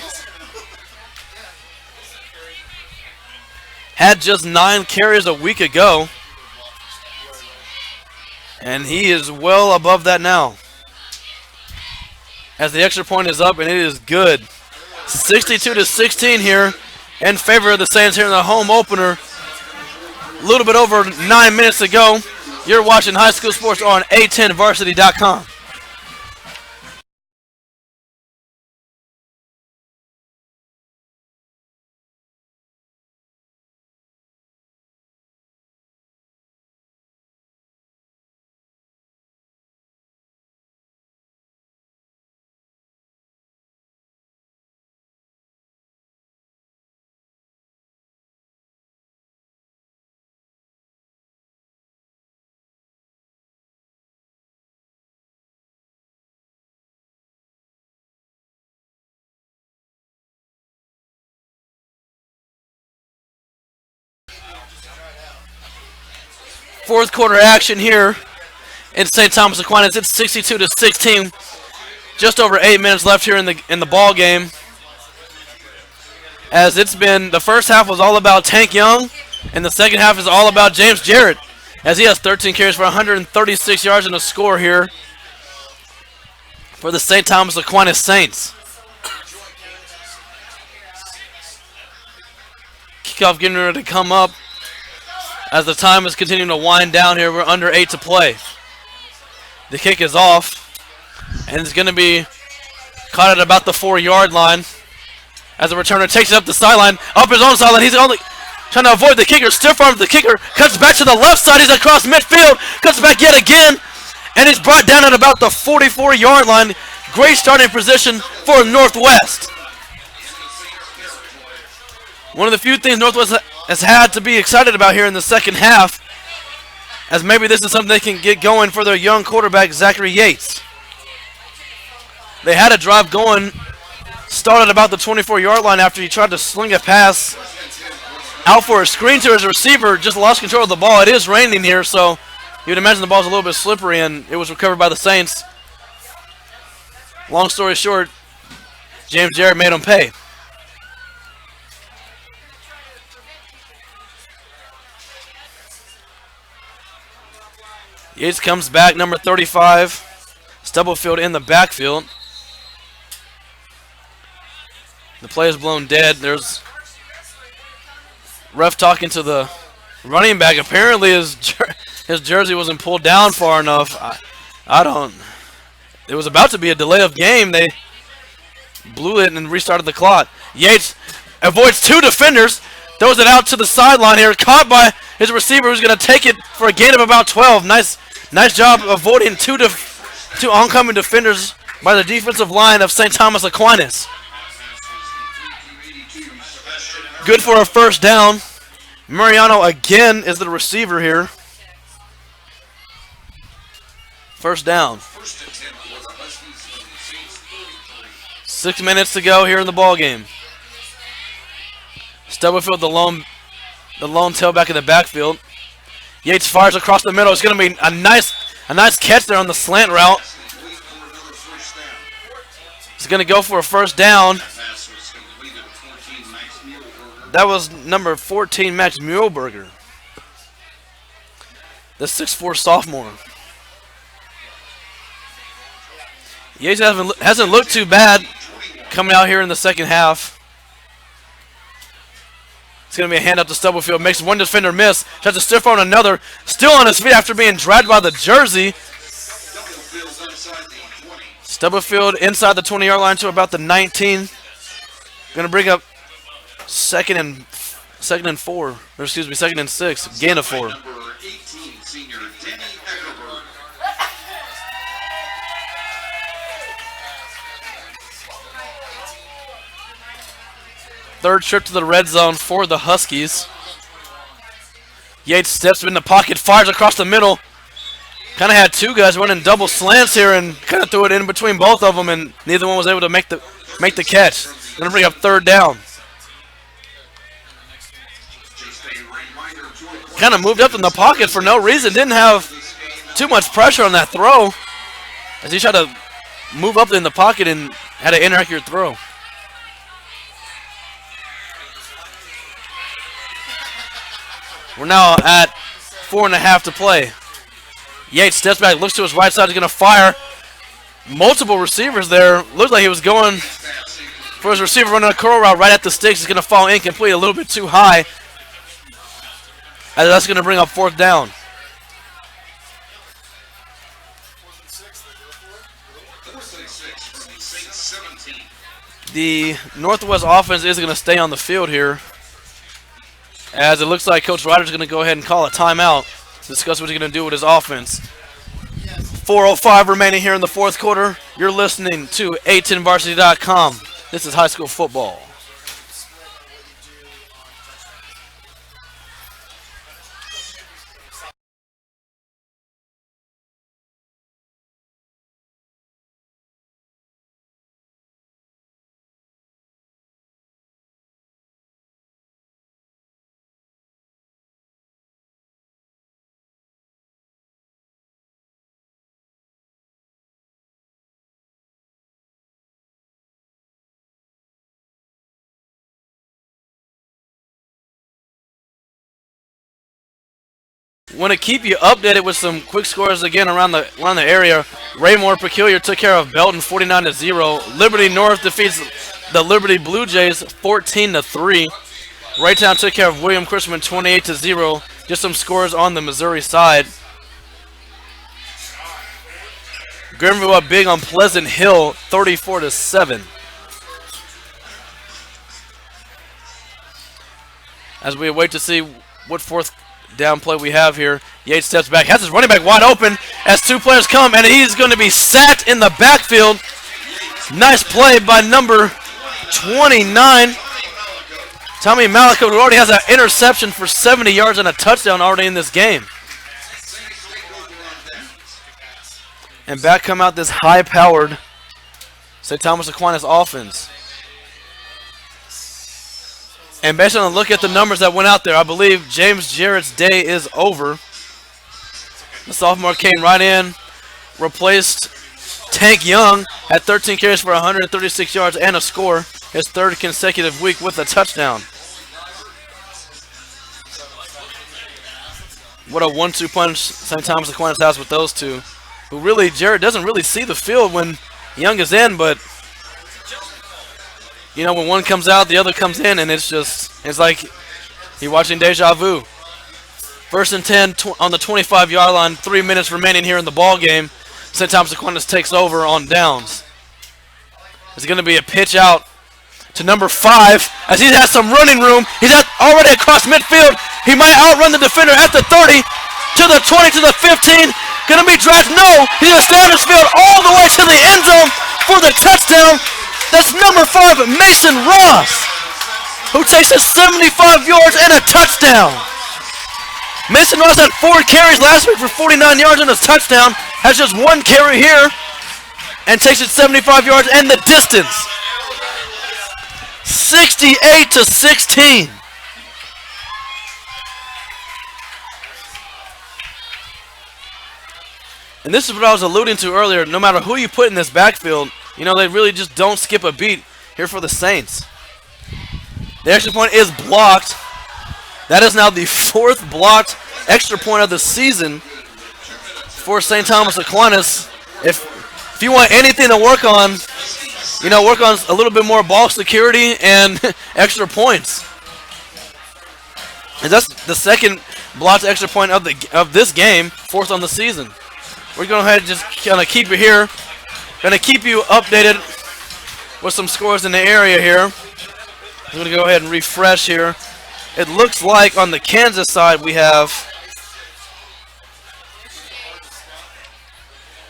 Had just 9 carries a week ago, and he is well above that now. As the extra point is up, and it is good. 62-16 here in favor of the Saints here in the home opener. A little bit over 9 minutes to go. You're watching High School Sports on A10varsity.com. Fourth quarter action here in St. Thomas Aquinas. It's 62-16. Just over 8 minutes left here in the ball game. As it's been, the first half was all about Tank Young, and the second half is all about James Jarrett, as he has 13 carries for 136 yards and a score here for the St. Thomas Aquinas Saints. Kickoff getting ready to come up. As the time is continuing to wind down here, we're under 8 to play. The kick is off, and it's going to be caught at about the 4-yard line. As the returner takes it up the sideline, up his own sideline. He's only trying to avoid the kicker, stiff arms the kicker, cuts back to the left side. He's across midfield, cuts back yet again, and it's brought down at about the 44-yard line. Great starting position for Northwest. One of the few things Northwest has had to be excited about here in the second half, as maybe this is something they can get going for their young quarterback, Zachary Yates. They had a drive going, started about the 24-yard line after he tried to sling a pass out for a screen to his receiver, just lost control of the ball. It is raining here, so you'd imagine the ball's a little bit slippery, and it was recovered by the Saints. Long story short, James Jarrett made him pay. Yates comes back, number 35. Stubblefield in the backfield. The play is blown dead. There's ref talking to the running back. Apparently his jersey wasn't pulled down far enough. I don't. It was about to be a delay of game. They blew it and restarted the clock. Yates avoids 2 defenders. Throws it out to the sideline here. Caught by his receiver, who's going to take it for a gain of about 12. Nice job avoiding two oncoming defenders by the defensive line of St. Thomas Aquinas. Good for a first down. Mariano again is the receiver here. First down. 6 minutes to go here in the ball game. Stubblefield, the lone tailback in the backfield. Yates fires across the middle. It's going to be a nice catch there on the slant route. He's going to go for a first down. That was number 14, Max Muehlberger, the 6'4" sophomore. Yates hasn't looked too bad coming out here in the second half. It's going to be a handout to Stubblefield. Makes one defender miss. Tries to stiff arm another. Still on his feet after being dragged by the jersey. Stubblefield inside the 20-yard line to about the 19. Going to bring up second and 6. Gain of 4. Third trip to the red zone for the Huskies. Yates steps in the pocket, fires across the middle. Kind of had two guys running double slants here and kind of threw it in between both of them, and neither one was able to make the catch. Going to bring up third down. Kind of moved up in the pocket for no reason. Didn't have too much pressure on that throw as he tried to move up in the pocket and had an inaccurate throw. We're now at 4.5 to play. Yates steps back, looks to his right side, he's going to fire. Multiple receivers there. Looked like he was going for his receiver running a curl route right at the sticks. He's going to fall incomplete, a little bit too high. And that's going to bring up fourth down. The Northwest offense is going to stay on the field here, as it looks like Coach Ryder's going to go ahead and call a timeout to discuss what he's going to do with his offense. 4:05 remaining here in the fourth quarter. You're listening to A10varsity.com. This is high school football. Want to keep you updated with some quick scores again around the area. Raymore Peculiar took care of Belton 49-0. Liberty North defeats the Liberty Blue Jays 14-3. Raytown took care of William Chrisman 28-0. Just some scores on the Missouri side. Greenville up big on Pleasant Hill 34-7. As we wait to see what fourth down play we have here. Yates steps back, has his running back wide open as two players come, and he's going to be sacked in the backfield. Nice play by number 29. Tommy Malika, who already has an interception for 70 yards and a touchdown already in this game. And back come out this high-powered St. Thomas Aquinas offense. And based on a look at the numbers that went out there, I believe James Jarrett's day is over. The sophomore came right in, replaced Tank Young, had 13 carries for 136 yards and a score. His third consecutive week with a touchdown. What a 1-2 punch St. Thomas Aquinas has with those two. Who really, Jarrett doesn't really see the field when Young is in, but you know, when one comes out, the other comes in, and it's like you're watching deja vu. First and 10 on the 25-yard line, 3 minutes remaining here in the ball game. St. Thomas Aquinas takes over on downs. It's going to be a pitch out to number 5 as he has some running room. He's already across midfield. He might outrun the defender at the 30, to the 20, to the 15. Going to be dropped. No, he's going to stay on his field all the way to the end zone for the touchdown. That's number 5, Mason Ross, who takes it 75 yards and a touchdown. Mason Ross had 4 carries last week for 49 yards and a touchdown. Has just 1 carry here and takes it 75 yards and the distance. 68-16. And this is what I was alluding to earlier. No matter who you put in this backfield, you know, they really just don't skip a beat here for the Saints. The extra point is blocked. That is now the 4th blocked extra point of the season for St. Thomas Aquinas. If you want anything to work on, you know, work on a little bit more ball security and extra points. And that's the second blocked extra point of this game, 4th on the season. We're going to go ahead and just kind of keep it here. Going to keep you updated with some scores in the area here. I'm going to go ahead and refresh here. It looks like on the Kansas side we have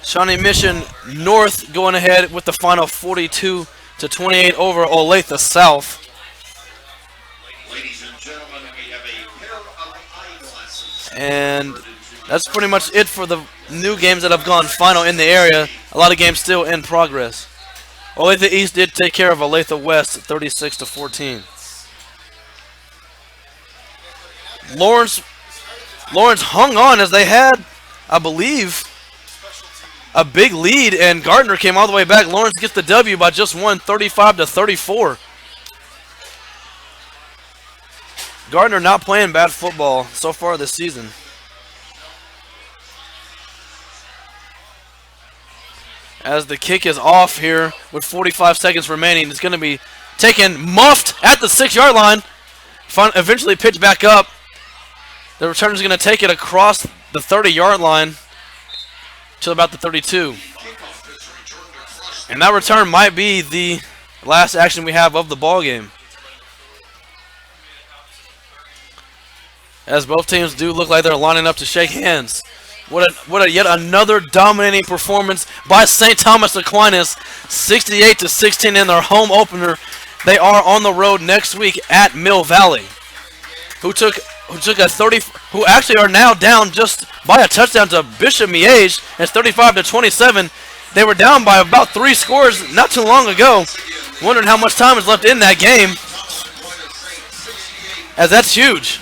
Shawnee Mission North going ahead with the final 42-28 over Olathe South. Ladies and gentlemen, we have a pair of eyeglasses. And that's pretty much it for the new games that have gone final in the area. A lot of games still in progress. Olathe East did take care of Olathe West 36-14. Lawrence hung on as they had, I believe, a big lead, and Gardner came all the way back. Lawrence gets the W by just one, 35-34. Gardner not playing bad football so far this season. As the kick is off here with 45 seconds remaining, it's going to be taken, muffed at the 6-yard line. Eventually pitched back up. The returner is going to take it across the 30-yard line to about the 32. And that return might be the last action we have of the ball game, as both teams do look like they're lining up to shake hands. What a yet another dominating performance by St. Thomas Aquinas, 68-16 in their home opener. They are on the road next week at Mill Valley, who actually are now down just by a touchdown to Bishop Miege. It's 35-27. They were down by about 3 scores not too long ago. Wondering how much time is left in that game, as that's huge.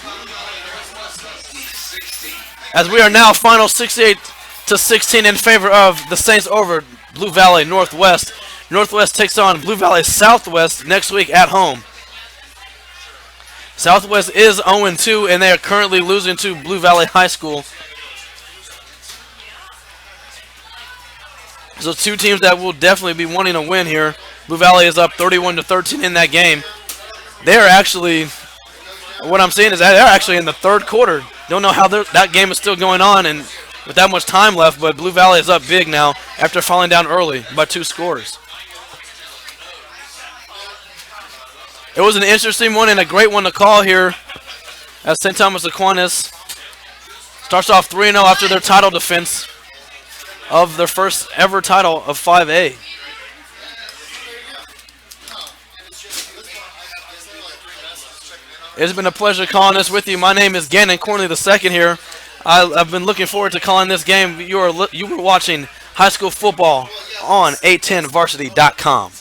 As we are now final 68-16 in favor of the Saints over Blue Valley Northwest. Northwest takes on Blue Valley Southwest next week at home. Southwest is 0-2, and they are currently losing to Blue Valley High School. So two teams that will definitely be wanting a win here. Blue Valley is up 31-13 in that game. They are actually, what I'm seeing is that they're actually in the third quarter. Don't know how that game is still going on and with that much time left, but Blue Valley is up big now after falling down early by 2 scores. It was an interesting one and a great one to call here, as St. Thomas Aquinas starts off 3-0 after their title defense of their first ever title of 5A. It's been a pleasure calling this with you. My name is Gannon Cornley II here. I've been looking forward to calling this game. You were watching high school football on 810varsity.com.